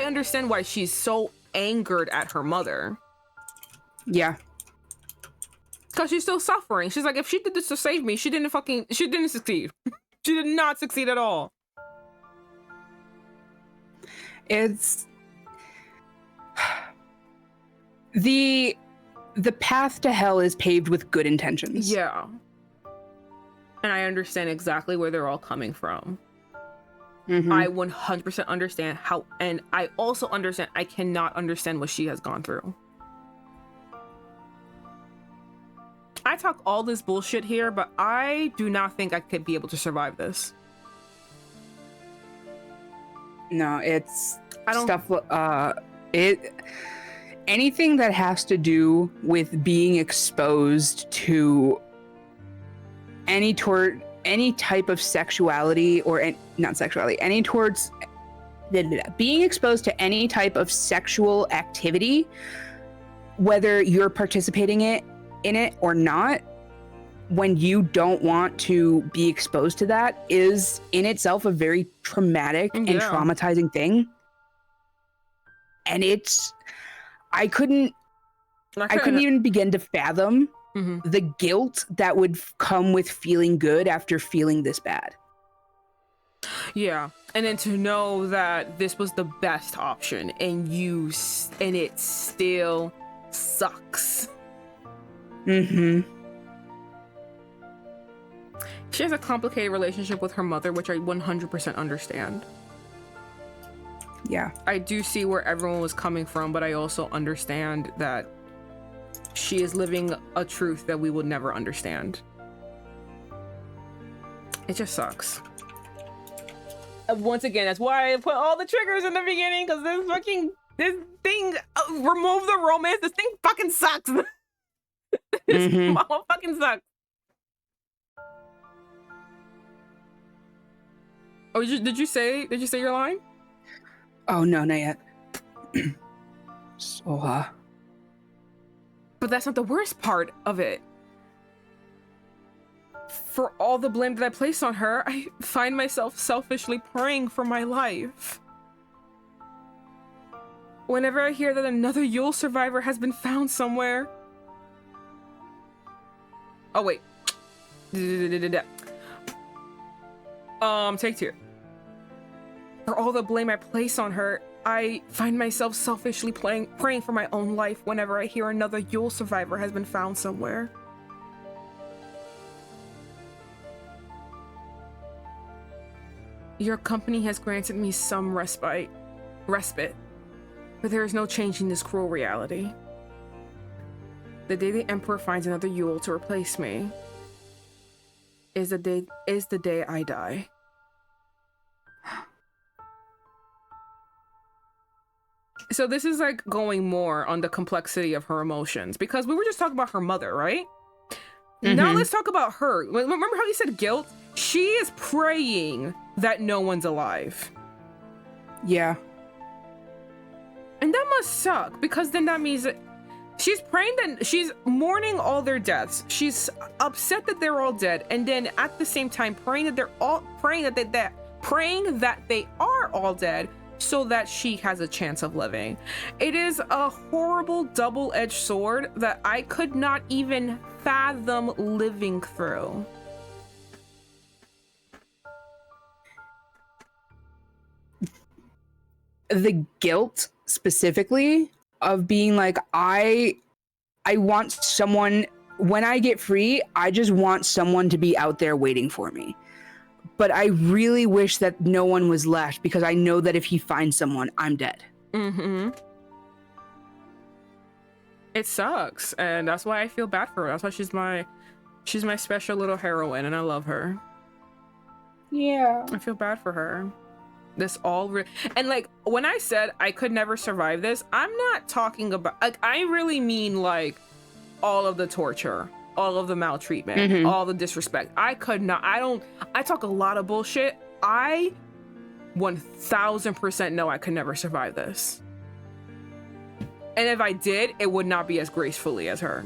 understand why she's so angered at her mother. Yeah. Because she's still suffering. She's like, if she did this to save me, she didn't succeed. She did not succeed at all. It's the path to hell is paved with good intentions. Yeah. And I understand exactly where they're all coming from. I 100% understand how, and I also understand, I cannot understand what she has gone through. I talk all this bullshit here, but I do not think I could be able to survive this. No, it's stuff. Anything that has to do with being exposed to any type of sexuality, or not sexuality, being exposed to any type of sexual activity, whether you're participating in it or not, when you don't want to be exposed to that, is in itself a very traumatic and traumatizing thing. And I couldn't even begin to fathom the guilt that would come with feeling good after feeling this bad. Yeah, and then to know that this was the best option, and it still sucks. She has a complicated relationship with her mother, which I 100% understand. Yeah. I do see where everyone was coming from, but I also understand that she is living a truth that we would never understand. It just sucks. Once again, that's why I put all the triggers in the beginning, because this thing, remove the romance, this thing fucking sucks. This mama fucking sucks. Oh, did you say your line? Oh no, not yet. Seolha. But that's not the worst part of it. For all the blame that I place on her, I find myself selfishly praying for my life. Whenever I hear that another Yule survivor has been found somewhere. Oh wait. Take two. For all the blame I place on her, I find myself selfishly praying for my own life whenever I hear another Yule survivor has been found somewhere. Your company has granted me some respite, but there is no changing this cruel reality. The day the Emperor finds another Yule to replace me is the day I die. So this is like going more on the complexity of her emotions, because we were just talking about her mother, right? Now let's talk about her. Remember how you said guilt? She is praying that no one's alive. Yeah. And that must suck, because then that means that She's praying that she's mourning all their deaths. She's upset that they're all dead, and then at the same time praying that they are all dead, so that she has a chance of living. It is a horrible double-edged sword that I could not even fathom living through. The guilt specifically of being like, I want someone, when I get free, I just want someone to be out there waiting for me. But I really wish that no one was left, because I know that if he finds someone, I'm dead. Mm-hmm. It sucks, and that's why I feel bad for her. That's why she's my special little heroine, and I love her. Yeah. I feel bad for her. This and like when I said I could never survive this, I'm not talking about, like, I really mean like all of the torture, all of the maltreatment, all the disrespect. I talk a lot of bullshit. I 1000% know I could never survive this. And if I did, it would not be as gracefully as her.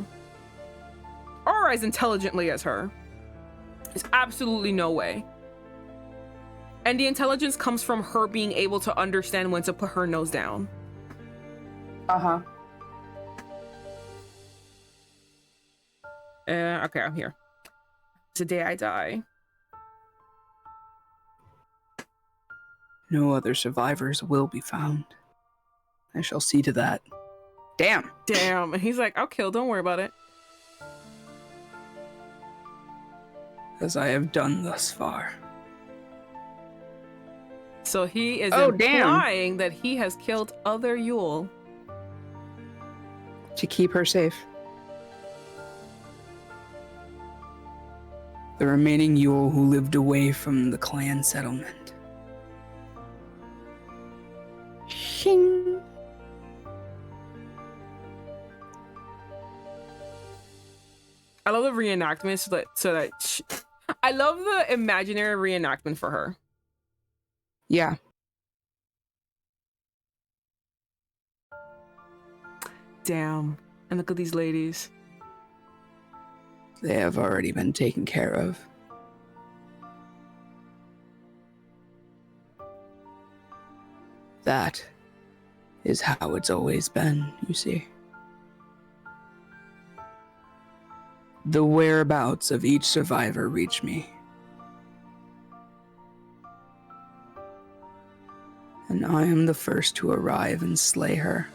Or as intelligently as her. There's absolutely no way. And the intelligence comes from her being able to understand when to put her nose down. Uh-huh. Okay, I'm here. Today I die. No other survivors will be found. I shall see to that. Damn. Damn. And he's like, I'll kill, don't worry about it. As I have done thus far. So he is implying that he has killed other Yule. To keep her safe. The remaining Yule who lived away from the clan settlement. Shing. I love the reenactment I love the imaginary reenactment for her. Yeah. Damn. And look at these ladies. They have already been taken care of. That is how it's always been, you see. The whereabouts of each survivor reach me. And I am the first to arrive and slay her.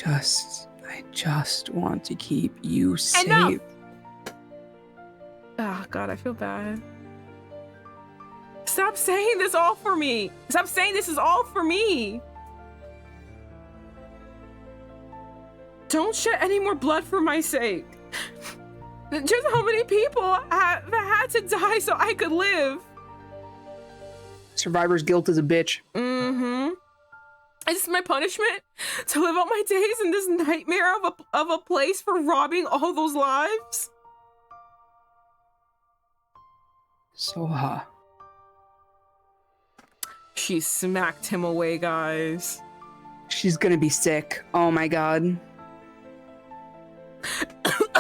I just want to keep you safe. Enough! Oh God, I feel bad. Stop saying this all for me. Stop saying this is all for me. Don't shed any more blood for my sake. Just how many people that had to die so I could live. Survivor's guilt is a bitch. Mm-hmm. Is this my punishment? To live out my days in this nightmare of a place for robbing all those lives? Seolha. She smacked him away, guys. She's gonna be sick. Oh my God.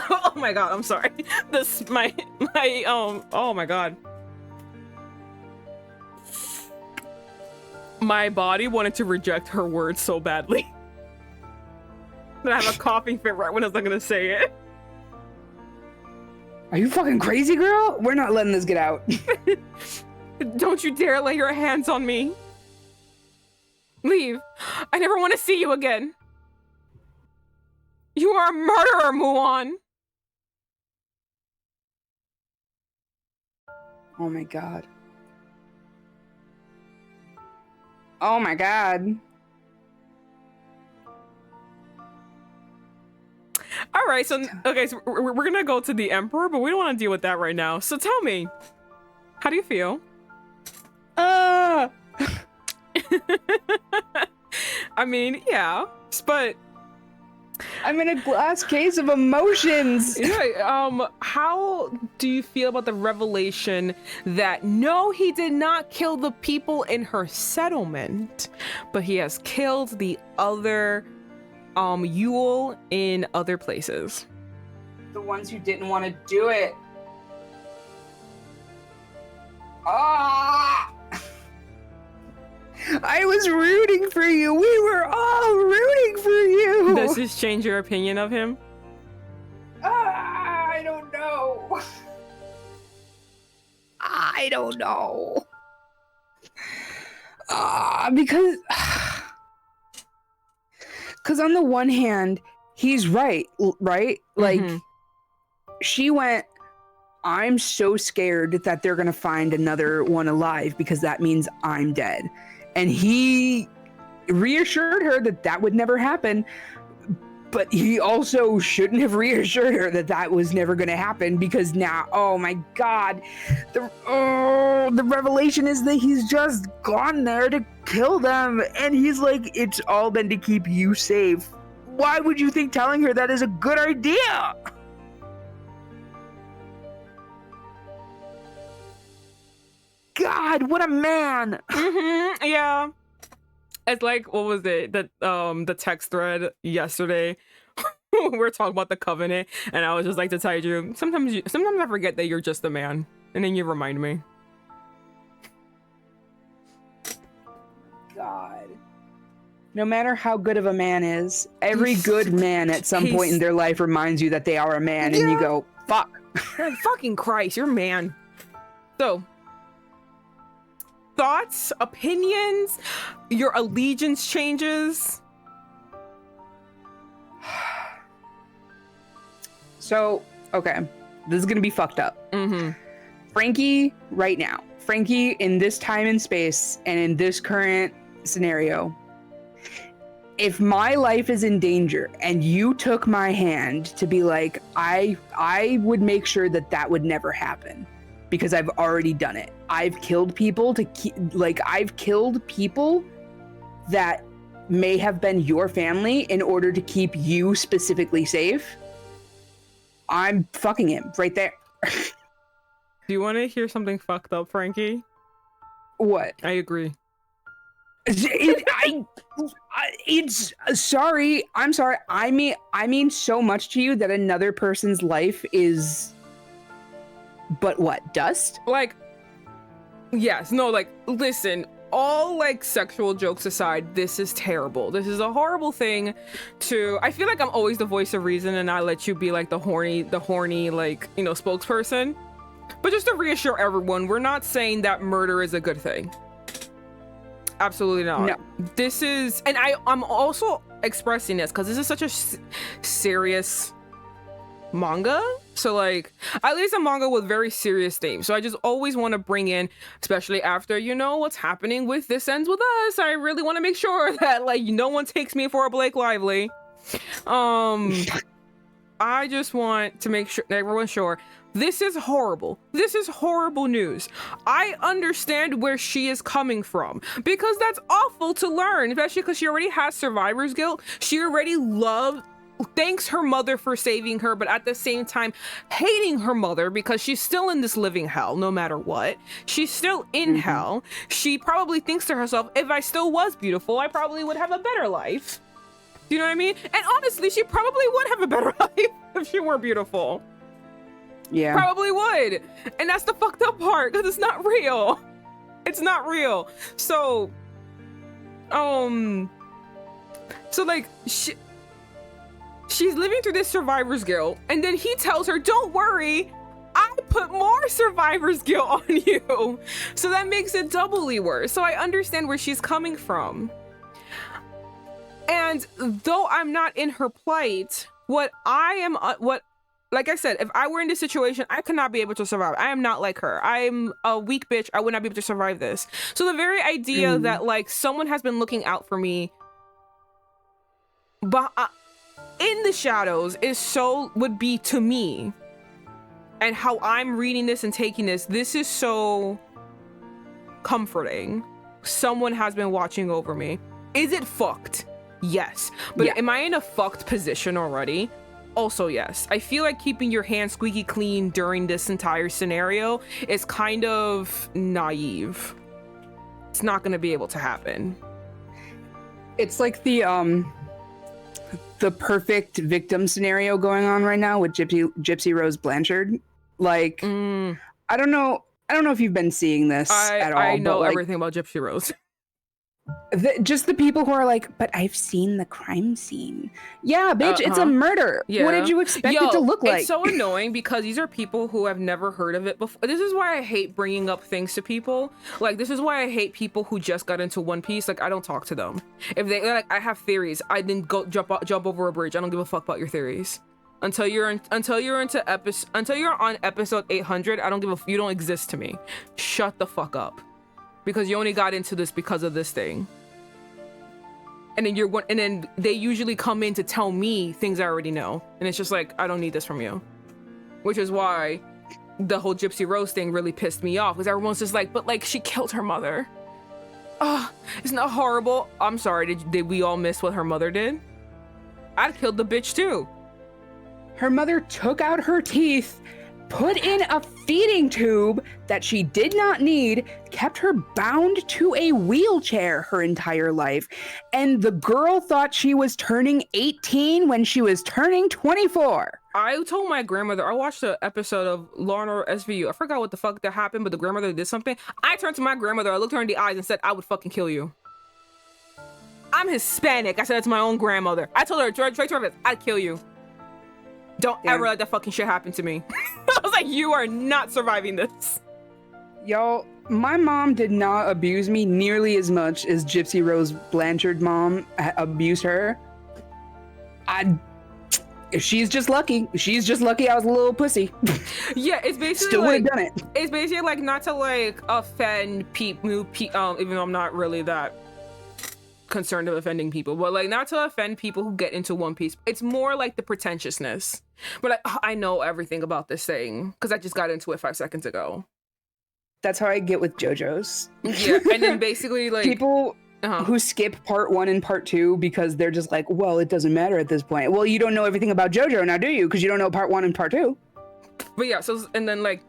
Oh my God, I'm sorry. Oh my God. My body wanted to reject her words so badly. But I have a coughing fit right when I was not gonna say it. Are you fucking crazy, girl? We're not letting this get out. Don't you dare lay your hands on me. Leave. I never want to see you again. You are a murderer, Muon. Oh my God. Oh my God. All right, so okay, so we're gonna go to the Emperor, but we don't want to deal with that right now. So tell me, how do you feel? I mean, yeah, but I'm in a glass case of emotions. Yeah, how do you feel about the revelation that no, he did not kill the people in her settlement? but he has killed the other Yule in other places. The ones who didn't want to do it. Ah! I was rooting for you. We were all rooting for you. Does this change your opinion of him? I don't know. I don't know. Because on the one hand, he's right? Like, she went, I'm so scared that they're gonna find another one alive because that means I'm dead. And he reassured her that that would never happen. But he also shouldn't have reassured her that that was never going to happen, because now, oh my God, the revelation is that he's just gone there to kill them. And he's like, it's all been to keep you safe. Why would you think telling her that is a good idea? God, what a man. Yeah. It's like, what was it? The text thread yesterday. We're talking about the covenant, and I was just like, to tell you, sometimes I forget that you're just a man, and then you remind me. God. No matter how good of a man is, every good man at some point in their life reminds you that they are a man, and you go, fuck. Fucking Christ, you're a man. So, thoughts, opinions, your allegiance changes. So, okay, this is gonna be fucked up. Franky, right now, Franky in this time and space and in this current scenario, if my life is in danger and you took my hand to be like, I would make sure that that would never happen, because I've already done it. I've killed people I've killed people that may have been your family in order to keep you specifically safe. I'm fucking him right there. Do you want to hear something fucked up, Franky? What? I agree. Sorry. I'm sorry. I mean so much to you that another person's life is, but what, dust? Like, yes, no, like, listen, all like sexual jokes aside, this is terrible. This is a horrible thing to, I feel like I'm always the voice of reason and I let you be like the horny, like, you know, spokesperson. But just to reassure everyone, we're not saying that murder is a good thing. Absolutely not. No. This is, and I'm also expressing this because this is such a serious manga. So like, at least a manga with very serious themes. So I just always want to bring in, especially after, you know, what's happening with This Ends With Us. I really want to make sure that like no one takes me for a Blake Lively. I just want to make sure everyone's sure. This is horrible. This is horrible news. I understand where she is coming from because that's awful to learn, especially because she already has survivor's guilt. She already thanks her mother for saving her, but at the same time hating her mother because she's still in this living hell no matter what. She's still in hell. She probably thinks to herself, if I still was beautiful, I probably would have a better life. Do you know what I mean? And honestly, she probably would have a better life if she were beautiful. Yeah. Probably would. And that's the fucked up part because it's not real. It's not real. So like she's living through this survivor's guilt, and then he tells her, don't worry, I put more survivor's guilt on you. So that makes it doubly worse. So I understand where she's coming from. And though I'm not in her plight, like I said, if I were in this situation, I could not be able to survive. I am not like her. I'm a weak bitch. I would not be able to survive this. So the very idea that like someone has been looking out for me, but in the shadows would be to me, and how I'm reading this and taking this is so comforting. Someone has been watching over me. Is it fucked? Yes. But am I in a fucked position already? Also, yes. I feel like keeping your hands squeaky clean during this entire scenario is kind of naive. It's not going to be able to happen. It's like the perfect victim scenario going on right now with Gypsy Rose Blanchard. Like, I don't know if you've been seeing this at all. I know but, like, everything about Gypsy Rose. just the people who are like, but I've seen the crime scene. Yeah, bitch, it's a murder. Yeah. What did you expect it to look like? It's so annoying because these are people who have never heard of it before. This is why I hate bringing up things to people. Like, this is why I hate people who just got into One Piece. Like, I don't talk to them. If they're like, I have theories, I didn't go jump over a bridge. I don't give a fuck about your theories. Until you're on episode 800, I don't give a you don't exist to me. Shut the fuck up. Because you only got into this because of this thing. And then they usually come in to tell me things I already know. And it's just like, I don't need this from you. Which is why the whole Gypsy Rose thing really pissed me off. Because everyone's just like, but like, she killed her mother. Oh, isn't that horrible? I'm sorry, did we all miss what her mother did? I'd killed the bitch too. Her mother took out her teeth, put in a feeding tube that she did not need, kept her bound to a wheelchair her entire life, and the girl thought she was turning 18 when she was turning 24. I told my grandmother, I watched an episode of Law & Order SVU. I forgot what the fuck that happened, but the grandmother did something. I turned to my grandmother, I looked her in the eyes and said, I would fucking kill you. I'm Hispanic. I said that to my own grandmother. I told her, straight to her face, I'd kill you. Don't ever let that fucking shit happen to me. I was like, you are not surviving this. Y'all, my mom did not abuse me nearly as much as Gypsy Rose Blanchard mom abused her. She's just lucky. She's just lucky I was a little pussy. Yeah, it's basically still like, would have done it. It's basically like not to like offend people, even though I'm not really that concerned of offending people, but like not to offend people who get into One Piece. It's more like the pretentiousness. But like, I know everything about this thing because I just got into it 5 seconds ago. That's how I get with JoJo's. Yeah, and then basically like people who skip part 1 and part 2 because they're just like, well, it doesn't matter at this point. Well, you don't know everything about JoJo now, do you? Because you don't know part 1 and part 2. But yeah, so and then like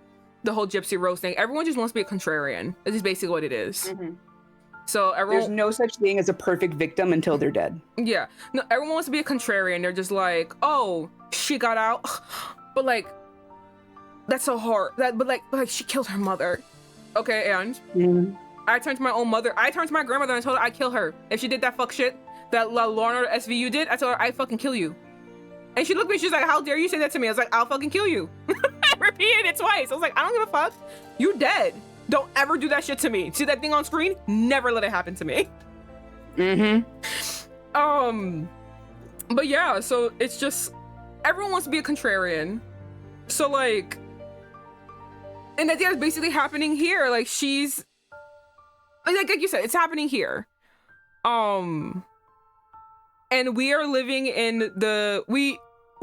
the whole Gypsy Rose thing, everyone just wants to be a contrarian. This is basically what it is. Mm-hmm. So everyone, there's no such thing as a perfect victim until they're dead. Yeah, no, everyone wants to be a contrarian. They're just like, oh, she got out, but like, that's so hard. But like she killed her mother. Okay, and I turned to my own mother. I turned to my grandmother and told her I'd kill her if she did that fuck shit that Law & Order SVU did. I told her I'd fucking kill you. And she looked at me. She's like, how dare you say that to me? I was like, I'll fucking kill you. I repeated it twice. I was like, I don't give a fuck. You dead. Don't ever do that shit to me. See that thing on screen? Never let it happen to me. But yeah, so it's just everyone wants to be a contrarian. So like, and that is basically happening here. Like she's like you said, it's happening here. And we are living in the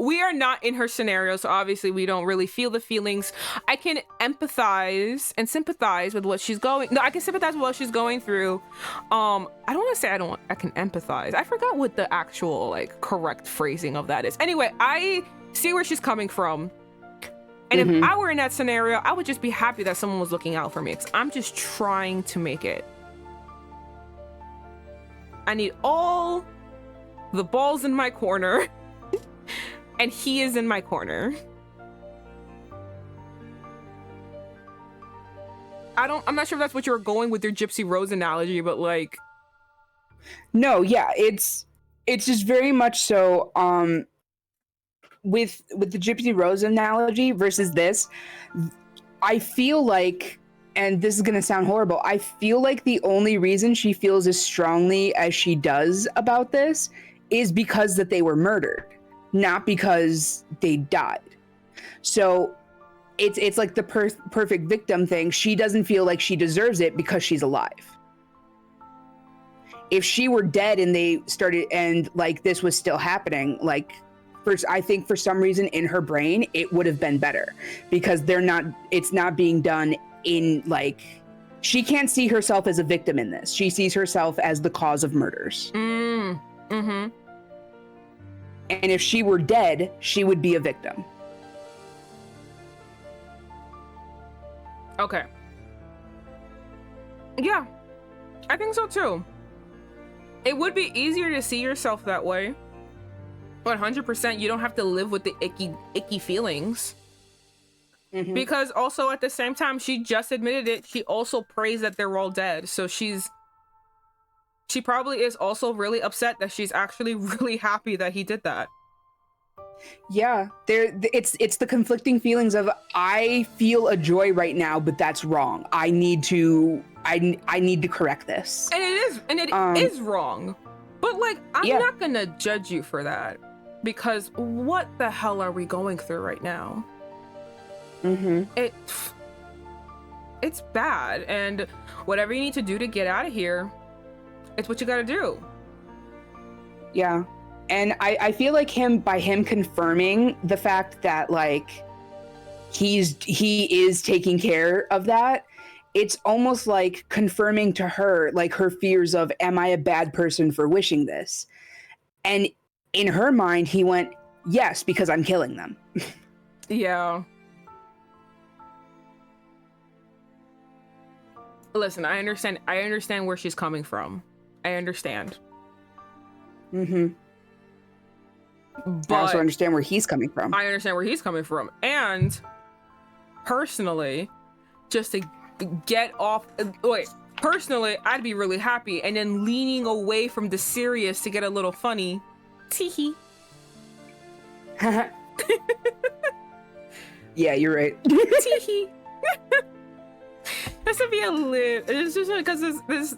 we are not in her scenario, so obviously we don't really feel the feelings. I can empathize and sympathize with what she's going. No, I can sympathize with what she's going through. I don't want to say I can empathize. I forgot what the actual like correct phrasing of that is. Anyway, I see where she's coming from. And if I were in that scenario, I would just be happy that someone was looking out for me, because I'm just trying to make it. I need all the balls in my corner. And he is in my corner. I'm not sure if that's what you were going with your Gypsy Rose analogy, but like. No, yeah, it's just very much so, with the Gypsy Rose analogy versus this, I feel like, and this is gonna sound horrible, I feel like the only reason she feels as strongly as she does about this is because that they were murdered. Not because they died. So it's like the perfect victim thing. She doesn't feel like she deserves it because she's alive. If she were dead and they started and like this was still happening, like first, I think for some reason in her brain it would have been better, because it's not being done in like, she can't see herself as a victim in this. She sees herself as the cause of murders. And if she were dead, she would be a victim. Okay. Yeah, I think so too. It would be easier to see yourself that way. 100%. You don't have to live with the icky feelings. Because also at the same time, she just admitted it. She also prays that they're all dead. So she probably is also really upset that she's actually really happy that he did that. Yeah, it's the conflicting feelings of I feel a joy right now, but that's wrong. I need to correct this. And it is wrong. But like, I'm not gonna judge you for that, because what the hell are we going through right now? It's bad, and whatever you need to do to get out of here, it's what you gotta do. Yeah. And I feel like by him confirming the fact that like he is taking care of that, it's almost like confirming to her like her fears of, am I a bad person for wishing this? And in her mind, he went, yes, because I'm killing them. Yeah. Listen, I understand where she's coming from. I understand. But I also understand where he's coming from. I understand where he's coming from. And personally, just to get off, personally, I'd be really happy. And then leaning away from the serious to get a little funny. Teehee. Yeah, you're right. Teehee. This would be a lit. It's just because this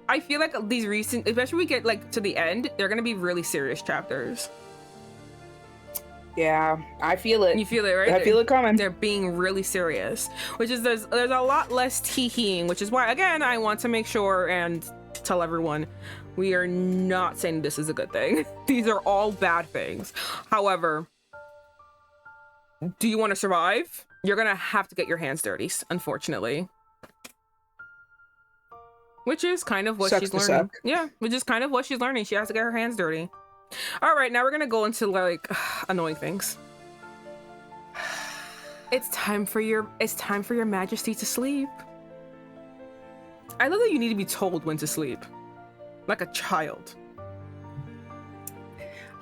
I feel like these recent, especially we get like to the end, they're gonna be really serious chapters. Yeah, I feel it. You feel it, right? I feel it coming. They're being really serious, which is there's a lot less teeheeing, which is why again I want to make sure and tell everyone we are not saying this is a good thing. These are all bad things. However, do you want to survive? You're gonna have to get your hands dirty, unfortunately. Which is kind of what she's learning. Yeah, which is kind of what she's learning. She has to get her hands dirty. All right, now we're gonna go into like annoying things. It's time for your majesty to sleep. I love that you need to be told when to sleep, like a child.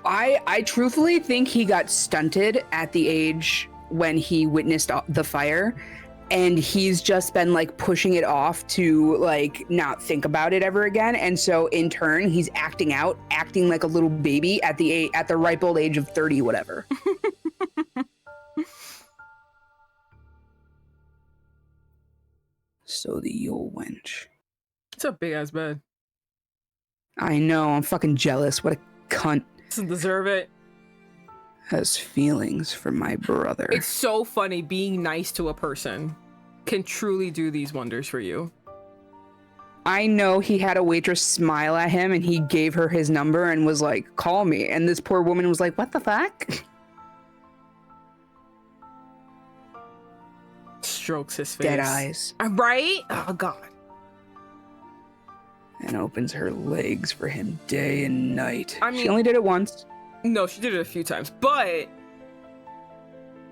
I truthfully think he got stunted at the age when he witnessed the fire, and he's just been like pushing it off to like not think about it ever again. And so in turn, he's acting like a little baby at the ripe old age of 30, whatever. So the old wench. It's a big ass bed. I know, I'm fucking jealous. What a cunt. Doesn't deserve it. Has feelings for my brother. It's so funny being nice to a person can truly do these wonders for you. I know he had a waitress smile at him and he gave her his number and was like, call me. And this poor woman was like, what the fuck? Strokes his face. Dead eyes. Right? Oh, God. And opens her legs for him day and night. I mean, she only did it once. No, she did it a few times, but...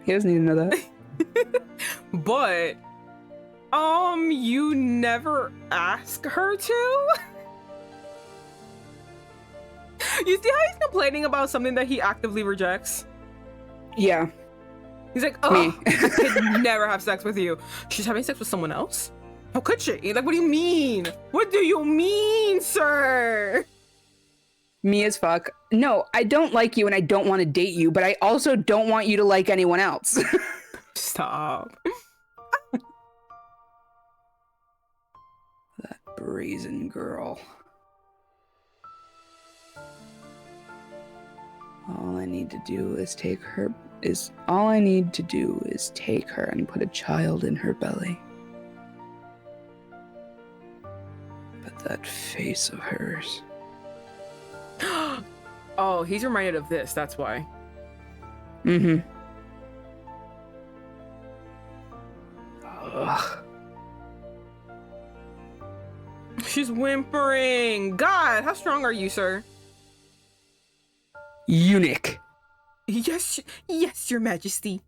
He doesn't need to know that. But... you never ask her to? You see how he's complaining about something that he actively rejects? Yeah. He's like, oh, I could never have sex with you. She's having sex with someone else? How could she? Like, what do you mean? What do you mean, sir? Me as fuck. No, I don't like you and I don't want to date you, but I also don't want you to like anyone else. Stop. That brazen girl. All I need to do is take her and put a child in her belly. But that face of hers. Oh, he's reminded of this, that's why. Mm-hmm. Ugh. She's whimpering. God, how strong are you, sir? Eunuch. Yes, your majesty.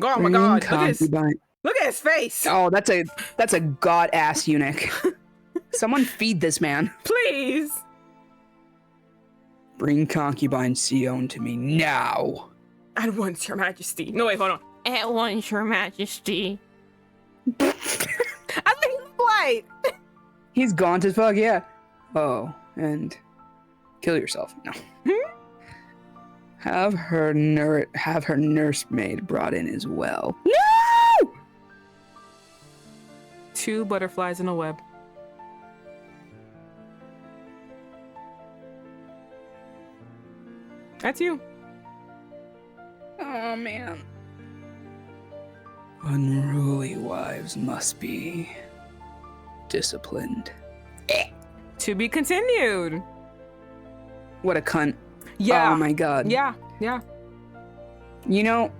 Oh my God, look at his face. Oh, that's a god-ass eunuch. Someone feed this man. Please. Bring concubine Seon to me now. At once, Your Majesty. No, wait, hold on. At once, Your Majesty. That's what he looked like. He's gaunt as fuck, yeah. Oh, and kill yourself. No. Have her nursemaid brought in as well. No! 2 butterflies in a web. That's you. Oh, man. Unruly wives must be disciplined. To be continued. What a cunt. Yeah. Oh my god. Yeah. You know,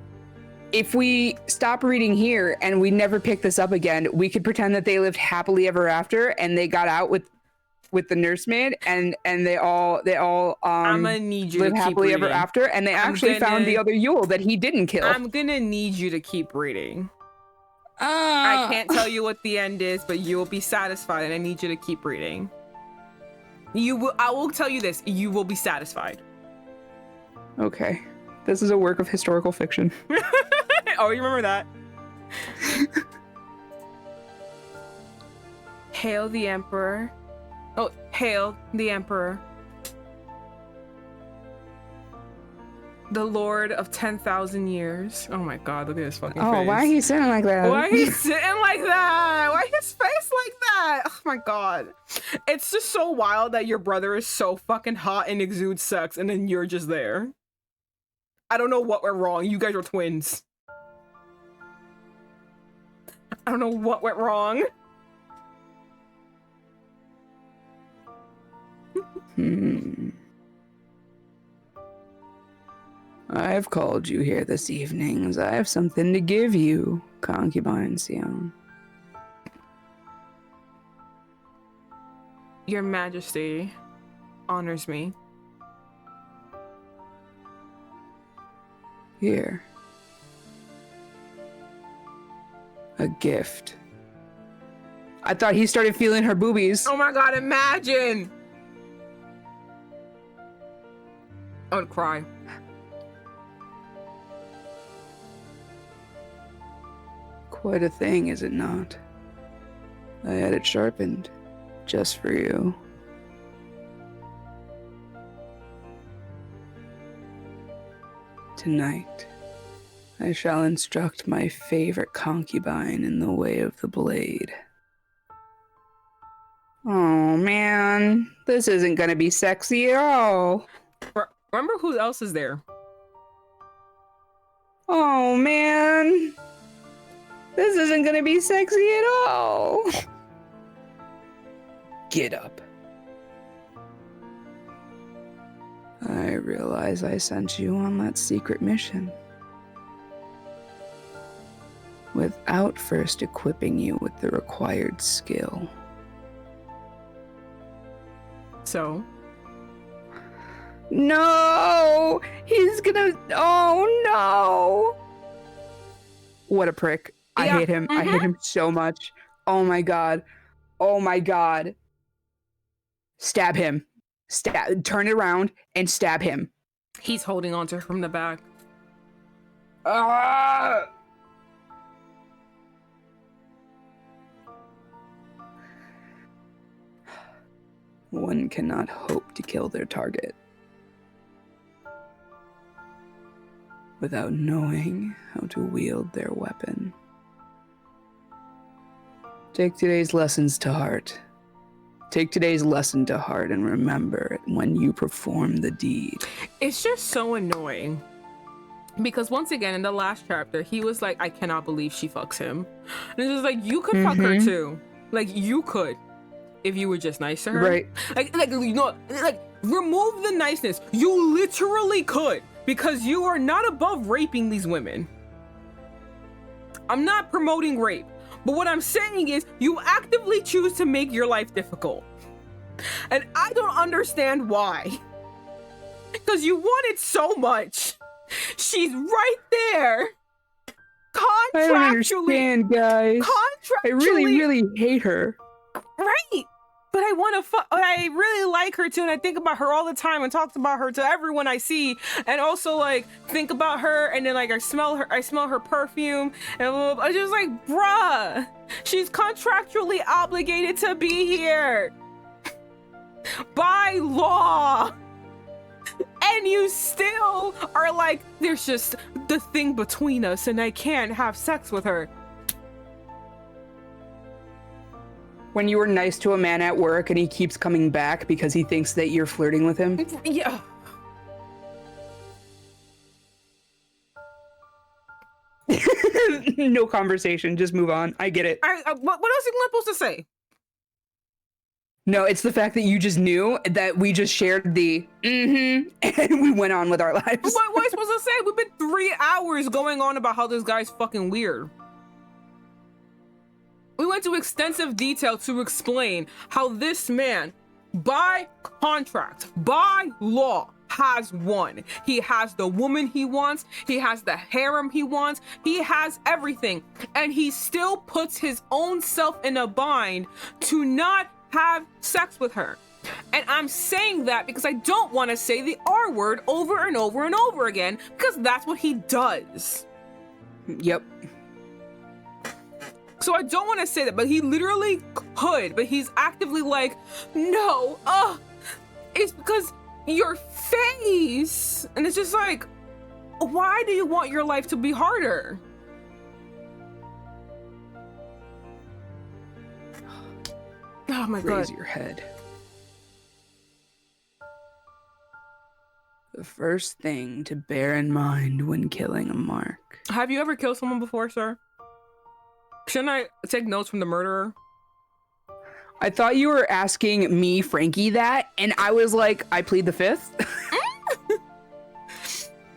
if we stop reading here and we never pick this up again, we could pretend that they lived happily ever after and they got out with the nursemaid and they all I'm gonna need you live to keep happily reading. ever after, and they actually found the other Yule that he didn't kill. I'm gonna need you to keep reading. I can't tell you what the end is, but you will be satisfied, and I need you to keep reading. I will tell you this, you will be satisfied. Okay. This is a work of historical fiction. Oh, you remember that? Hail the Emperor. Oh, hail the Emperor. The Lord of 10,000 years. Oh my god, look at his fucking face. Oh, why are you sitting like that? Why are you sitting like that? Why his face like that? Oh my god. It's just so wild that your brother is so fucking hot and exudes sex, and then you're just there. I don't know what went wrong. You guys are twins. I don't know what went wrong. I've called you here this evening as I have something to give you, concubine Seon. Your Majesty honors me. Here. A gift. I thought he started feeling her boobies. Oh my god, imagine! I would cry. Quite a thing, is it not? I had it sharpened, just for you. Tonight, I shall instruct my favorite concubine in the way of the blade. Oh man, this isn't gonna be sexy at all. Remember who else is there? Oh man, this isn't gonna be sexy at all. Get up. I realize I sent you on that secret mission without first equipping you with the required skill. So? No! He's gonna... Oh no! What a prick. I hate him. I hate him so much. Oh my god. Oh my god. Stab him. Turn it around and stab him. He's holding on to her from the back. Ah! One cannot hope to kill their target without knowing how to wield their weapon. Take today's lessons to heart. Take today's lesson to heart and remember it when you perform the deed. It's just so annoying. Because once again, in the last chapter, he was like, I cannot believe she fucks him. And it's just like, you could fuck her too. Like, you could. If you were just nice to her. Right. Like, you know, like, remove the niceness. You literally could. Because you are not above raping these women. I'm not promoting rape. But what I'm saying is, you actively choose to make your life difficult. And I don't understand why. Because you want it so much. She's right there. Contractually. I don't understand, guys. Contractually. I really, really hate her. Right. I want to I really like her too, and I think about her all the time and talk about her to everyone I see, and also like think about her, and then like I smell her perfume, and I just like, bruh, she's contractually obligated to be here by law. And you still are like, there's just the thing between us and I can't have sex with her. When you were nice to a man at work and he keeps coming back because he thinks that you're flirting with him. Yeah. No conversation, just move on. I get it. What else am I supposed to say? No, it's the fact that you just knew that we just shared the and we went on with our lives. What was I supposed to say? We've been 3 hours going on about how this guy's fucking weird. We went to extensive detail to explain how this man, by contract, by law, has won. He has the woman he wants. He has the harem he wants. He has everything. And he still puts his own self in a bind to not have sex with her. And I'm saying that because I don't want to say the R word over and over and over again, because that's what he does. Yep. So I don't want to say that, but he literally could, but he's actively like, no, it's because your face. And it's just like, why do you want your life to be harder? Oh my God. Raise your head. The first thing to bear in mind when killing a mark. Have you ever killed someone before, sir? Shouldn't I take notes from the murderer? I thought you were asking me, Franky, that, and I was like, I plead the fifth.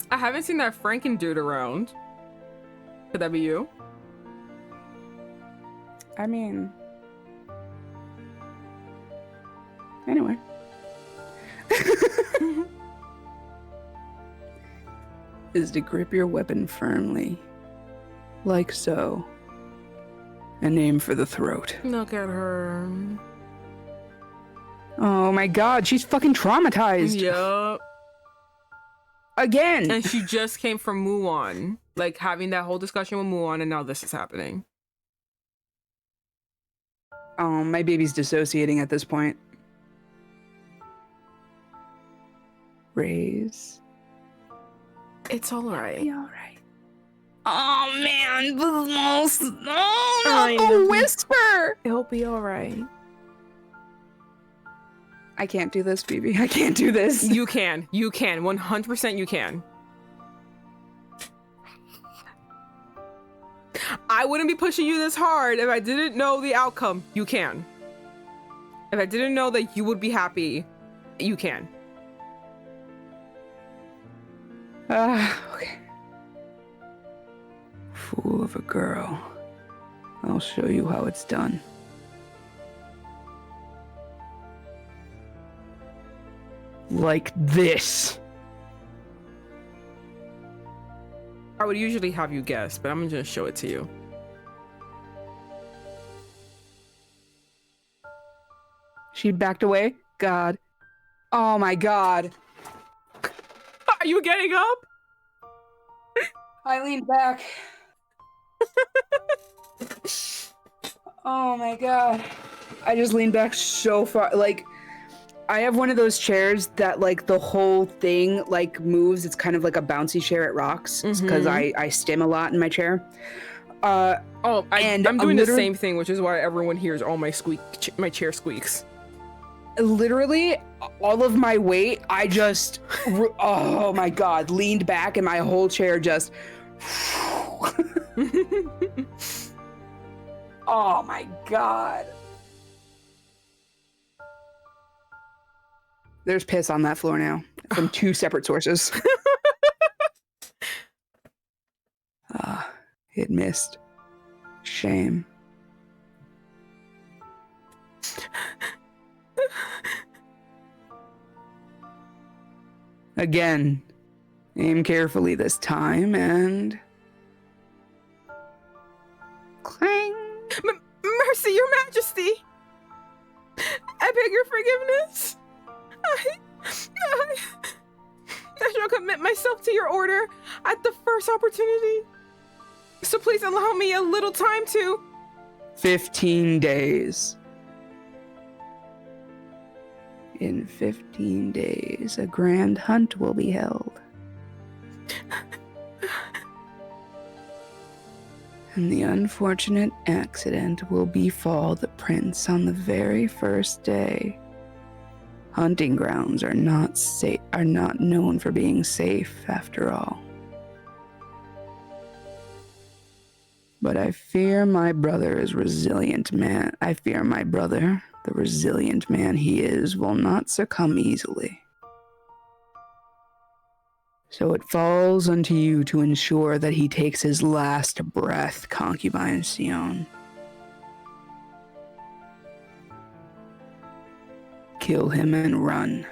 I haven't seen that Franken dude around. Could that be you? I mean... Anyway. Is to grip your weapon firmly, like so, and aim for the throat. Look at her. Oh my God, she's fucking traumatized. Yup. Again. And she just came from Muon, like having that whole discussion with Muon, and now this is happening. Oh, my baby's dissociating at this point. Raise. It's all right. Be all right. Oh man, the most. Oh, I not know. the whisper. It'll be all right. I can't do this, Phoebe. I can't do this. You can. You can. 100% you can. I wouldn't be pushing you this hard if I didn't know the outcome. You can. If I didn't know that you would be happy, you can. Okay. Fool of a girl. I'll show you how it's done. Like this. I would usually have you guess, but I'm gonna just show it to you. She backed away? God. Oh my God. Are you getting up? I leaned back. Oh my God. I just leaned back so far. Like, I have one of those chairs that like the whole thing like moves. It's kind of like a bouncy chair at rocks because I stim a lot in my chair. I'm doing the same thing, which is why everyone hears all my my chair squeaks. Literally, all of my weight, I just, oh my God, leaned back and my whole chair just, oh my God. There's piss on that floor now from 2 separate sources. It missed. Shame. Again, aim carefully this time and... Clang! Mercy, Your Majesty! beg your forgiveness. I shall commit myself to your order at the first opportunity. So please allow me a little time to... 15 days. In 15 days, a grand hunt will be held. And the unfortunate accident will befall the prince on the very first day. Hunting grounds are not known for being safe, after all. But I fear my brother is resilient man. I fear my brother, the resilient man he is, will not succumb easily. So it falls unto you to ensure that he takes his last breath, concubine Seon. Kill him and run.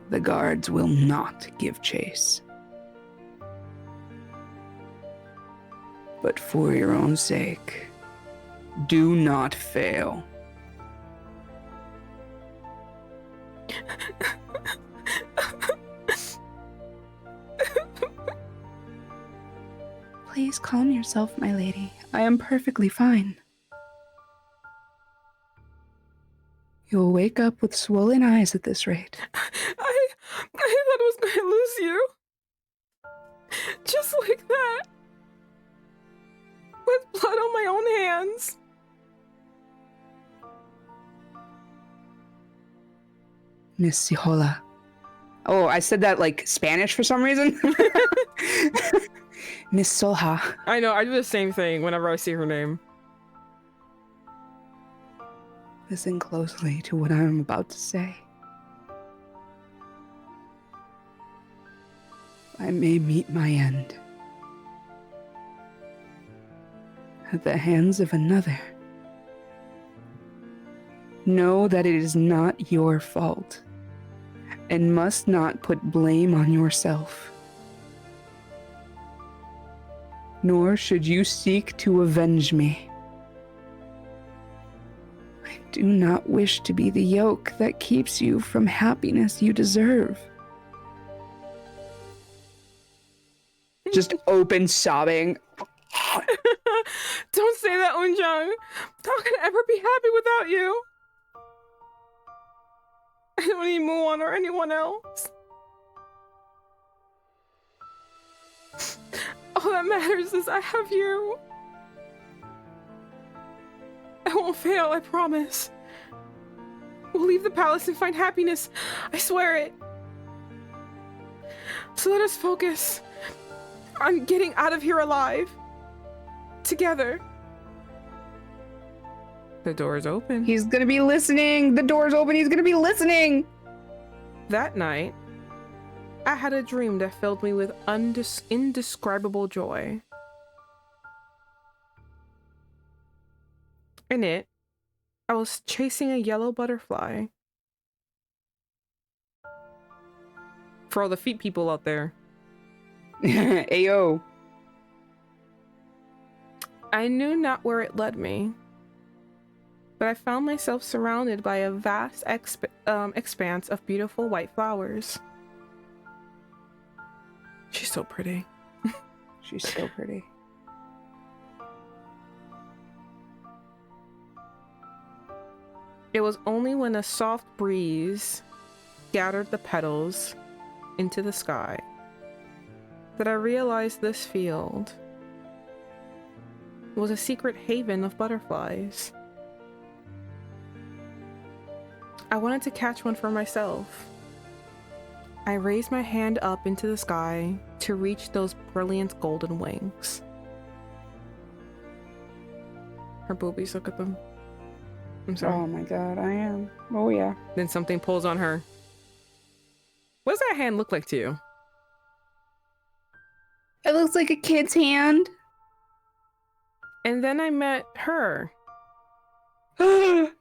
The guards will not give chase. But for your own sake, do not fail. Please calm yourself, my lady. I am perfectly fine. You'll wake up with swollen eyes at this rate. I thought I was going to lose you. Just like that. With blood on my own hands. Miss Seolha. Oh, I said that like Spanish for some reason. Miss Seolha. I know, I do the same thing whenever I see her name. Listen closely to what I am about to say. I may meet my end at the hands of another. Know that it is not your fault and must not put blame on yourself. Nor should you seek to avenge me. I do not wish to be the yoke that keeps you from happiness you deserve. Just open sobbing. Don't say that, Eunjung. How can I ever be happy without you? I don't need Muon or anyone else. All that matters is I have you. I won't fail, I promise. We'll leave the palace and find happiness. I swear it. So let us focus on getting out of here alive. Together. The door is open. He's gonna be listening. The door's open. He's gonna be listening. That night, I had a dream that filled me with indescribable joy. In it, I was chasing a yellow butterfly. For all the feet people out there. Ayo. I knew not where it led me, but I found myself surrounded by a vast expanse of beautiful white flowers. She's so pretty. She's so pretty. It was only when a soft breeze scattered the petals into the sky that I realized this field was a secret haven of butterflies. I wanted to catch one for myself. I raised my hand up into the sky to reach those brilliant golden wings. Her boobies, look at them. I'm sorry. Oh my god, I am. Oh yeah. Then something pulls on her. What does that hand look like to you? It looks like a kid's hand. And then I met her. Her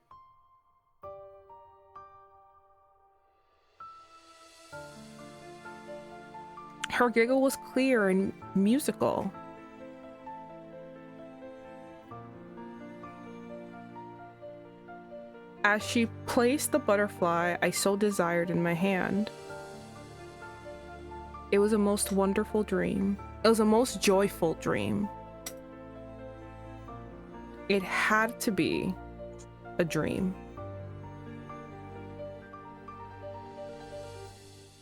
giggle was clear and musical. as she placed the butterfly I so desired in my hand. It was a most wonderful dream. It was a most joyful dream. It had to be a dream.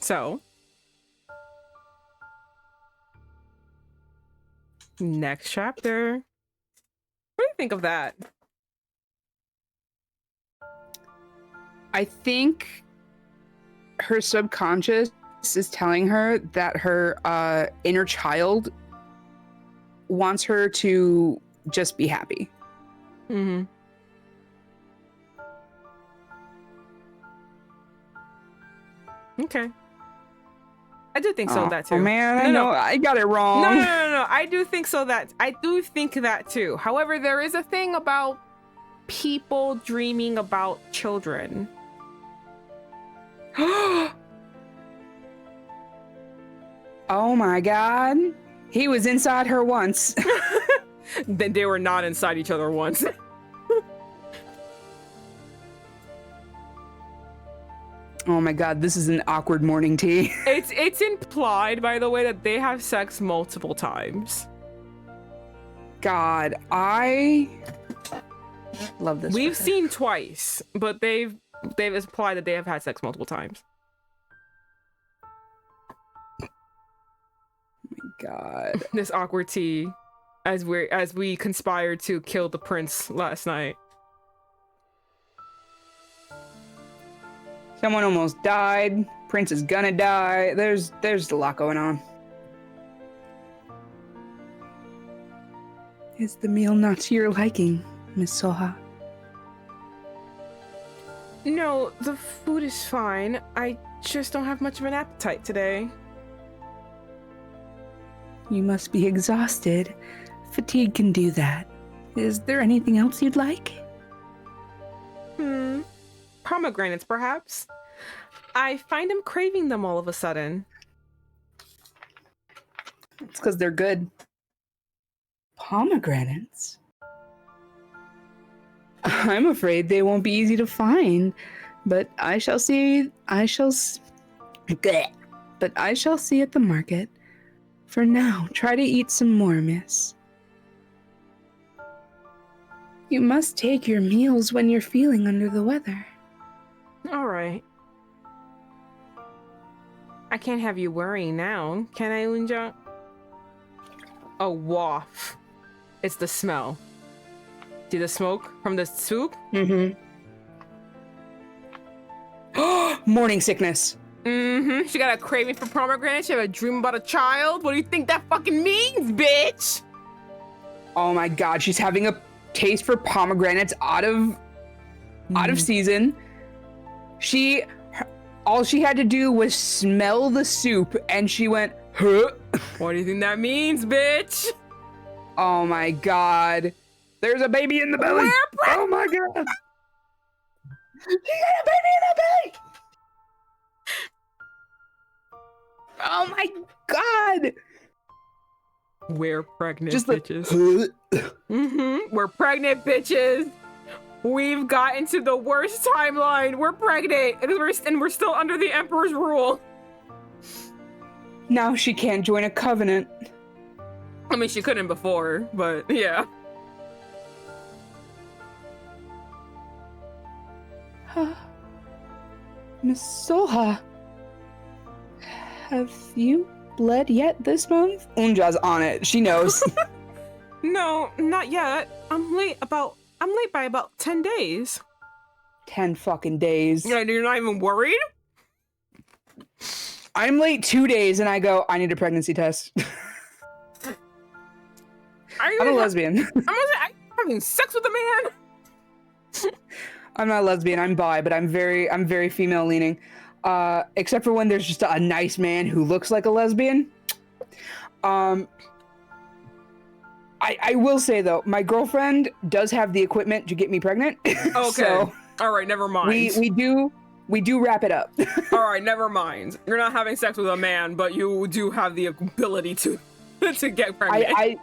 So, next chapter. What do you think of that? I think her subconscious is telling her that her inner child wants her to just be happy. Mm-hmm. Okay. I do think so, that too. Oh man, I know I got it wrong. No. I do think so that I do think that too. However, there is a thing about people dreaming about children. Oh my god. He was inside her once. Then they were not inside each other once. Oh my god, this is an awkward morning tea. It's implied, by the way, that they have sex multiple times. God, I love this. We've seen twice, but they've implied that they have had sex multiple times. Oh my god. This awkward tea as we conspired to kill the prince last night. Someone almost died. Prince is gonna die. There's a lot going on. Is the meal not to your liking, Miss Seolha? No, the food is fine. I just don't have much of an appetite today. You must be exhausted. Fatigue can do that. Is there anything else you'd like? Pomegranates, perhaps? I find him craving them all of a sudden. It's because they're good. Pomegranates? I'm afraid they won't be easy to find, but I shall see at the market. For now, try to eat some more, miss. You must take your meals when you're feeling under the weather. All right. I can't have you worrying now, can I, Unja? A waft. It's the smell. See the smoke from the soup? Mm-hmm. Morning sickness. Mm-hmm. She got a craving for pomegranate. She had a dream about a child. What do you think that fucking means, bitch? Oh my god, she's having a taste for pomegranates out of season. All she had to do was smell the soup and she went, huh? What do you think that means, bitch? Oh my god. There's a baby in the belly. Oh my god. She got a baby in the belly. Oh my god. We're pregnant, Just bitches. Huh? We're pregnant, bitches. We've gotten to the worst timeline. We're pregnant, and we're still under the Emperor's rule. Now she can't join a covenant. I mean, she couldn't before, but yeah. Miss Seolha, have you bled yet this month? Unja's on it. She knows. No, not yet. I'm late by about 10 days. 10 fucking days. Yeah, you're not even worried? I'm late 2 days and I go, I need a pregnancy test. I'm a lesbian. I'm having sex with a man. I'm not a lesbian, I'm bi, but I'm very female leaning. Except for when there's just a nice man who looks like a lesbian. I will say though, my girlfriend does have the equipment to get me pregnant. Okay. So all right, never mind. we do wrap it up. All right, never mind. You're not having sex with a man, but you do have the ability to get pregnant.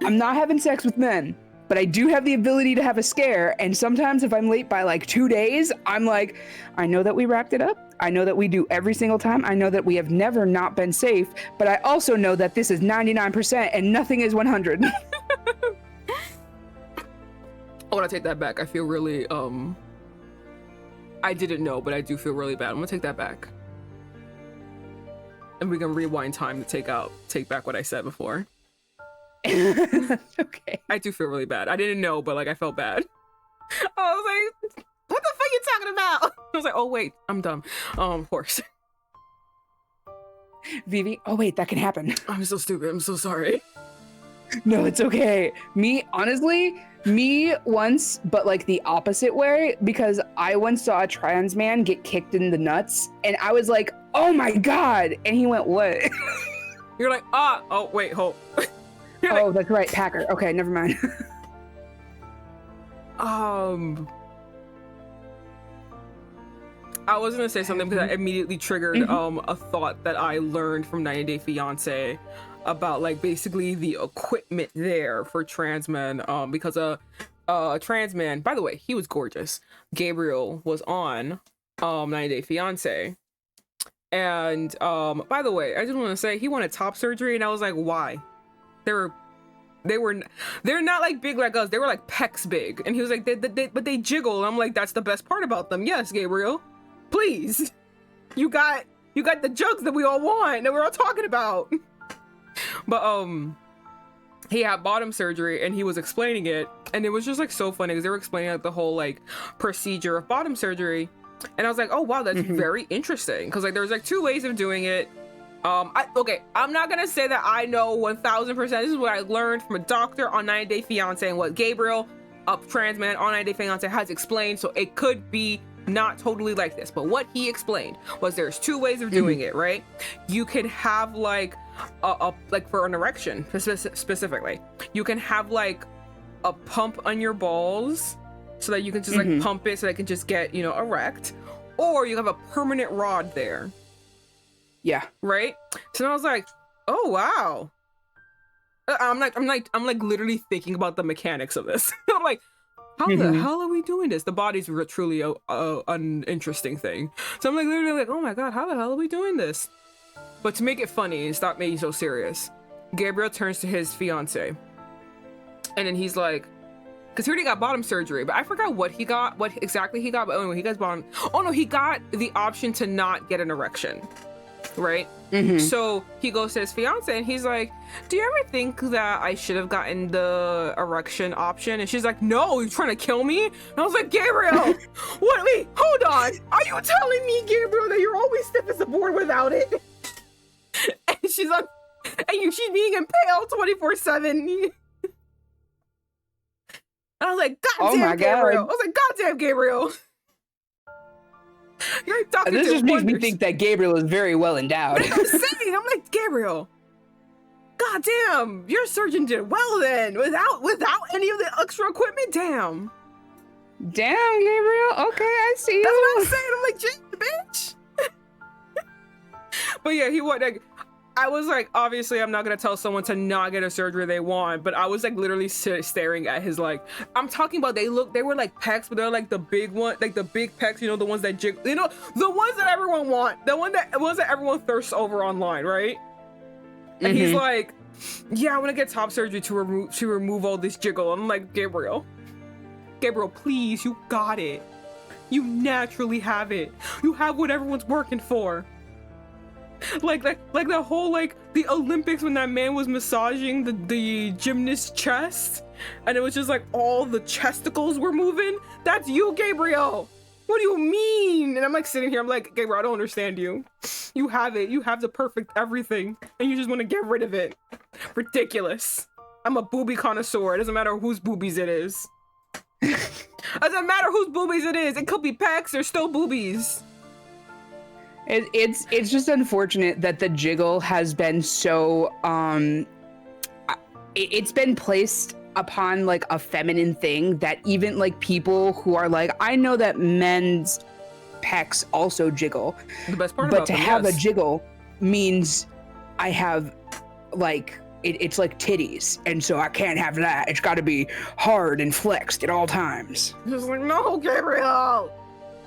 I'm not having sex with men. but I do have the ability to have a scare. And sometimes if I'm late by like 2 days, I'm like, I know that we wrapped it up. I know that we do every single time. I know that we have never not been safe, but I also know that this is 99% and nothing is 100. I want to take that back. I feel really, I didn't know, but I do feel really bad. I'm gonna take that back. And we can rewind time to take back what I said before. Okay. I do feel really bad. I didn't know, but like I felt bad. I was like, what the fuck you talking about? I was like, oh wait, I'm dumb. Of course. Vivi, oh wait, that can happen. I'm so stupid. I'm so sorry. No, it's okay. Me once, but like the opposite way, because I once saw a trans man get kicked in the nuts and I was like, oh my God. And he went, what? You're like, oh wait, hold. Oh, that's right, Packer. Okay, never mind. I was gonna say something because I immediately triggered a thought that I learned from 90 Day Fiancé about like basically the equipment there for trans men, because a trans man, by the way, he was gorgeous. Gabriel was on 90 Day Fiancé, and by the way, I just want to say he wanted top surgery, and I was like, why? They're not like big like us. They were like pecs big, and he was like, but they jiggle. And I'm like, that's the best part about them. Yes, Gabriel, please, you got the jugs that we all want that we're all talking about. But he had bottom surgery and he was explaining it, and it was just like so funny because they were explaining like the whole like procedure of bottom surgery, and I was like, oh wow, that's very interesting, because like there's like 2 ways of doing it. Okay, I'm not gonna say that I know 1000%. This is what I learned from a doctor on 90 Day Fiancé and what Gabriel, a trans man on 90 Day Fiancé, has explained. So it could be not totally like this, but what he explained was there's 2 ways of doing it, right? You could have like like for an erection specifically, you can have like a pump on your balls so that you can just like pump it so that it can just get, you know, erect, or you have a permanent rod there. Yeah. Right. So then I was like, oh wow. I'm like literally thinking about the mechanics of this. I'm like, how the hell are we doing this? The body's truly an interesting thing. So I'm like literally like, oh my God, how the hell are we doing this? But to make it funny and stop making so serious, Gabriel turns to his fiance, and then he's like, because he already got bottom surgery, but I forgot what exactly he got. But anyway, he got bottom. Oh no, he got the option to not get an erection. Right? So he goes to his fiance and he's like, do you ever think that I should have gotten the erection option? And she's like, no, you're trying to kill me? And I was like, Gabriel, what? Wait, hold on. Are you telling me, Gabriel, that you're always stiff as a board without it? And she's like, and she's being impaled 24/7. I was like, God damn, Gabriel. I was like, God damn, Gabriel. You're talking this to just makes me wonders. think that Gabriel is very well endowed. That's what I'm saying. I'm like, Gabriel, God damn, your surgeon did well then, without any of the extra equipment. Damn, Gabriel. Okay, I see you. That's what I'm saying. I'm like, bitch. But yeah, he was like, I was like, obviously, I'm not gonna tell someone to not get a surgery they want, but I was like literally staring at his, like, I'm talking about, they were like pecs, but they're like the big one, like the big pecs, you know, the ones that jiggle, you know, the ones that everyone want, the ones that everyone thirsts over online, right? And he's like, yeah, I want to get top surgery to remove all this jiggle. And I'm like, Gabriel, please, you got it. You naturally have it. You have what everyone's working for. Like the whole, like the Olympics when that man was massaging the gymnast's chest, and it was just like all the chesticles were moving. That's you, Gabriel. What do you mean? And I'm like sitting here, I'm like, Gabriel, I don't understand you. You have it. You have the perfect everything, and you just want to get rid of it. Ridiculous. I'm a booby connoisseur. It doesn't matter whose boobies it is. Doesn't matter whose boobies it is. It could be pecs or still boobies. It's just unfortunate that the jiggle has been so it's been placed upon like a feminine thing that even like people who are like, I know that men's pecs also jiggle, the best part but about to them, have yes. a jiggle means I have like it's like titties, and so I can't have that. It's got to be hard and flexed at all times. Just like, no, Gabriel.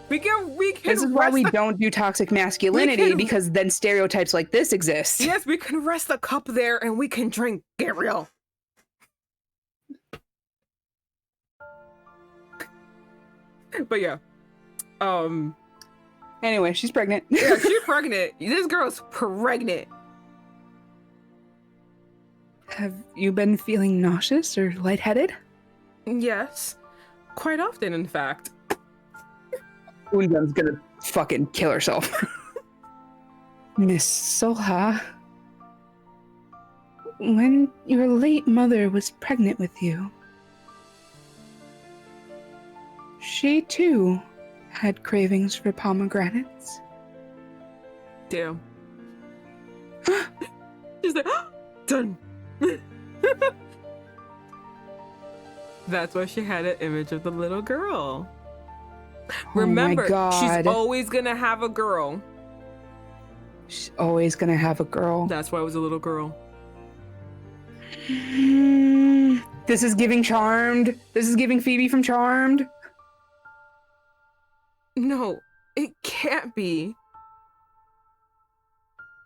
We can. This is why we don't do toxic masculinity, can- because then stereotypes like this exist. Yes, we can rest the cup there and we can drink, Gabriel. But yeah. Anyway, she's pregnant. Yeah, she's pregnant. This girl's pregnant. Have you been feeling nauseous or lightheaded? Yes. Quite often, in fact. Unjan's gonna fucking kill herself. Miss Seolha, when your late mother was pregnant with you, she too had cravings for pomegranates. Damn. She's like, done. That's why she had an image of the little girl. Remember, she's always gonna have a girl. She's always gonna have a girl. That's why it was a little girl. This is giving Charmed. This is giving Phoebe from Charmed. No, it can't be.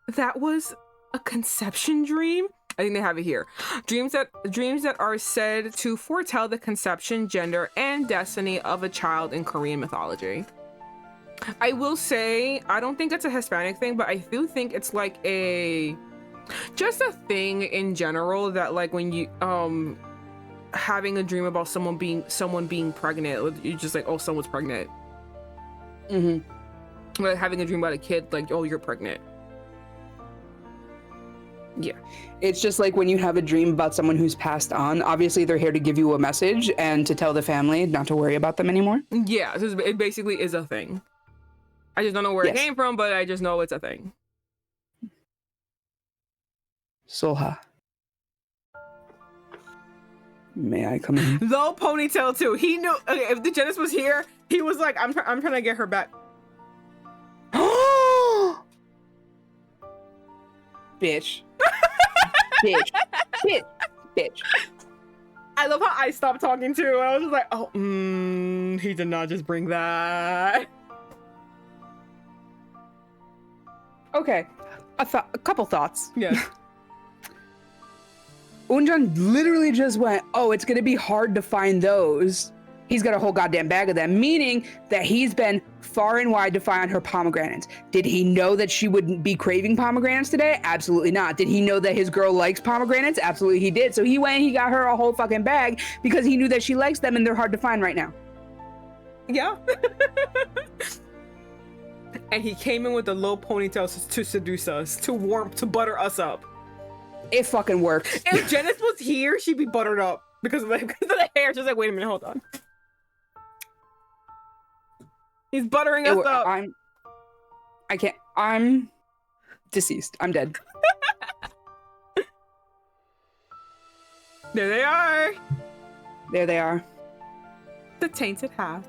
That was a conception dream? I think they have it here. Dreams that are said to foretell the conception, gender, and destiny of a child in Korean mythology. I will say, I don't think it's a Hispanic thing, but I do think it's like just a thing in general that like when you having a dream about someone being pregnant, you're just like, oh, someone's pregnant. Like having a dream about a kid, like, oh, you're pregnant. Yeah. It's just like when you have a dream about someone who's passed on, obviously they're here to give you a message and to tell the family not to worry about them anymore. Yeah, it basically is a thing. I just don't know where it came from, but I just know it's a thing. Seolha, may I come in? Low ponytail too. He knew. Okay, if the Genesis was here, he was like, I'm trying to get her back. Bitch. Bitch. Bitch. Bitch. I love how I stopped talking too. I was just like, oh, he did not just bring that. Okay. A couple thoughts. Yeah. Unjan literally just went, oh, it's going to be hard to find those. He's got a whole goddamn bag of them, meaning that he's been far and wide to find her pomegranates. Did he know that she wouldn't be craving pomegranates today? Absolutely not. Did he know that his girl likes pomegranates? Absolutely he did. So he went and he got her a whole fucking bag because he knew that she likes them and they're hard to find right now. Yeah. And he came in with the low ponytails to seduce us, to butter us up. It fucking worked. If Janice was here, she'd be buttered up because of the hair. She's like, wait a minute, hold on. He's buttering us up. I'm deceased. I'm dead. There they are. There they are. The tainted half.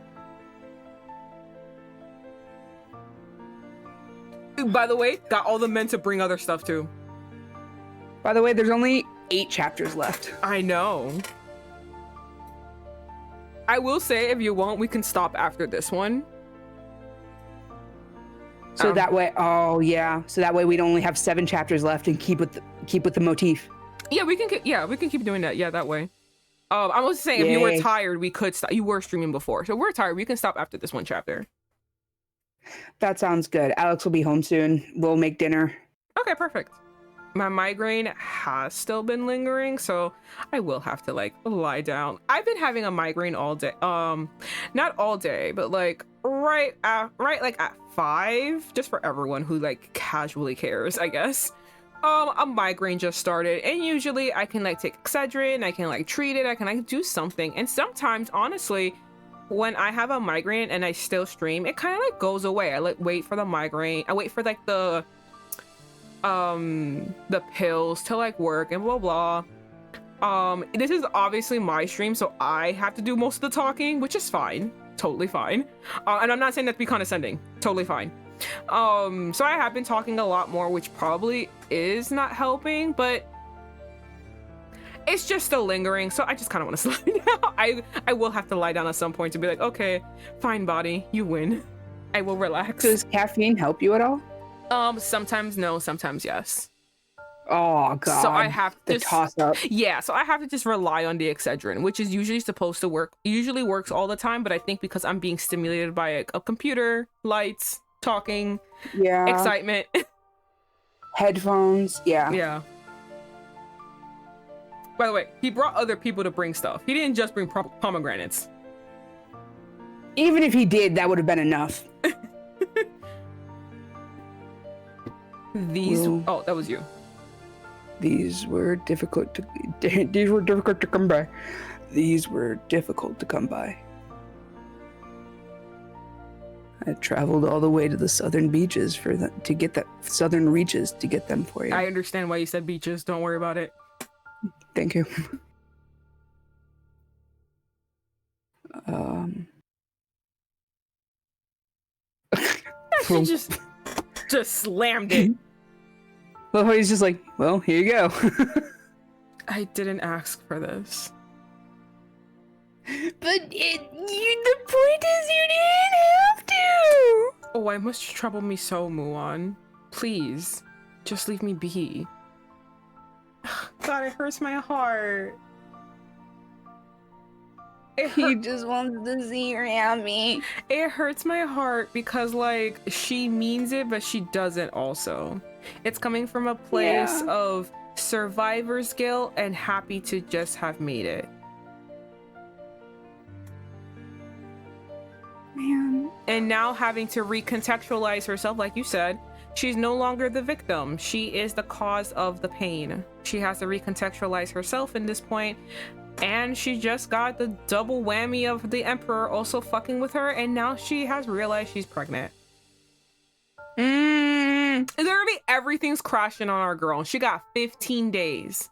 By the way, got all the men to bring other stuff too. By the way, there's only 8 chapters left. I know. I will say, if you want, we can stop after this one. So that way, oh yeah. So that way we'd only have 7 chapters left and keep with the motif. Yeah, we can keep doing that. Yeah, that way. I was saying, if you were tired, we could stop. You were streaming before, so we're tired. We can stop after this one chapter. That sounds good. Alex will be home soon. We'll make dinner. Okay, perfect. My migraine has still been lingering, so I will have to like lie down. I've been having a migraine all day. Not all day, but like right like at 5, just for everyone who like casually cares, I guess. A migraine just started, and usually I can like take Excedrin, I can like treat it, I can like do something. And sometimes, honestly, when I have a migraine and I still stream, it kind of like goes away. I like wait for the migraine. I wait for like the pills to like work and blah blah. This is obviously my stream, so I have to do most of the talking, which is fine, totally fine. And I'm not saying that to be condescending, totally fine. So I have been talking a lot more, which probably is not helping, but It's just still lingering, so I just kind of want to slide out. I will have to lie down at some point to be like, okay, fine, body, you win. I will relax. Does caffeine help you at all? Sometimes no, sometimes yes. Oh god. So I have to toss up. Yeah, so I have to just rely on the Excedrin, which is usually supposed to work. Usually works all the time, but I think because I'm being stimulated by a computer, lights, talking, excitement, headphones, yeah. By the way, he brought other people to bring stuff. He didn't just bring pomegranates. Even if he did, that would have been enough. Oh, that was you. These were difficult to come by. These were difficult to come by. I traveled all the way to the southern beaches to get that southern reaches to get them for you. I understand why you said beaches. Don't worry about it. Thank you. She just slammed it. Well, he's just like, well, here you go. I didn't ask for this. But the point is you didn't have to. Oh, why must you trouble me so, Muon? Please, just leave me be. God, it hurts my heart. He just wants to see her happy. It hurts my heart because, like, she means it, but she doesn't also. It's coming from a place of survivor's guilt and happy to just have made it. Man. And now having to recontextualize herself, like you said, she's no longer the victim. She is the cause of the pain. She has to recontextualize herself in this point. And she just got the double whammy of the Emperor also fucking with her. And now she has realized she's pregnant. Literally everything's crashing on our girl. She got 15 days.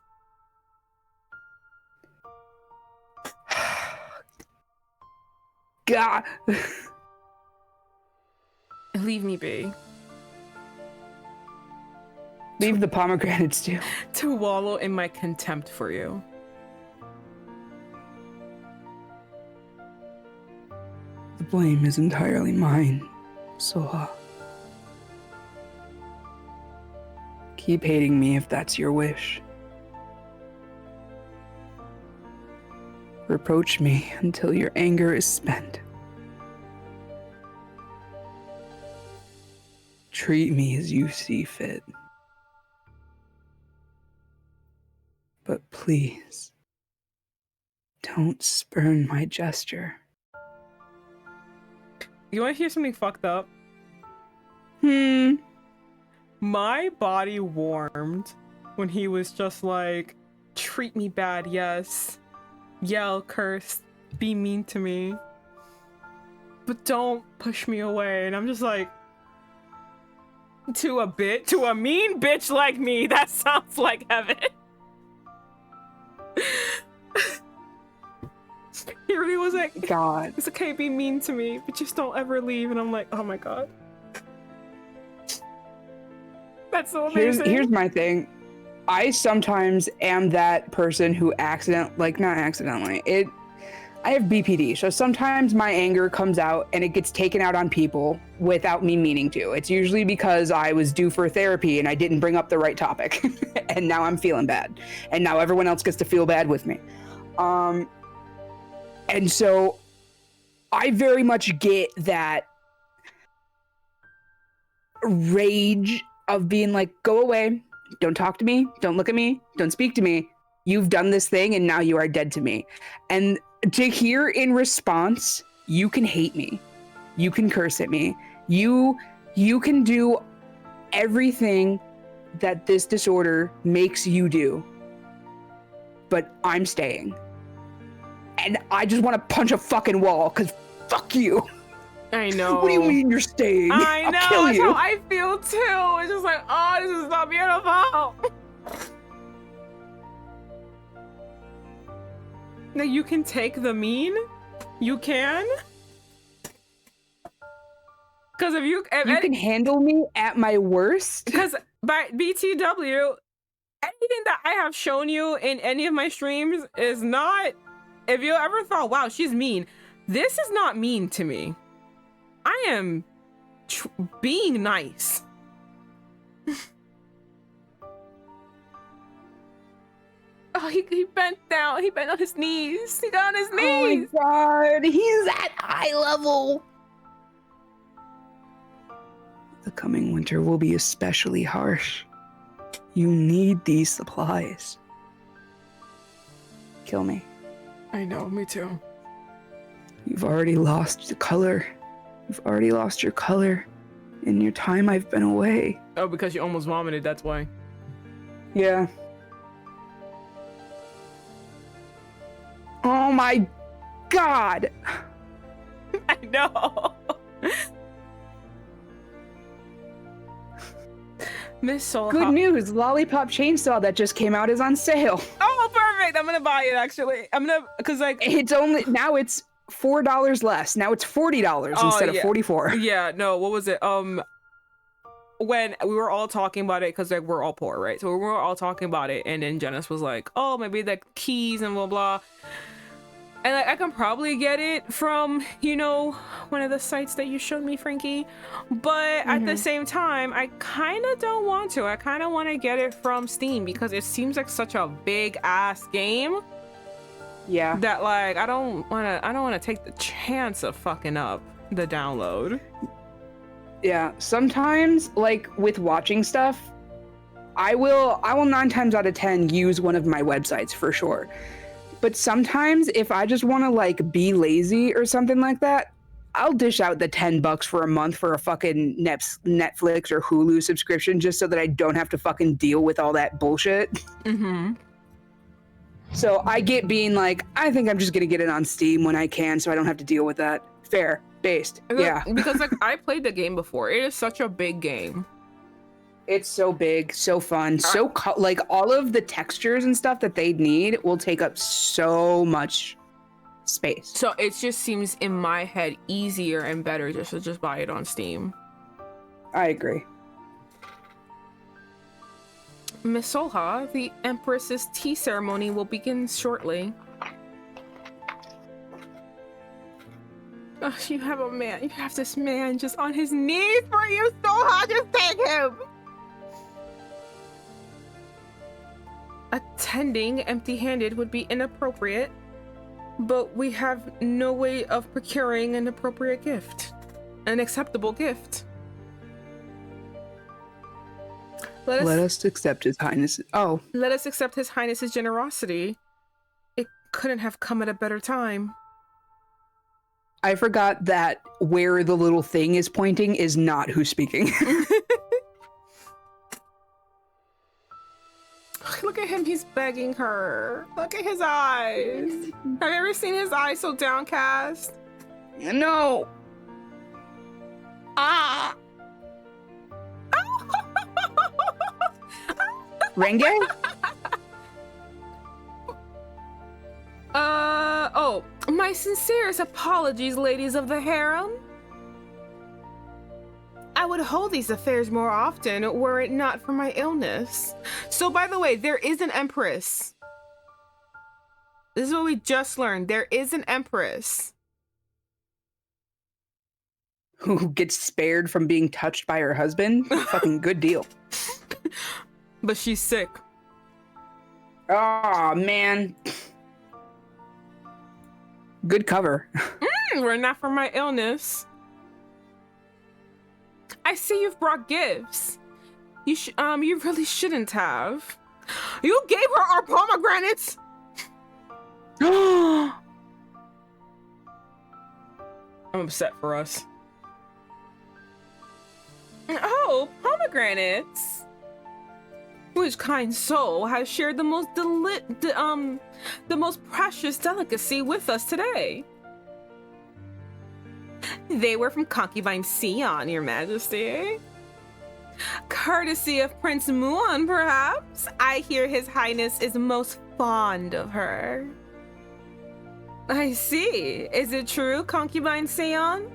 God. Leave me be. Leave the pomegranates too. To wallow in my contempt for you. The blame is entirely mine, Seolha. Keep hating me if that's your wish. Reproach me until your anger is spent. Treat me as you see fit. But please, don't spurn my gesture. You want to hear something fucked up? My body warmed when he was just like, treat me bad, yes. Yell, curse, be mean to me. But don't push me away. And I'm just like, to a mean bitch like me, that sounds like heaven. He really was like, God. It's okay, be mean to me, but just don't ever leave. And I'm like, oh my God. That's so amazing. Here's my thing. I sometimes am that person who I have BPD, so sometimes my anger comes out and it gets taken out on people without me meaning to. It's usually because I was due for therapy and I didn't bring up the right topic. And now I'm feeling bad. And now everyone else gets to feel bad with me. And so I very much get that rage of being like, go away, don't talk to me, don't look at me, don't speak to me. You've done this thing and now you are dead to me. And to hear in response, you can hate me, you can curse at me, you can do everything that this disorder makes you do, but I'm staying. And I just want to punch a fucking wall, because fuck you. I know. What do you mean you're staying? I know. I'll kill That's you. how I feel too. It's just like, oh, this is not beautiful. Now you can take the mean. You can. Because if you can handle me at my worst. Because by BTW, anything that I have shown you in any of my streams is not, if you ever thought, wow, she's mean, this is not mean to me. I am being nice. Oh, he bent down. He bent on his knees. He got on his knees. Oh my god, he's at eye level. The coming winter will be especially harsh. You need these supplies. Kill me. I know, me too. You've already lost the color. You've already lost your color in your time I've been away. Oh, because you almost vomited, that's why. Yeah. Oh my god! I know. Miss Seolha. Good news, Lollipop Chainsaw that just came out is on sale. Oh, perfect. I'm gonna buy it actually. I'm gonna, cause like It's only, now it's $4 less. Now it's $40 instead of $44. Yeah, no, what was it? When we were all talking about it, because like we're all poor, right? So we were all talking about it, and then Janice was like, oh, maybe the keys and blah blah. And like, I can probably get it from, you know, one of the sites that you showed me, Franky. But at the same time, I kind of don't want to. I kind of want to get it from Steam because it seems like such a big ass game. Yeah. That like I don't want to take the chance of fucking up the download. Yeah. Sometimes, like with watching stuff, I will 9 times out of 10 use one of my websites for sure. But sometimes if I just want to like be lazy or something like that, I'll dish out the $10 for a month for a fucking Netflix or Hulu subscription just so that I don't have to fucking deal with all that bullshit. Mm-hmm. So I get being like, I think I'm just gonna get it on Steam when I can so I don't have to deal with that. Fair, based, yeah. Because like I played the game before. It is such a big game. It's so big, so fun, like all of the textures and stuff that they need will take up so much space. So it just seems in my head easier and better just to just buy it on Steam. I agree. Miss Seolha, the Empress's tea ceremony will begin shortly. Oh, you have a man. You have this man just on his knees for you, Seolha. Just take him. Attending empty-handed would be inappropriate, but we have no way of procuring an appropriate gift, an acceptable gift. Let us accept His Highness. Oh. Let us accept His Highness's generosity. It couldn't have come at a better time. I forgot that where the little thing is pointing is not who's speaking. Look at him, he's begging her. Look at his eyes. Have you ever seen his eyes so downcast? No. Ah. Renge? Oh, my sincerest apologies, ladies of the harem. I would hold these affairs more often were it not for my illness. So, by the way, there is an empress. This is what we just learned. There is an empress. Who gets spared from being touched by her husband? Fucking good deal. But she's sick. Oh, man. Good cover. Were not for my illness. I see you've brought gifts. You really shouldn't have. You gave her our pomegranates. I'm upset for us. Oh, pomegranates. Which kind soul has shared the most the most precious delicacy with us today? They were from concubine Seon, Your Majesty. Courtesy of Prince Muon, perhaps? I hear His Highness is most fond of her. I see. Is it true, concubine Seon?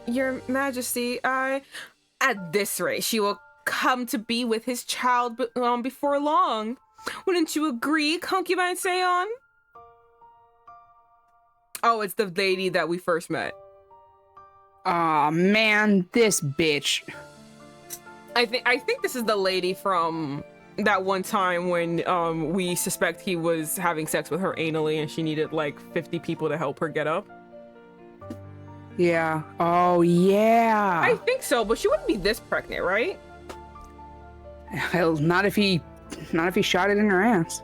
Your Majesty, at this rate, she will come to be with his child before long. Wouldn't you agree, concubine Seon? Oh, it's the lady that we first met. Aw, man, this bitch. I think this is the lady from that one time when we suspect he was having sex with her anally and she needed like 50 people to help her get up. Yeah. Oh, yeah. I think so, but she wouldn't be this pregnant, right? Hell, not if he shot it in her ass.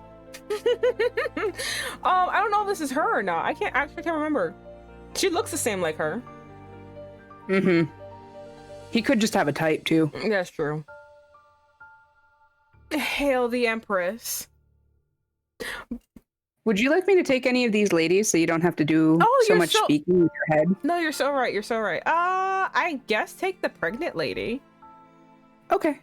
I don't know if this is her or not. I can't remember. She looks the same like her. Mm-hmm. He could just have a type too. That's true. Hail the Empress. Would you like me to take any of these ladies so you don't have to do so much speaking with your head? No, you're so right. You're so right. I guess take the pregnant lady. Okay.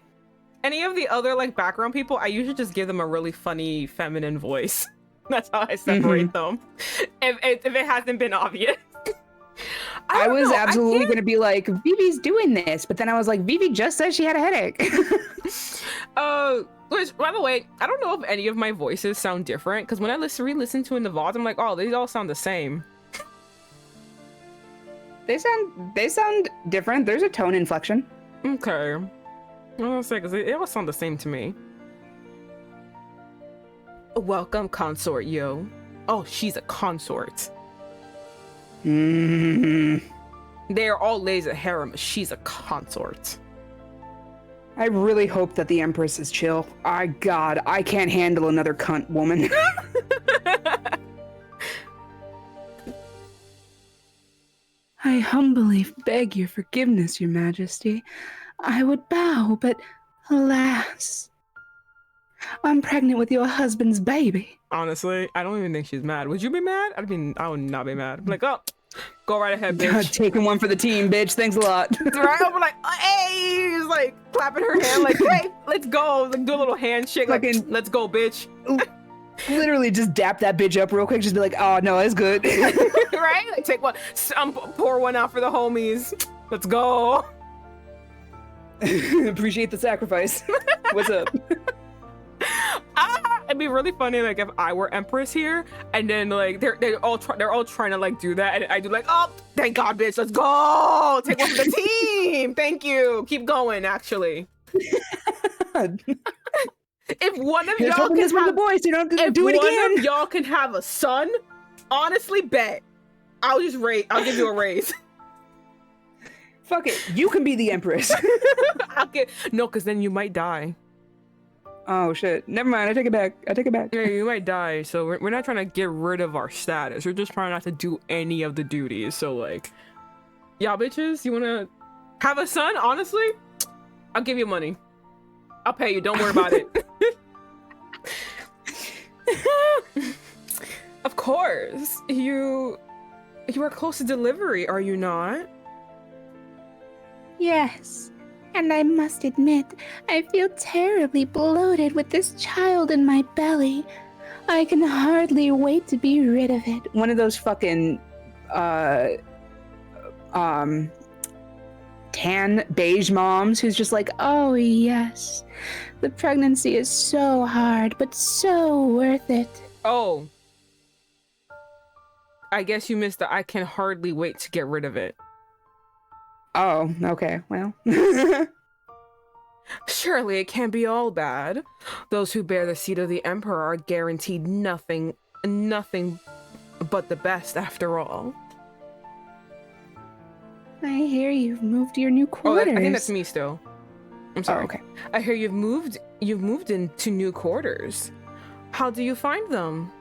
Any of the other like background people, I usually just give them a really funny feminine voice. That's how I separate them. If it hasn't been obvious. I was absolutely going to be like, Vivi's doing this, but then I was like, Vivi just said she had a headache. Which, by the way, I don't know if any of my voices sound different, because when I re-listen to in the VODs, I'm like, oh, these all sound the same. They sound different. There's a tone inflection. Okay. I was gonna say, because they all sound the same to me. Welcome, consort, yo. Oh, she's a consort. They're all ladies at harem. She's a consort. I really hope that the Empress is chill. God, I can't handle another cunt woman. I humbly beg your forgiveness, Your Majesty. I would bow, but alas, I'm pregnant with your husband's baby. Honestly, I don't even think she's mad. Would you be mad? I would not be mad. I'm like, oh, go right ahead, bitch. Taking one for the team, bitch. Thanks a lot. Right? I'm like, hey, just like clapping her hand, like, hey, let's go. Like, do a little handshake, like, let's go, bitch. Literally just dap that bitch up real quick. Just be like, oh no, it's good. Right? Like, take one, pour one out for the homies. Let's go. Appreciate the sacrifice. What's up? It'd be really funny, like if I were Empress here, and then like they're all trying to like do that, and I do like, oh, thank God, bitch, let's go, take one for the team, thank you, keep going. Actually, if one of y'all can have, the boys, so you don't have to do it again. One of y'all can have a son, honestly, bet I'll give you a raise. Fuck it, you can be the Empress. No, because then you might die. Oh shit, never mind, I take it back. Yeah, you might die, so we're not trying to get rid of our status. We're just trying not to do any of the duties. So like, y'all bitches, you wanna have a son? Honestly, I'll give you money. I'll pay you, don't worry about it. Of course, you are close to delivery, are you not? Yes, and I must admit, I feel terribly bloated with this child in my belly. I can hardly wait to be rid of it. One of those fucking, tan beige moms who's just like, oh yes, the pregnancy is so hard, but so worth it. Oh. I guess you missed the I can hardly wait to get rid of it. Oh, okay, well. Surely it can't be all bad. Those who bear the seat of the Emperor are guaranteed nothing but the best after all. I hear you've moved to your new quarters. Oh, I think that's me still. I'm sorry. Oh, okay. I hear you've moved into new quarters. How do you find them?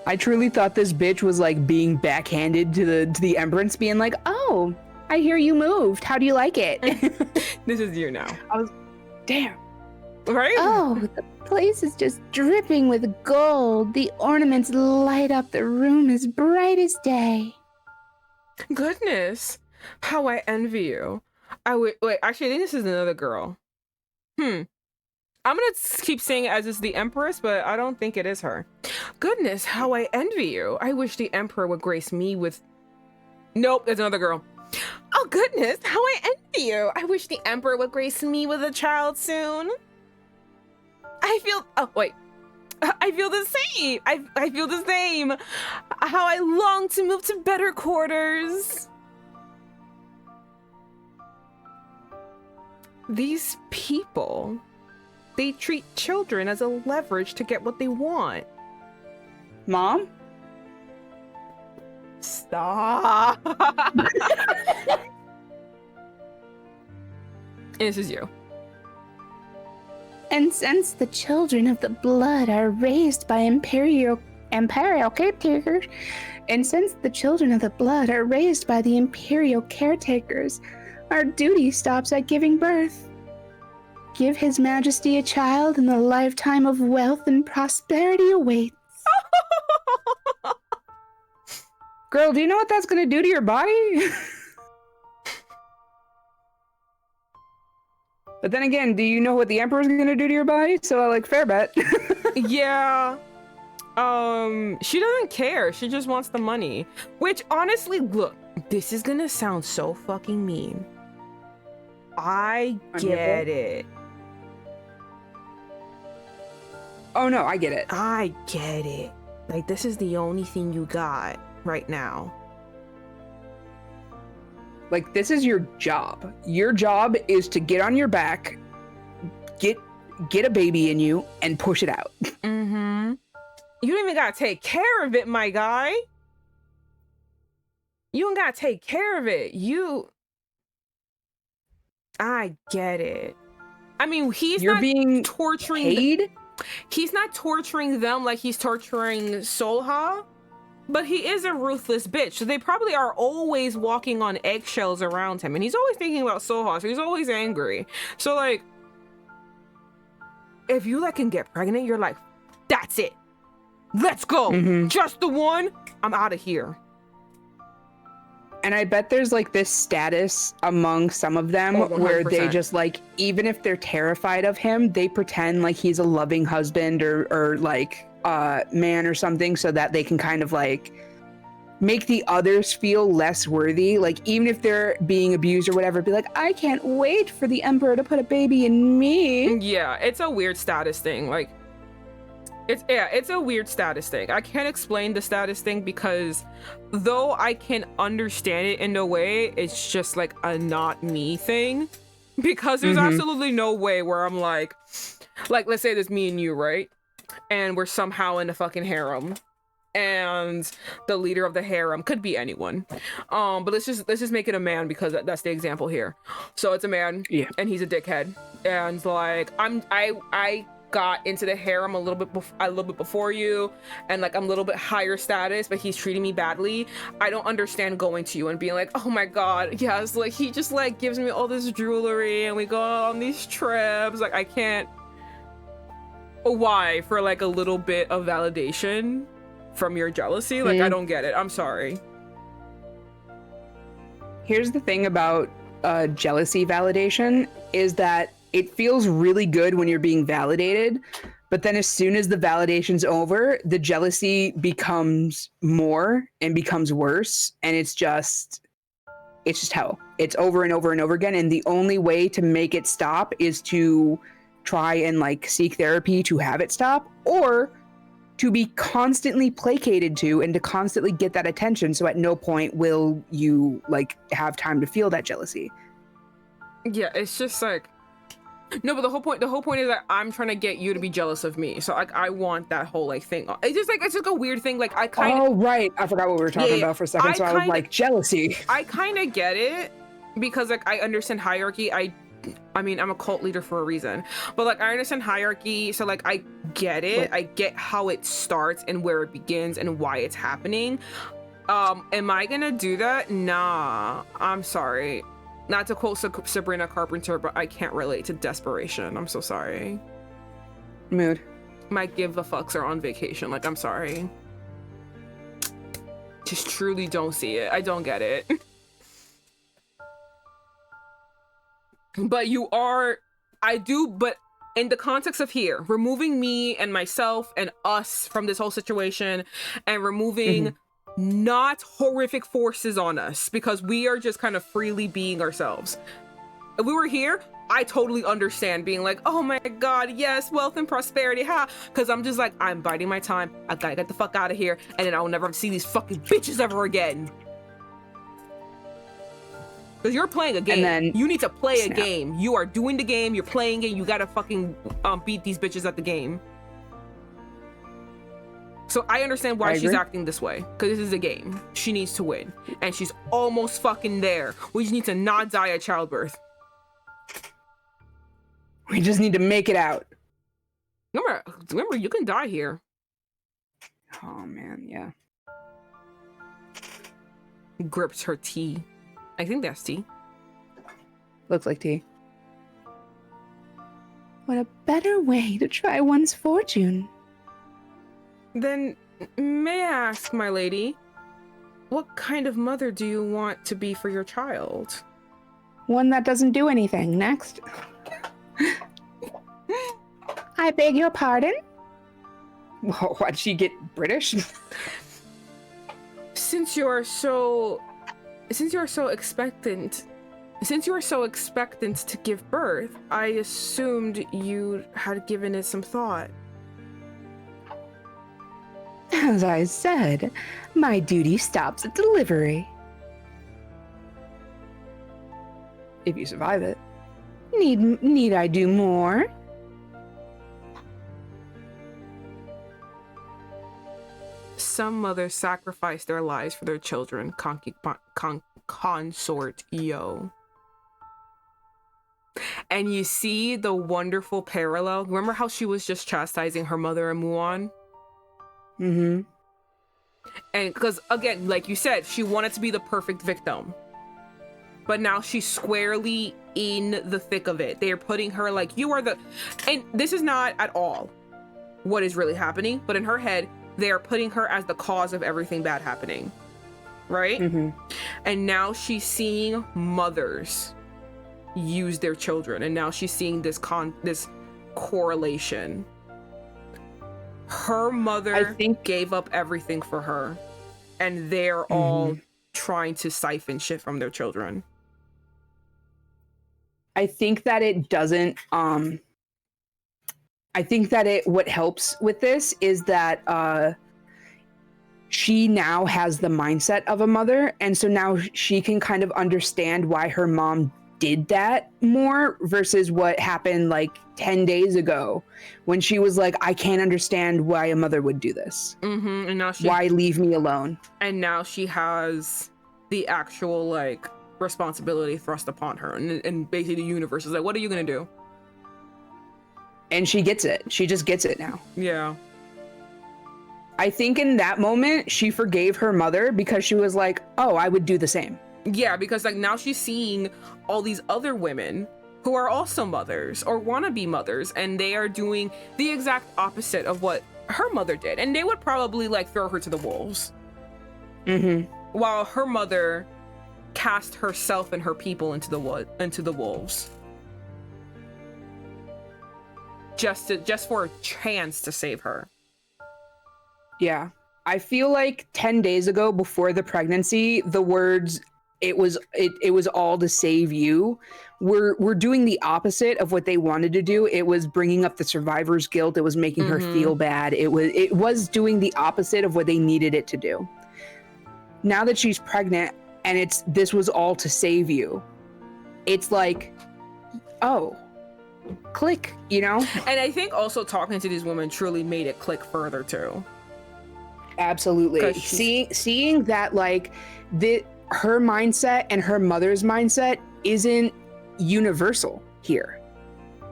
I truly thought this bitch was like being backhanded to the Empress, being like, oh, I hear you moved. How do you like it? This is you now. I was, damn. Right? Oh, the place is just dripping with gold. The ornaments light up the room as bright as day. Goodness, how I envy you. Wait, actually, I think this is another girl. I'm gonna keep saying it as it's the Empress, but I don't think it is her. Goodness, how I envy you. I wish the Emperor would grace me with... Nope, there's another girl. Oh goodness, how I envy you. I wish the Emperor would grace me with a child soon. I feel the same. I feel the same. How I long to move to better quarters. These people, they treat children as a leverage to get what they want. Mom? Stop. This is you. And since the children of the blood are raised by imperial caretakers, our duty stops at giving birth. Give His Majesty a child, and a lifetime of wealth and prosperity awaits. Girl, do you know what that's gonna do to your body? But then again, do you know what the Emperor's gonna do to your body? So, like, fair bet. Yeah. She doesn't care. She just wants the money. Which, honestly, look, this is gonna sound so fucking mean. I get it. Oh no, I get it. I get it. Like, this is the only thing you got right now. Like, this is your job. Your job is to get on your back, get a baby in you, and push it out. Mm-hmm. You don't even gotta take care of it, my guy. You don't gotta take care of it. I get it. I mean, You're not being torturing paid? He's not torturing them like he's torturing Seolha, but he is a ruthless bitch. So they probably are always walking on eggshells around him, and he's always thinking about Seolha, so he's always angry. So, like, if you can get pregnant, you're like, that's it. Let's go. Mm-hmm. Just the one. I'm out of here. And I bet there's like this status among some of them where they just like, even if they're terrified of him, they pretend like he's a loving husband or like man or something, so that they can kind of like make the others feel less worthy. Like, even if they're being abused or whatever, be like, I can't wait for the Emperor to put a baby in me. Yeah, it's a weird status thing. Like, it's a weird status thing. I can't explain the status thing because though I can understand it in a way, it's just like a not me thing. Because there's absolutely no way where I'm like, let's say there's me and you, right? And we're somehow in a fucking harem. And the leader of the harem could be anyone. But let's just make it a man because that's the example here. So it's a man, yeah, and he's a dickhead. And like I got into the harem a little bit before you, and like I'm a little bit higher status, but he's treating me badly. I don't understand going to you and being like, oh my god, yes, like he just like gives me all this jewelry and we go on these trips. Like, I can't. Why? For like a little bit of validation from your jealousy? Like, I don't get it. I'm sorry. Here's the thing about jealousy validation is that it feels really good when you're being validated, but then as soon as the validation's over, the jealousy becomes more and becomes worse, and it's just hell. It's over and over and over again, and the only way to make it stop is to try and like seek therapy to have it stop, or to be constantly placated to and to constantly get that attention, so at no point will you like have time to feel that jealousy. Yeah, it's just like, no, but the whole point is that I'm trying to get you to be jealous of me. So like, I want that whole like thing. It's just a weird thing. Like, I kind of. Oh right, I forgot what we were talking about for a second. I was like, jealousy. I kind of get it because like I understand hierarchy. I mean, I'm a cult leader for a reason, but like I understand hierarchy. So like I get it. I get how it starts and where it begins and why it's happening. Am I gonna do that? Nah, I'm sorry. Not to quote Sabrina Carpenter, but I can't relate to desperation. I'm so sorry. Mood. My give a fucks are on vacation. Like, I'm sorry. Just truly don't see it. I don't get it. But you are, I do, but in the context of here, removing me and myself and us from this whole situation and removing not horrific forces on us, because we are just kind of freely being ourselves. If we were here, I totally understand being like, oh my god, yes, wealth and prosperity, ha, because I'm just like, I'm biding my time, I gotta get the fuck out of here, and then I will never see these fucking bitches ever again. Because you're playing a game. And then you need to play snap. a game. You are doing the game, you're playing it, you gotta fucking beat these bitches at the game. So I understand why she's acting this way, because this is a game. She needs to win, and she's almost fucking there. We just need to not die at childbirth. We just need to make it out. Remember, you can die here. Oh man, yeah. Grips her tea. I think that's tea. Looks like tea. What a better way to try one's fortune. Then, may I ask, my lady, what kind of mother do you want to be for your child? One that doesn't do anything. Next. I beg your pardon? Why'd she get British? Since you are so expectant to give birth, I assumed you had given it some thought. As I said, my duty stops at delivery. If you survive it. Need I do more? Some mothers sacrifice their lives for their children. Consort yo. And you see the wonderful parallel. Remember how she was just chastising her mother and Muon? Mm-hmm. And because, again, like you said, she wanted to be the perfect victim. But now she's squarely in the thick of it. They are putting her like, you are the... And this is not at all what is really happening. But in her head, they are putting her as the cause of everything bad happening. Right? Mm-hmm. And now she's seeing mothers use their children. And now she's seeing this correlation. Her mother gave up everything for her, and they're all trying to siphon shit from their children. I think that it doesn't, I think that what helps with this is that she now has the mindset of a mother, and so now she can kind of understand why her mom did that more versus what happened like 10 days ago when she was like, I can't understand why a mother would do this. Mm-hmm. And now why leave me alone? And now she has the actual like responsibility thrust upon her, and basically the universe is like, what are you gonna do? And she gets it. She just gets it now. Yeah. I think in that moment she forgave her mother because she was like, oh, I would do the same. Yeah, because like now she's seeing all these other women who are also mothers or want to be mothers, and they are doing the exact opposite of what her mother did, and they would probably like throw her to the wolves. Mm-hmm. While her mother cast herself and her people into the wolves, just for a chance to save her. Yeah, I feel like 10 days ago, before the pregnancy, the words it was all to save you we're doing the opposite of what they wanted to do. It was bringing up the survivor's guilt. It was making her feel bad. It was doing the opposite of what they needed it to do. Now that she's pregnant and this was all to save you, it's like, oh, click, you know? And I think also talking to these women truly made it click further too. Absolutely. Seeing that like her mindset and her mother's mindset isn't universal here.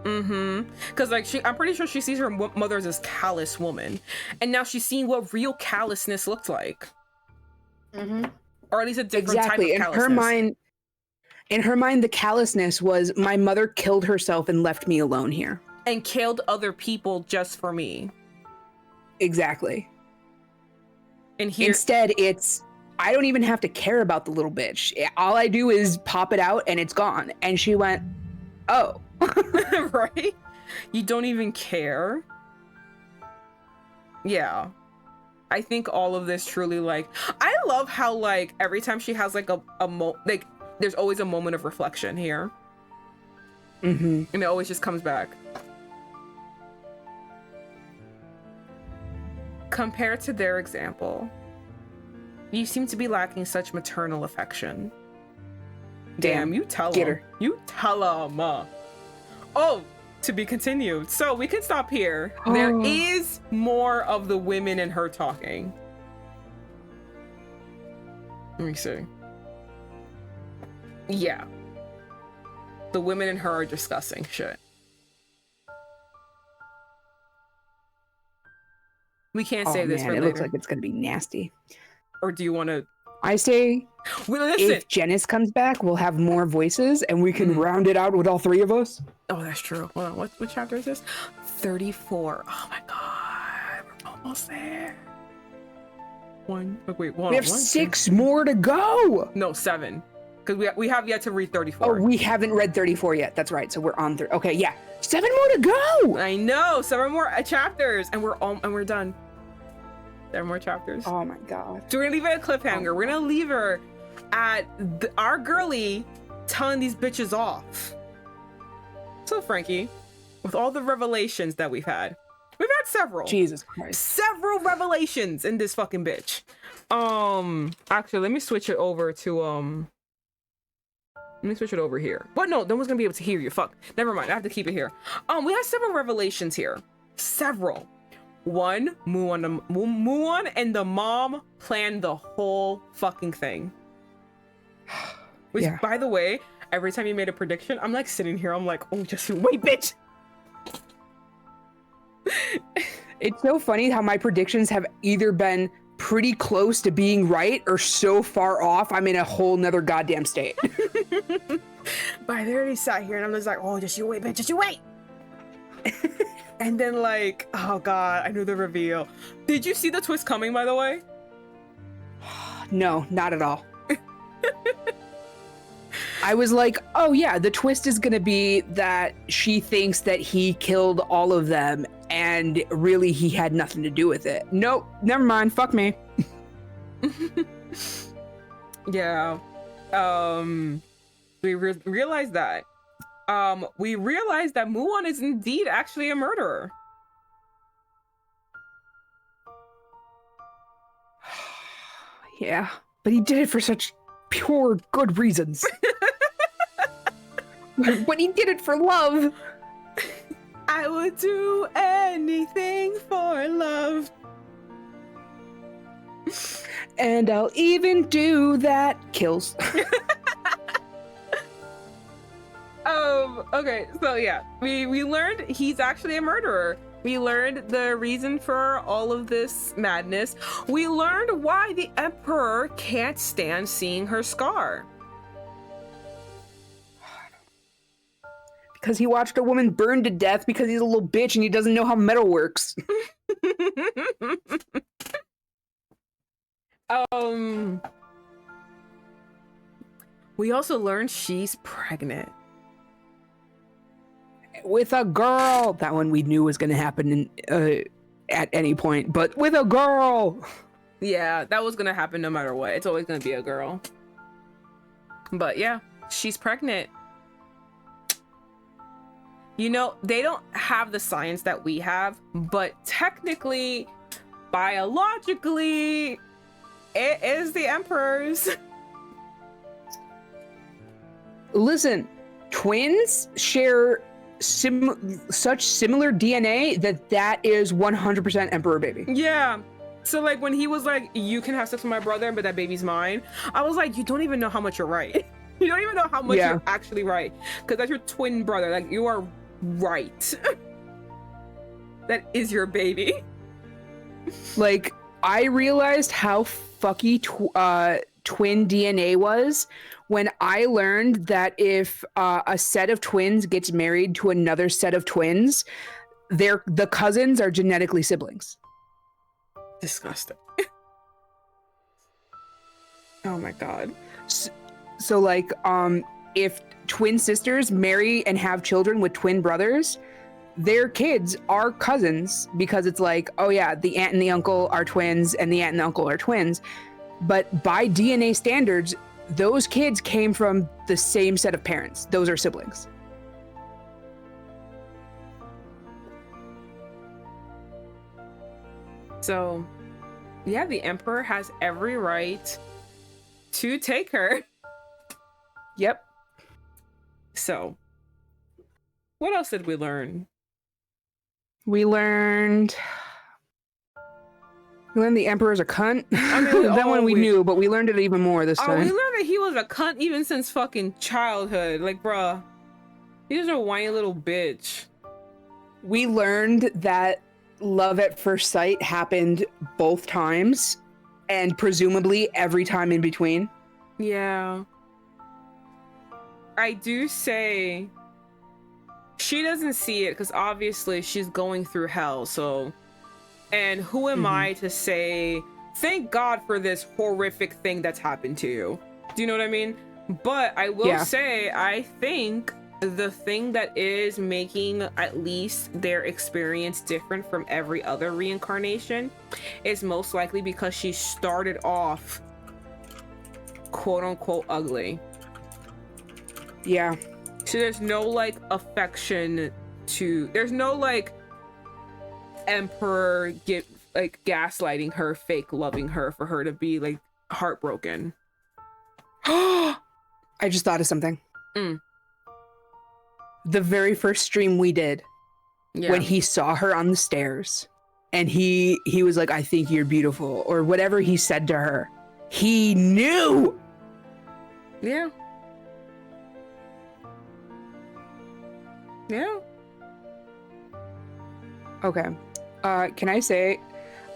Because like I'm pretty sure she sees her mother as this callous woman, and now she's seeing what real callousness looked like. Or at least a different type of callousness. In her mind, the callousness was, my mother killed herself and left me alone here. And killed other people just for me. Exactly. And here, instead, it's, I don't even have to care about the little bitch. All I do is pop it out and it's gone. And she went, oh. Right? You don't even care? Yeah. I think all of this truly, like, I love how, like, every time she has like like there's always a moment of reflection here. And it always just comes back. Compared to their example, you seem to be lacking such maternal affection. Damn, you tell Get him. her. You tell him. Oh, to be continued. So we can stop here. There is more of the women and her talking. Let me see. Yeah. The women and her are discussing shit. We can't save this for it later. looks like it's gonna be nasty. Or do you want to? I say, Well, listen. if Janice comes back, we'll have more voices, and we can round it out with all three of us. Oh, that's true. Hold on. What chapter is this? 34. Oh my god, we're almost there. One. Oh, wait, hold on. We have 6 more to go. No, 7. Because we have yet to read 34. Oh, we haven't read 34 yet. That's right. So we're on 30. Okay, yeah. 7 more to go. I know. 7 more chapters, and we're done. 7 more chapters. Oh my god. So we're gonna leave it at a cliffhanger. We're gonna leave her at our girly telling these bitches off. So Franky, with all the revelations that we've had several. Jesus Christ. Several revelations in this fucking bitch. Actually, let me switch it over to let me switch it over here. But no, no one's gonna be able to hear you. Fuck. Never mind. I have to keep it here. We have several revelations here. Several. One, Muon and the mom planned the whole fucking thing. Which, Yeah. by the way, every time you made a prediction, I'm like sitting here. I'm like, oh, just wait, bitch. It's so funny how my predictions have either been pretty close to being right or so far off, I'm in a whole nother goddamn state. But I literally sat here and I'm just like, oh, just you wait, bitch, just you wait. And then like, oh god, I knew the reveal. Did you see the twist coming, by the way? No, not at all. I was like, oh yeah, the twist is gonna be that she thinks that he killed all of them and really he had nothing to do with it. Nope, never mind, fuck me. Yeah. We realized that. We realized that Muon is indeed actually a murderer. Yeah, but he did it for such pure good reasons. But he did it for love. I would do anything for love. And I'll even do that. Kills. Okay, so yeah, we learned he's actually a murderer. We learned the reason for all of this madness. We learned why the Emperor can't stand seeing her scar. Because he watched a woman burn to death because he's a little bitch and he doesn't know how metal works. We also learned she's pregnant. With a girl. That one we knew was going to happen at any point, but with a girl. Yeah, that was gonna happen no matter what. It's always gonna be a girl. But yeah, she's pregnant. You know, they don't have the science that we have, but technically, biologically, it is the Emperor's. Listen, twins share such similar DNA that is 100% Emperor baby. Yeah. So like when he was like, you can have sex with my brother, but that baby's mine. I was like, you don't even know how much you're right. You don't even know how much you're actually right. Because that's your twin brother. Like you are right. That is your baby. Like I realized how fucky twin DNA was when I learned that if a set of twins gets married to another set of twins, the cousins are genetically siblings. Disgusting. Oh my god. So like if twin sisters marry and have children with twin brothers, their kids are cousins because it's like, oh yeah, the aunt and the uncle are twins and the aunt and the uncle are twins. But by DNA standards, those kids came from the same set of parents. Those are siblings. So, yeah, the Emperor has every right to take her. Yep. So, what else did we learn? We learned the Emperor's a cunt. I mean, that one we knew, but we learned it even more this we time. learned that he was a cunt even since fucking childhood. Like, bruh, he's a whiny little bitch. We learned that love at first sight happened both times, and presumably every time in between. Yeah. I do say she doesn't see it because obviously she's going through hell, so... And who am I to say, thank God for this horrific thing that's happened to you? Do you know what I mean? But I will say, I think the thing that is making at least their experience different from every other reincarnation is most likely because she started off quote unquote ugly. Yeah. So there's no like affection to, there's no like Emperor get like gaslighting her, fake loving her for her to be like heartbroken. I just thought of something. The very first stream we did, when he saw her on the stairs and he was like, I think you're beautiful, or whatever he said to her, he knew. Yeah. Yeah. Okay. Can I say,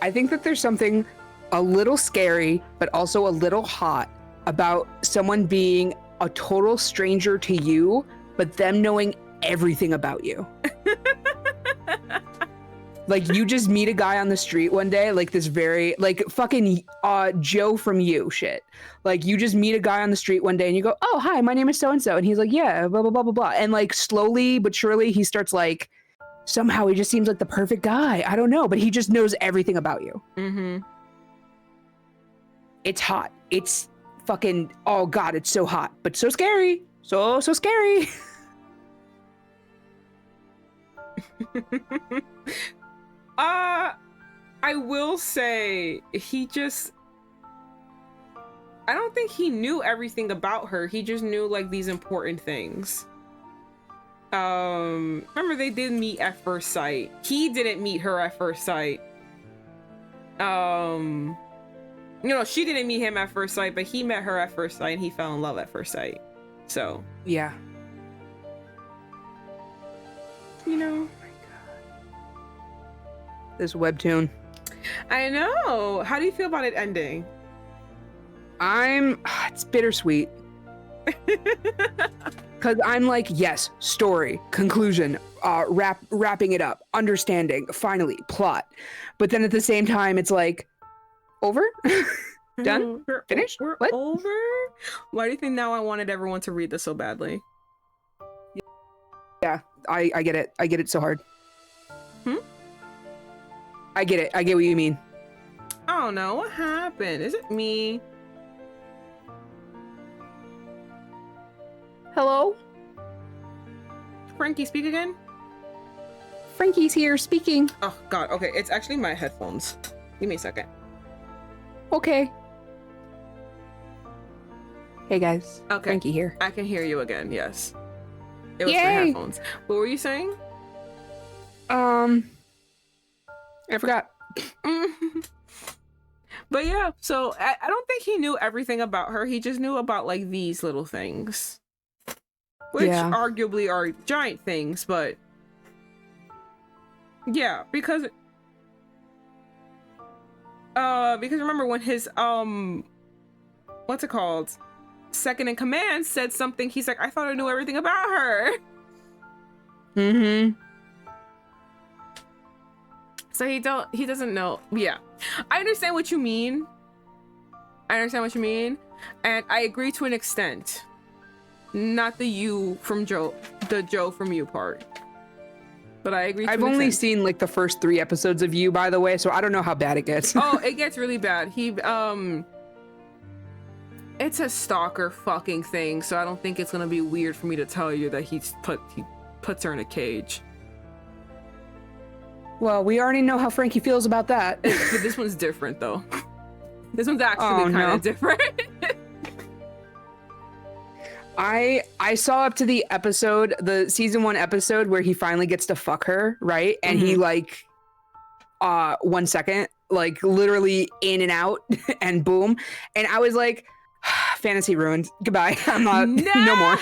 I think that there's something a little scary, but also a little hot about someone being a total stranger to you, but them knowing everything about you. Like, you just meet a guy on the street one day, like this very, like fucking Joe from You shit. Like, you just meet a guy on the street one day and you go, oh, hi, my name is so-and-so. And he's like, yeah, blah, blah, blah, blah, blah. And like, slowly but surely, he starts like, somehow he just seems like the perfect guy. I don't know, but he just knows everything about you. It's hot. It's fucking, oh God, it's so hot, but so scary. So scary. I will say I don't think he knew everything about her. He just knew like these important things. Remember they did meet at first sight. He didn't meet her at first sight. You know, she didn't meet him at first sight, but he met her at first sight and he fell in love at first sight. So, yeah. You know. This webtoon. I know. How do you feel about it ending? It's bittersweet. Because I'm like, yes, story, conclusion, wrapping it up, understanding, finally, plot. But then at the same time, it's like, over? Done? Finished? We're what? over? Why do you think now I wanted everyone to read this so badly? Yeah, I get it. I get it so hard. I get it. I get what you mean. I don't know. What happened? Is it me? Hello? Franky, speak again? Franky's here speaking. Oh, God. Okay, it's actually my headphones. Give me a second. Okay. Hey, guys. Okay. Franky here. I can hear you again, yes. It was my Yay! headphones. What were you saying? I forgot. But yeah, so I don't think he knew everything about her. He just knew about like these little things. Which arguably are giant things, but yeah, because remember when his what's it called? Second in command said something, he's like, I thought I knew everything about her. So he doesn't know. Yeah. I understand what you mean. And I agree to an extent. Not the Joe from You part. But I agree. I've only seen like the first 3 episodes of You, by the way, so I don't know how bad it gets. Oh, it gets really bad. It's a stalker fucking thing, so I don't think it's gonna be weird for me to tell you that he puts her in a cage. Well, we already know how Franky feels about that. But this one's different though. This one's actually kind of different. I saw up to the season 1 episode where he finally gets to fuck her, right? And he like 1 second, like literally in and out and boom. And I was like, fantasy ruined. Goodbye. I'm not no more.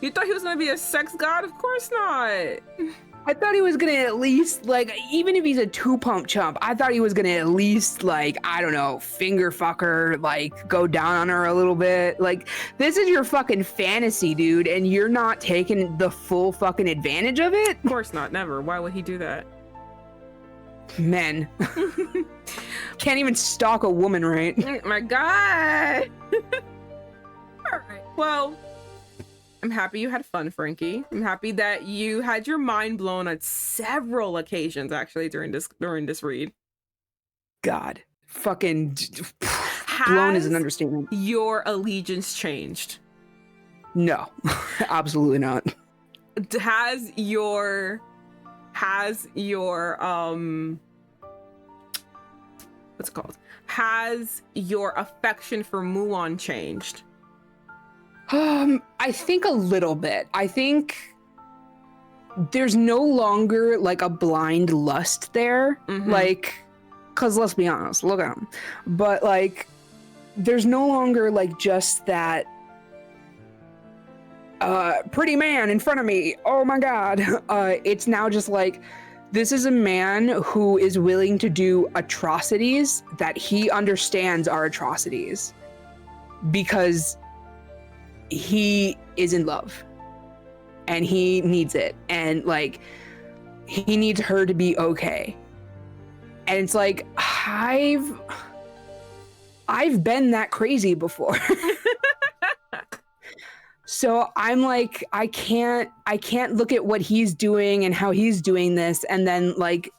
You thought he was gonna be a sex god? Of course not. I thought he was gonna at least, like, even if he's a 2-pump chump, I thought he was gonna at least, like, I don't know, finger fuck her, like, go down on her a little bit. Like, this is your fucking fantasy, dude, and you're not taking the full fucking advantage of it? Of course not, never. Why would he do that? Men. Can't even stalk a woman, right? Oh my god. Alright, well, I'm happy you had fun, Franky. I'm happy that you had your mind blown on several occasions, actually, during this read. God, fucking blown is an understatement. Your allegiance changed? No, absolutely not. Has your what's it called? Has your affection for Muon changed? I think a little bit. I think there's no longer like a blind lust there. Like, cause let's be honest, look at him. But like, there's no longer like just that pretty man in front of me. Oh my God. It's now just like, this is a man who is willing to do atrocities that he understands are atrocities because he is in love and he needs it, and like he needs her to be okay. And it's like, I've been that crazy before. So I'm like, I can't look at what he's doing and how he's doing this and then like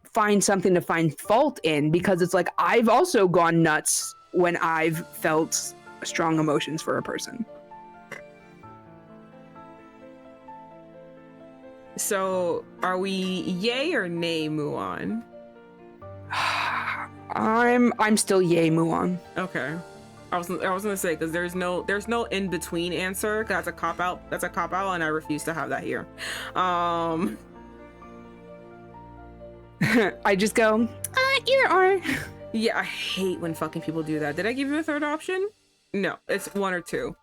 find something to find fault in, because it's like I've also gone nuts when I've felt strong emotions for a person. So are we yay or nay Muon? I'm still yay Muon. Okay. I was gonna say, because there's no in between answer. That's a cop out, and I refuse to have that here. I just go either or. Yeah, I hate when fucking people do that. Did I give you a third option? No, it's 1 or 2.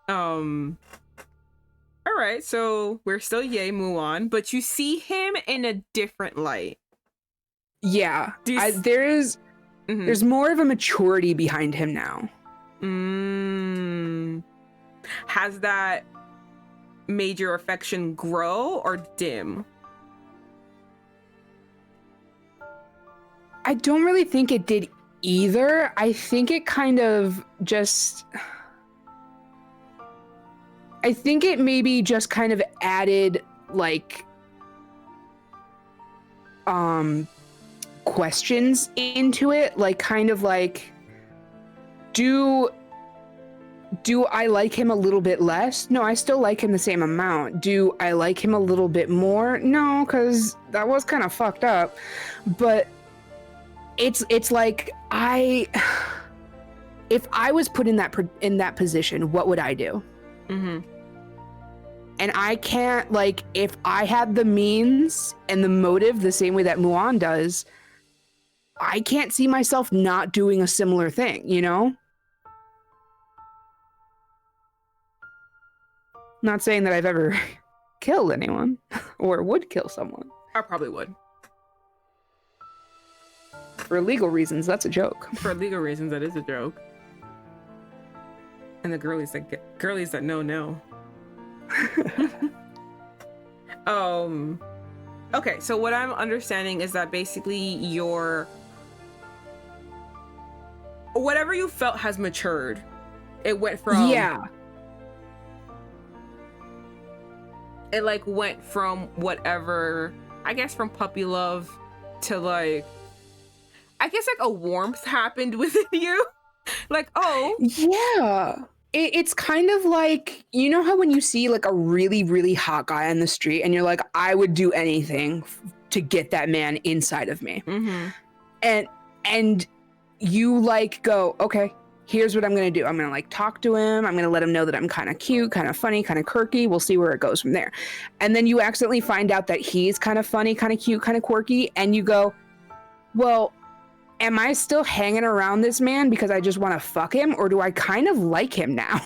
All right, so we're still yay Muon, but you see him in a different light. Yeah, there's more of a maturity behind him now. Has that made your affection grow or dim? I don't really think it did either. I think it kind of just... I think it maybe just kind of added, like, questions into it. Like, kind of like, do I like him a little bit less? No, I still like him the same amount. Do I like him a little bit more? No, because that was kind of fucked up. But it's like, if I was put in that position, what would I do? And I can't, like, if I had the means and the motive the same way that Muon does, I can't see myself not doing a similar thing, you know? Not saying that I've ever killed anyone or would kill someone. I probably would. For legal reasons, that's a joke. For legal reasons, that is a joke. And the girlies that know. Okay, so what I'm understanding is that basically whatever you felt has matured. It went from it like went from whatever, I guess from puppy love to like, I guess like a warmth happened within you. Like, oh. Yeah. It's kind of like, you know how when you see like a really, really hot guy on the street and you're like, I would do anything to get that man inside of me. Mm-hmm. And you like go, okay, here's what I'm going to do. I'm going to like talk to him. I'm going to let him know that I'm kind of cute, kind of funny, kind of quirky. We'll see where it goes from there. And then you accidentally find out that he's kind of funny, kind of cute, kind of quirky. And you go, well, am I still hanging around this man because I just want to fuck him, or do I kind of like him now?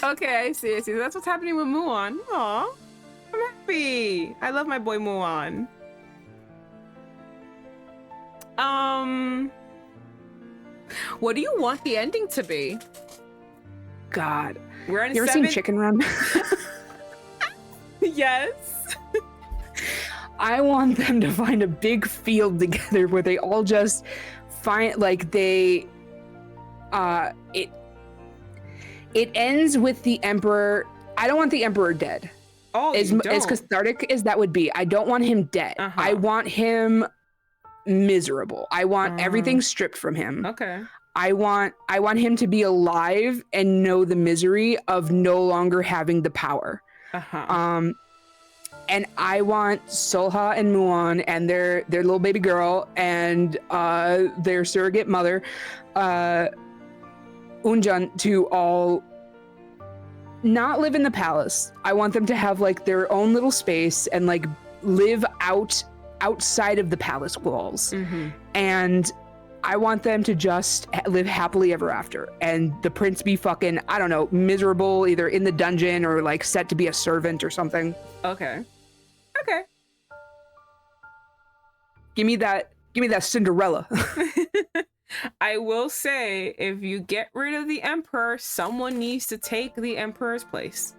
Okay, I see. That's what's happening with Muon. Aw, I'm happy. I love my boy Muon. What do you want the ending to be? God. We're in You ever 7. seen Chicken Run? Yes. I want them to find a big field together where they all just find like it ends with the Emperor. I don't want the Emperor dead. Oh, As cathartic as that would be, I don't want him dead. Uh-huh. I want him miserable. I want everything stripped from him. Okay. I want him to be alive and know the misery of no longer having the power. Uh-huh. And I want Seolha and Muon and their little baby girl and their surrogate mother, Unjan, to all not live in the palace. I want them to have like their own little space and like live outside of the palace walls. Mm-hmm. And I want them to just live happily ever after. And the prince be fucking, I don't know, miserable either in the dungeon or like set to be a servant or something. Okay. Give me that Cinderella. I will say, if you get rid of the Emperor, someone needs to take the Emperor's place.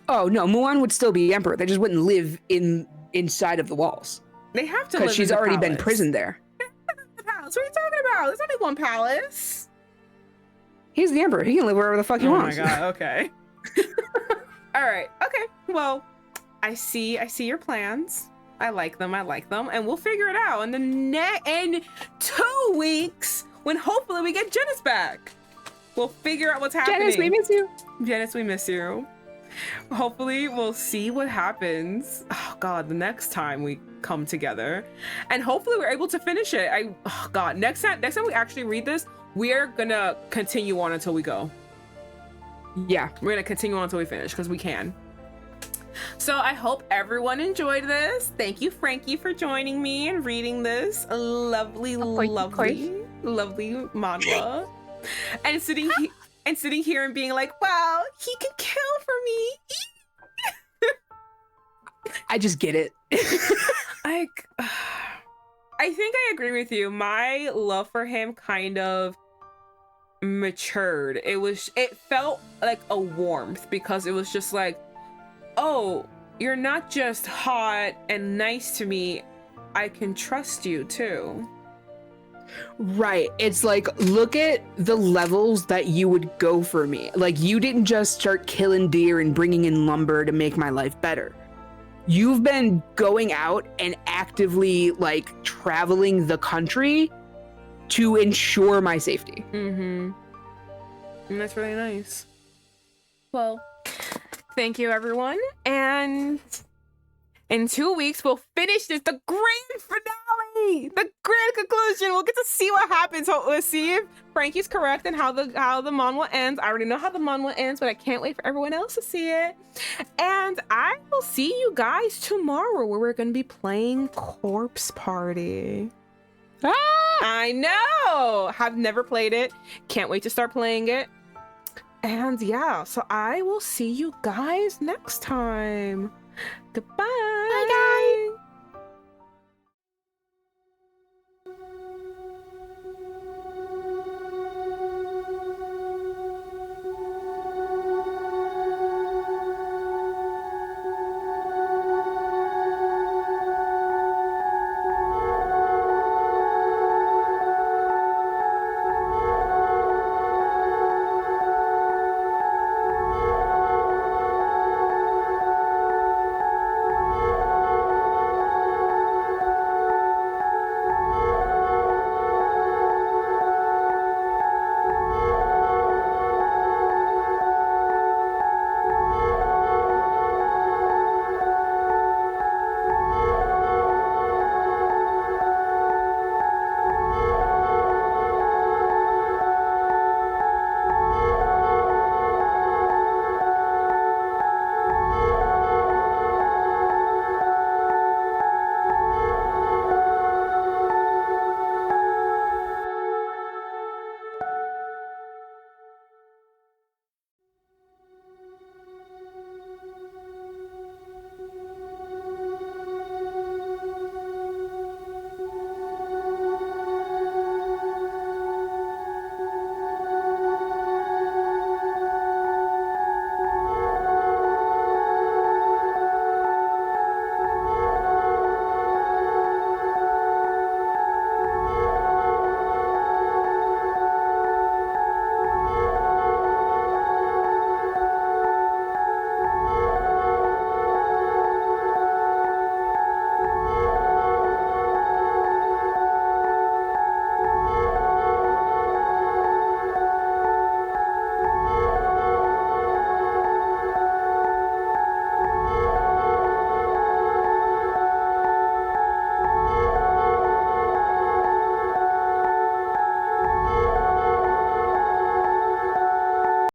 Oh no, Muon would still be emperor. They just wouldn't live inside of the walls. They have to live Because she's in the already been palace. imprisoned there. The palace? What are you talking about? There's only one palace. He's the emperor. He can live wherever the fuck he wants. Oh my god, okay. All right, okay. Well, I see your plans. I like them, and we'll figure it out in in 2 weeks when hopefully we get Janice back. We'll figure out what's happening. Janice, we miss you. Janice, we miss you. Hopefully we'll see what happens. Oh god, the next time we come together, and hopefully we're able to finish it. Oh god, next time we actually read this, we are gonna continue on until we go. Yeah, we're gonna continue on until we finish because we can. So I hope everyone enjoyed this. Thank you, Franky, for joining me and reading this lovely manhwa. And sitting here and being like, wow, he could kill for me. I just get it. I think I agree with you. My love for him kind of matured. It felt like a warmth because it was just like, oh, you're not just hot and nice to me, I can trust you too. Right. It's like, look at the levels that you would go for me. Like, you didn't just start killing deer and bringing in lumber to make my life better. You've been going out and actively like traveling the country to ensure my safety. Mm-hmm. And that's really nice. Well, thank you, everyone. And in 2 weeks, we'll finish this, the grand finale, the grand conclusion. We'll get to see what happens. So we'll see if Franky's correct and how the manhwa ends. I already know how the manhwa ends, but I can't wait for everyone else to see it. And I will see you guys tomorrow, where we're going to be playing Corpse Party. Ah! I know! Have never played it. Can't wait to start playing it. And yeah, so I will see you guys next time. Goodbye. Bye, guys.